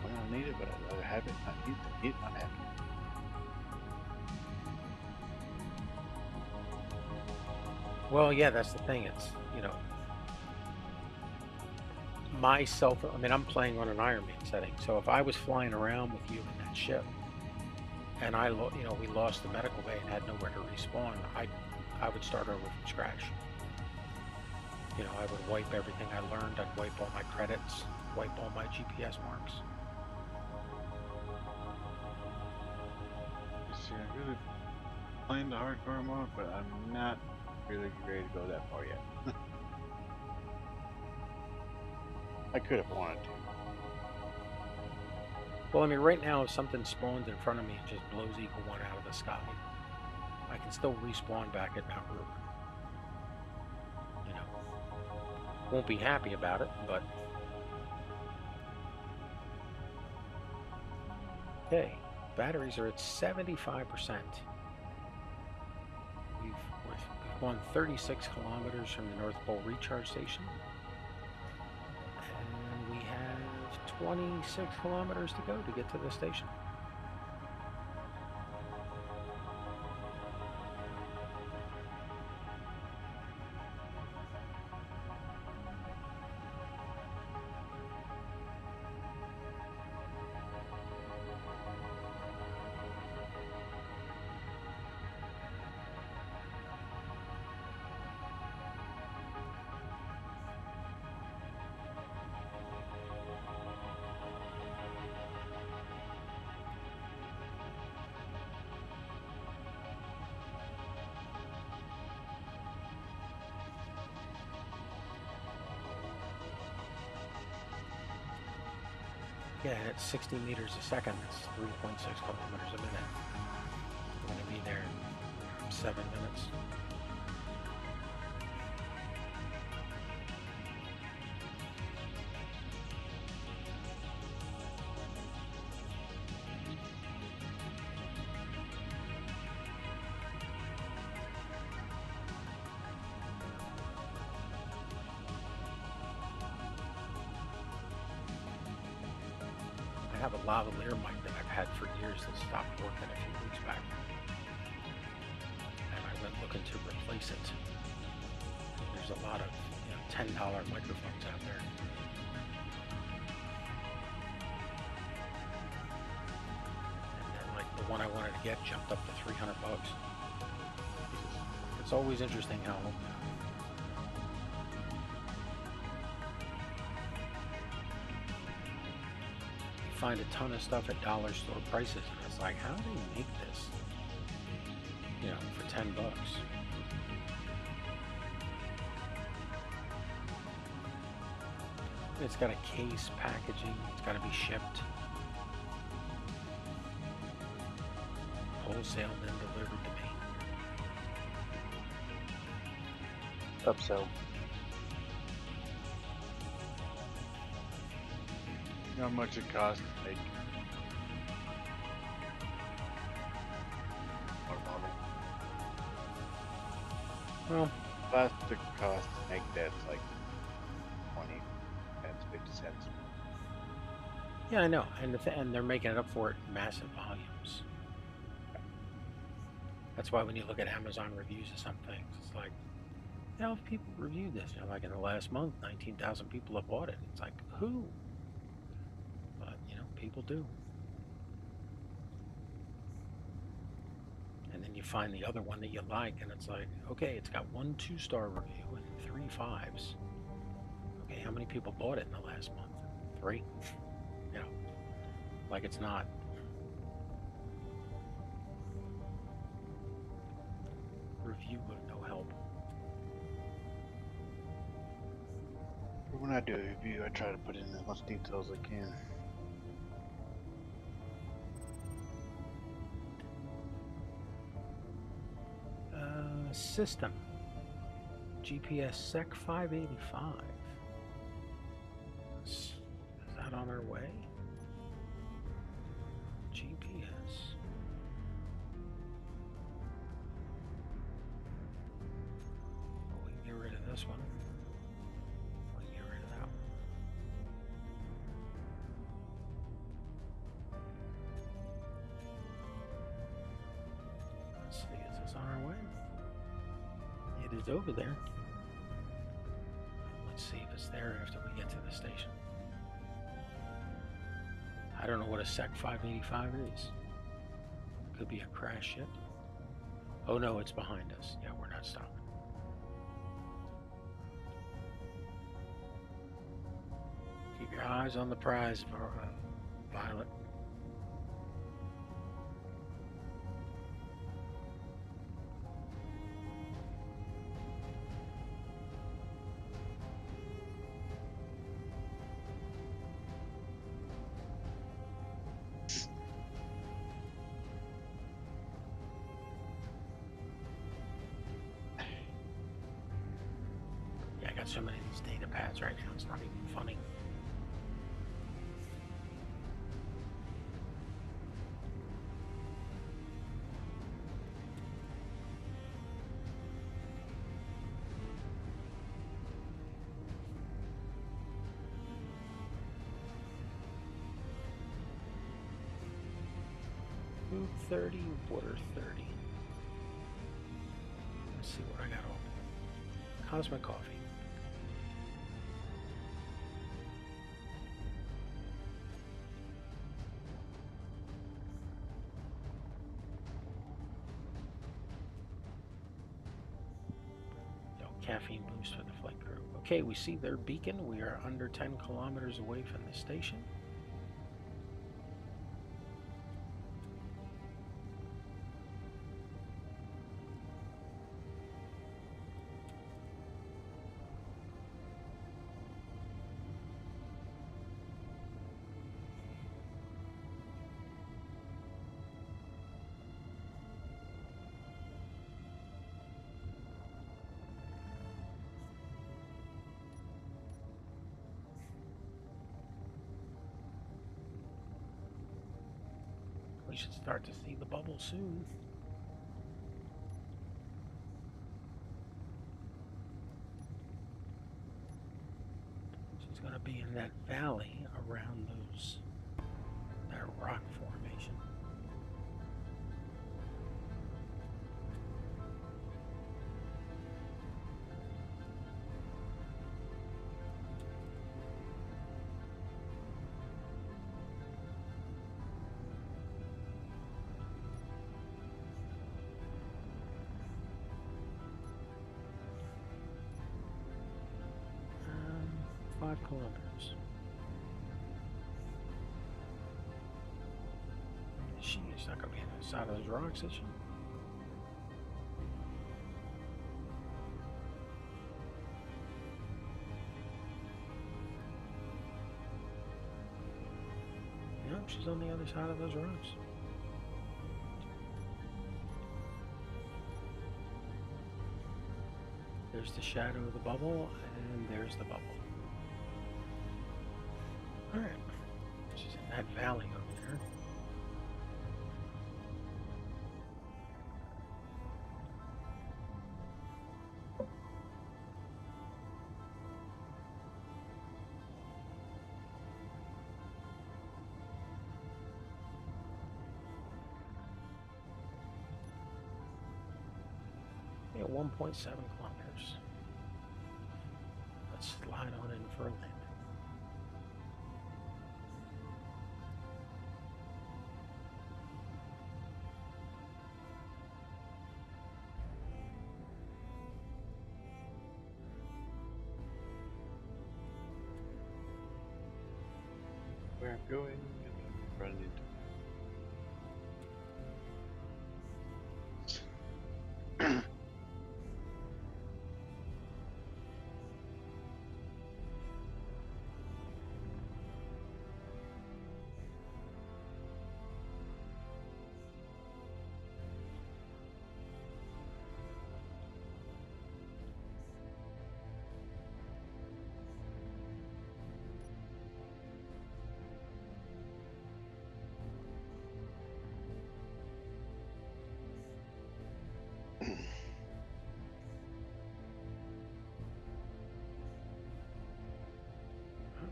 don't need it, but I'd rather have it, not need it, not have it. Well, yeah, that's the thing. It's, you know, I mean, I'm playing on an Iron Man setting. So if I was flying around with you in that ship and you know, we lost the medical bay and had nowhere to respawn, I would start over from scratch. You know, I would wipe everything I learned. I'd wipe all my credits, wipe all my GPS marks. See, I'm really playing the hardcore mode, but I'm not really ready to go that far yet. I could have wanted to. Well, I mean, right now, if something spawns in front of me and just blows Eagle 1 out of the sky, I can still respawn back at Mount Rook. You know, won't be happy about it, but okay, batteries are at 75%. We've gone 36 kilometers from the North Pole recharge station, and we have 26 kilometers to go to get to the station. Yeah, and at 60 meters a second, that's 3.6 kilometers a minute. We're going to be there in 7 minutes. I have a lavalier mic that I've had for years that stopped working a few weeks back. And I went looking to replace it. There's a lot of, you know, $10 microphones out there. And then like the one I wanted to get jumped up to 300 bucks. It's always interesting how find a ton of stuff at dollar store prices, and it's like, how do they make this, you know, for 10 bucks? It's got a case, packaging. It's got to be shipped, wholesale, then delivered to me. Upsell. You know how much it costs to make our bottle? Well, Plastic cost to make that's like 20 cents, 50 cents. yeah, I know, and they're making it up for it in massive volumes. That's why when you look at Amazon reviews of some things, it's like, how have people reviewed this? You know, like in the last month, 19,000 people have bought it. It's like, who? But, you know, people do. And then you find the other one that you like, and it's like, okay, it's got 1 2-star review and 3 5s. Okay, how many people bought it in the last month? 3? You know, like it's not. Review of no help. When I do a review, I try to put in as much detail as I can. System. GPS Sec 585. Is that on our way? GPS. Well, we can get rid of this one. We can get rid of that one. Let's see, is this on our way? It is over there. Let's see if it's there after we get to the station. I don't know what a Sec 585 is. Could be a crash ship. Oh no, it's behind us. Yeah, we're not stopping. Keep your eyes on the prize, Violet. Yeah, I got so many of these data pads right now, it's not even funny. Food 30, water 30. Let's see what I got open. Cosmic coffee. No caffeine boost for the flight crew. Okay, we see their beacon. We are under 10 kilometers away from the station. We should start to see the bubble soon. She's going to be in that valley around that rock formation. Um, 5 kilometers. She's not going to be on the side of those rocks, is she? is on the other side of those rocks? There's the shadow of the bubble, and there's the bubble. Alright. She's in that valley over there. Yeah, 1.7 kilometers. Let's slide on in for a land. Where I'm going, and I'm running into.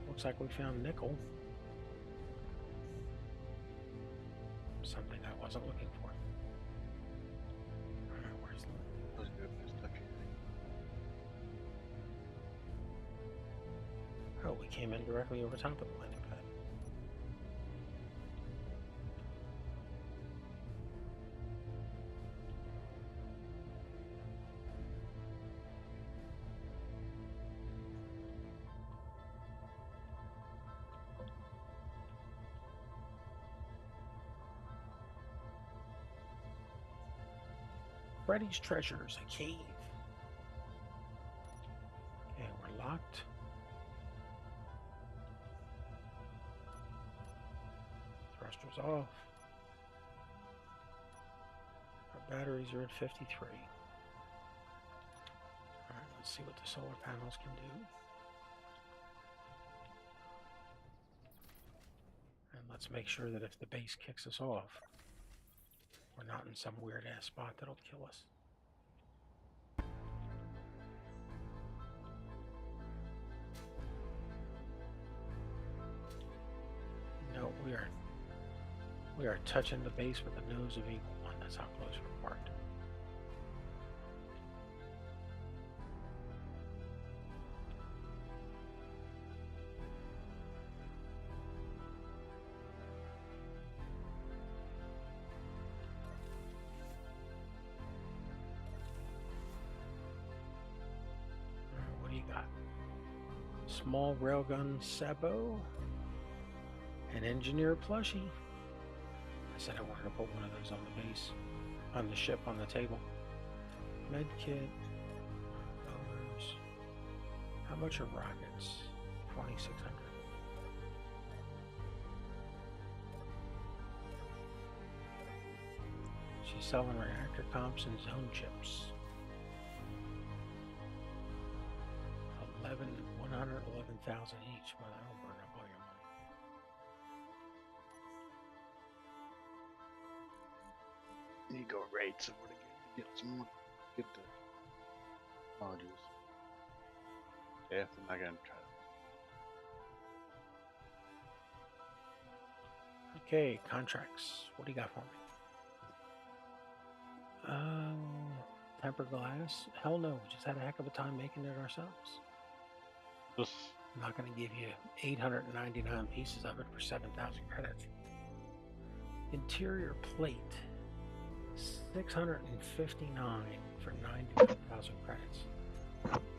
Looks like we found nickel. Something I wasn't looking for. Alright, where's the... Wasn't good if I stuck anything. Oh, we came in directly over top of the landing pad. Freddy's Treasures, a cave. Okay, we're locked. Thrusters off. Our batteries are at 53. Alright, let's see what the solar panels can do. And let's make sure that if the base kicks us off, we're not in some weird ass spot that'll kill us. No, we are touching the base with the nose of Eagle 1. That's how close we're parked. What do you got? Small railgun Sabo. An engineer plushie. I said I wanted to put one of those on the base, on the ship, on the table. Med kit, motors. How much are rockets? 2,600. She's selling reactor comps and zone chips. 111,000 each. Well, that'll burn up all your money. You go raid someone again to get some, get the modules. Definitely not gonna try to. Okay, contracts. What do you got for me? Tempered glass? Hell no, we just had a heck of a time making it ourselves. I'm not going to give you 899 pieces of it for 7,000 credits. Interior plate, 659 for 91,000 credits.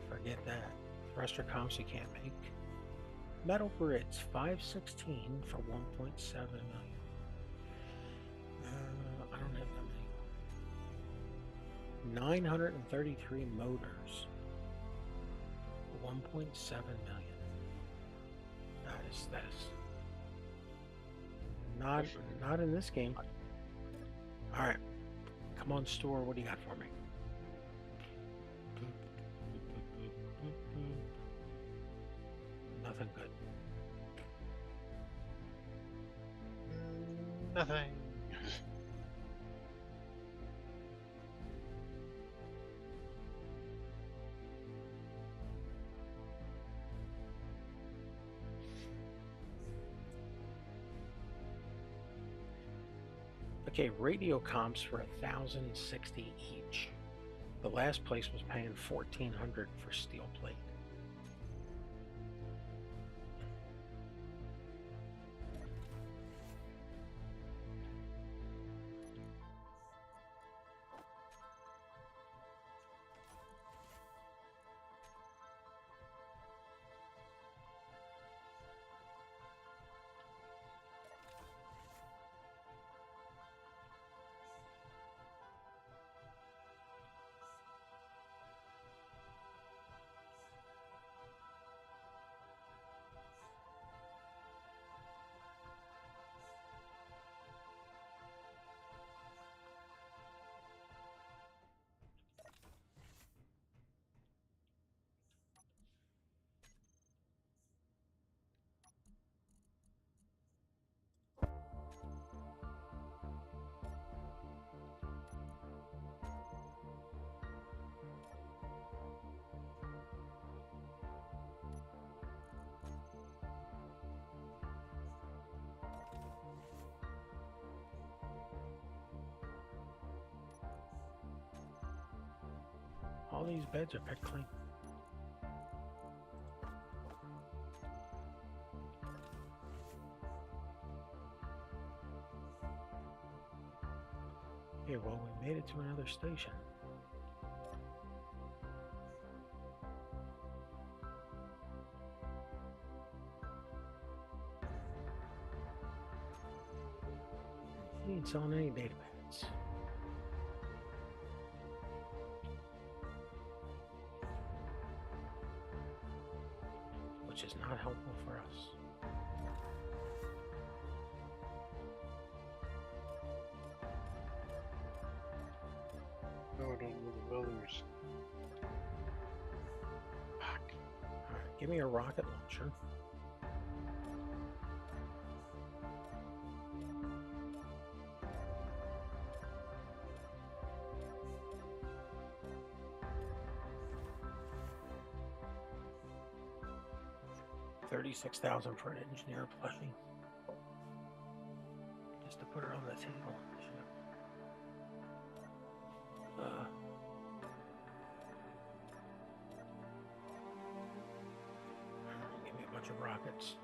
Forget that. Thruster comps you can't make. Metal grids, 516 for 1.7 million. I don't have that many. 933 motors, 1.7 million. That is Not Especially- not in this game. All right, come on, store. What do you got for me? Nothing good. Nothing. Okay, radio comps for 1,060 each. The last place was paying 1,400 for steel plate. All these beds are picked clean. Okay, well, we made it to another station. He ain't selling any data pads. Which is not helpful for us. No, I don't know the builders. Fuck. Alright, give me a rocket launcher. $36,000 for an engineer plushie. Just to put her on the table. Give me a bunch of rockets.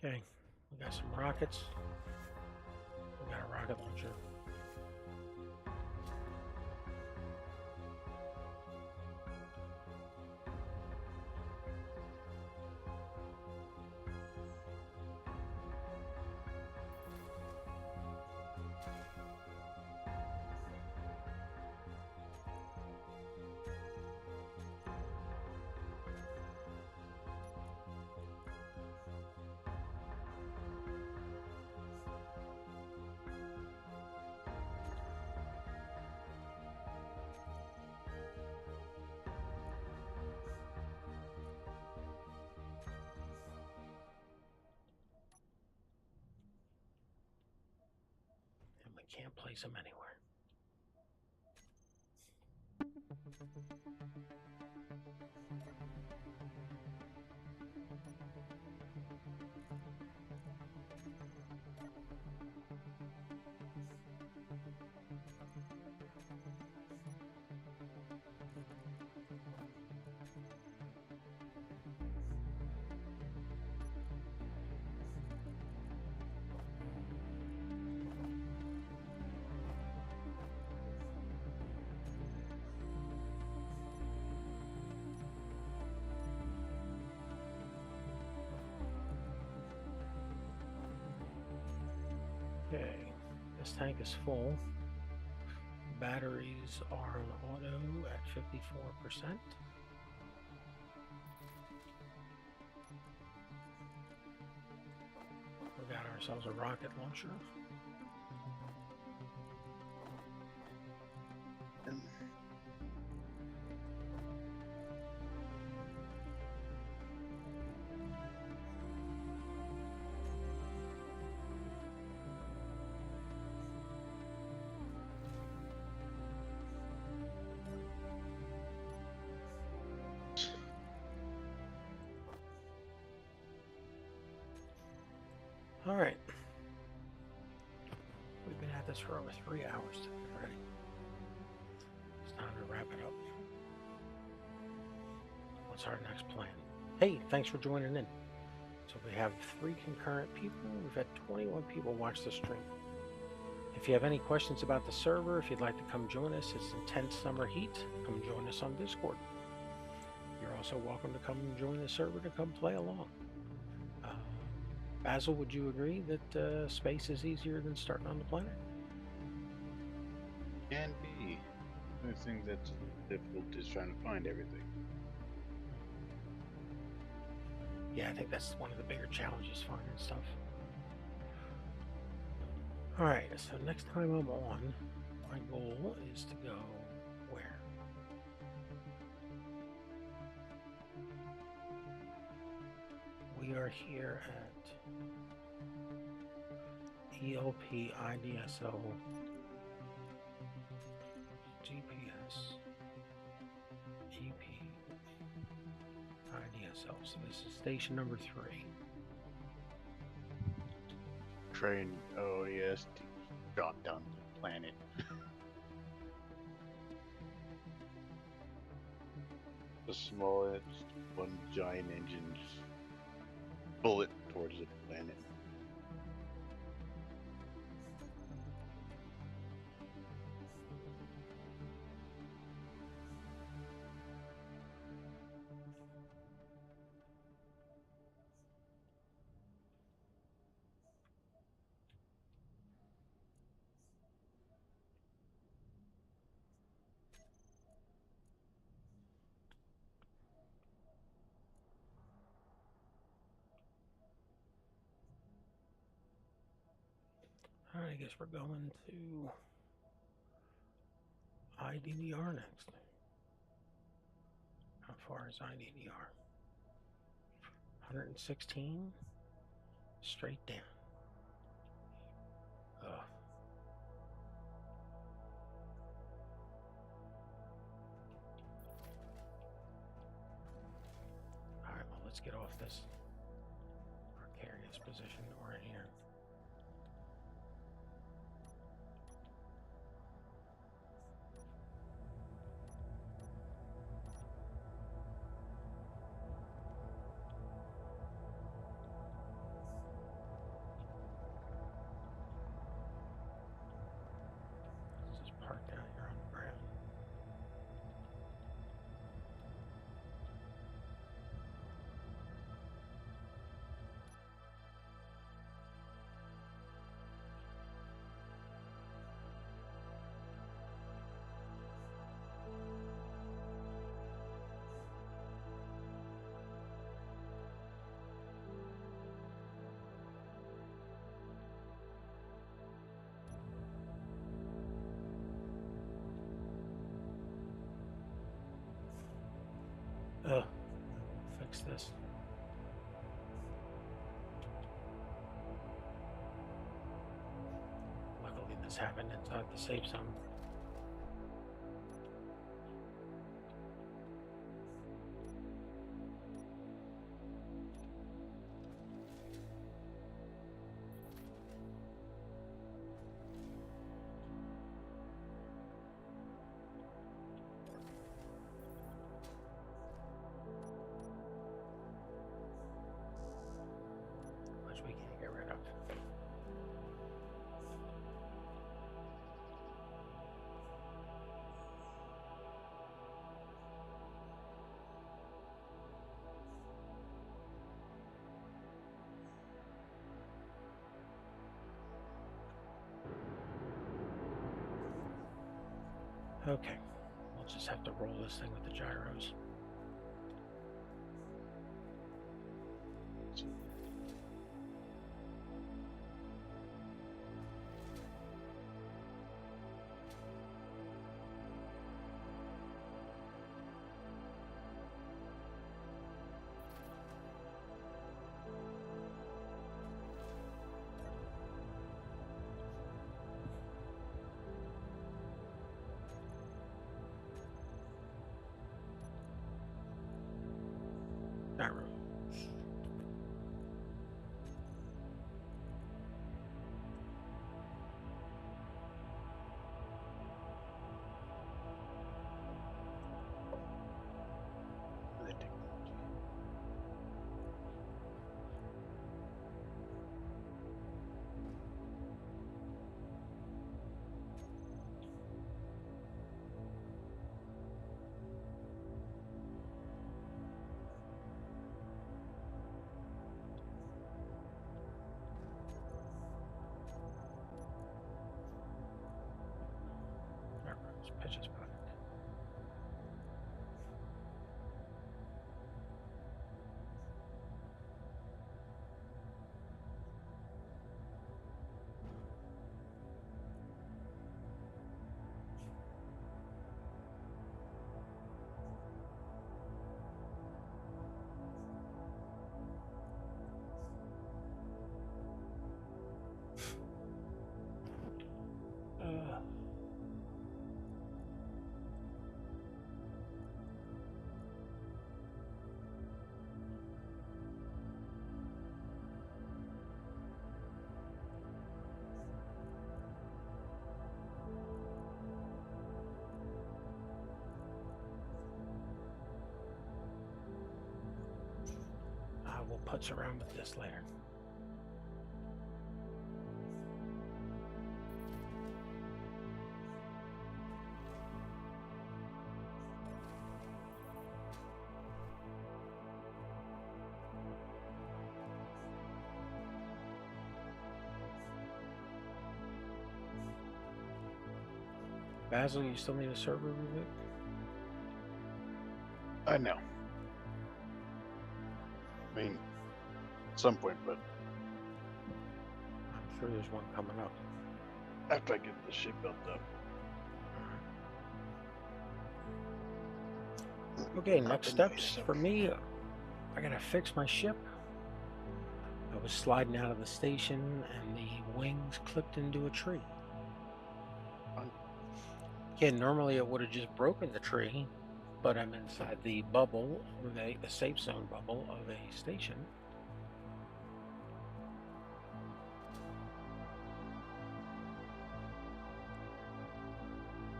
Okay, we got some rockets. We got a rocket launcher. And we can't place them anywhere. gas tank is full. Batteries are on auto at 54%. We got ourselves a rocket launcher. All right. We've been at this for over 3 hours already. It's time to wrap it up. What's our next plan? Hey, thanks for joining in. So we have 3 concurrent people. We've had 21 people watch the stream. If you have any questions about the server, if you'd like to come join us, it's intense summer heat. Come join us on Discord. You're also welcome to come and join the server to come play along. Basil, would you agree that space is easier than starting on the planet? Can be. The only thing that's difficult is trying to find everything. Yeah, I think that's one of the bigger challenges, finding stuff. Alright, so next time I'm on, my goal is to go where? We are here at ELP IDSL GPS EP IDSL. So this is station number 3. Train OES to drop down the planet. The smallest, one giant engine just bullet towards the planet. Alright, I guess we're going to IDDR next. How far is IDDR? 116? Straight down. Ugh. Alright, well, let's get off this precarious position that we're in here. Let's just park down here on the ground. Ugh. Fix this. Luckily, this happened inside the safe zone. Which we can't get rid of. Okay, we'll just have to roll this thing with the gyros. Gyro. The technology. Gyros. Pitches back. We'll putz around with this later. Basil, you still need a server reboot? I know. I mean, at some point, but I'm sure there's one coming up. after I get the ship built up. Okay, Not next tonight, steps so- for me. I gotta fix my ship. I was sliding out of the station and the wings clipped into a tree. Fun. Yeah, normally it would have just broken the tree, but I'm inside the bubble, the safe zone bubble of a station.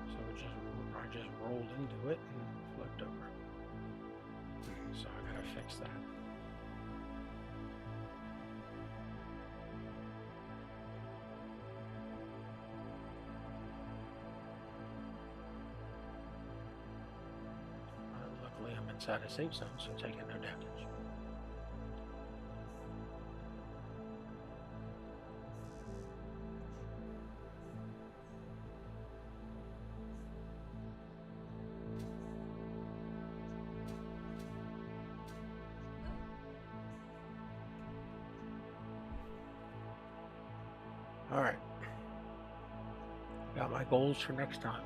So I just rolled into it and flipped over. So I gotta fix that. Luckily, I'm inside a safe zone, so taking no damage. All right. Got my goals for next time.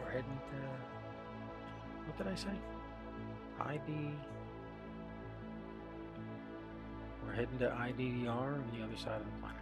We're heading to, what did I say? We're heading to IDDR on the other side of the planet.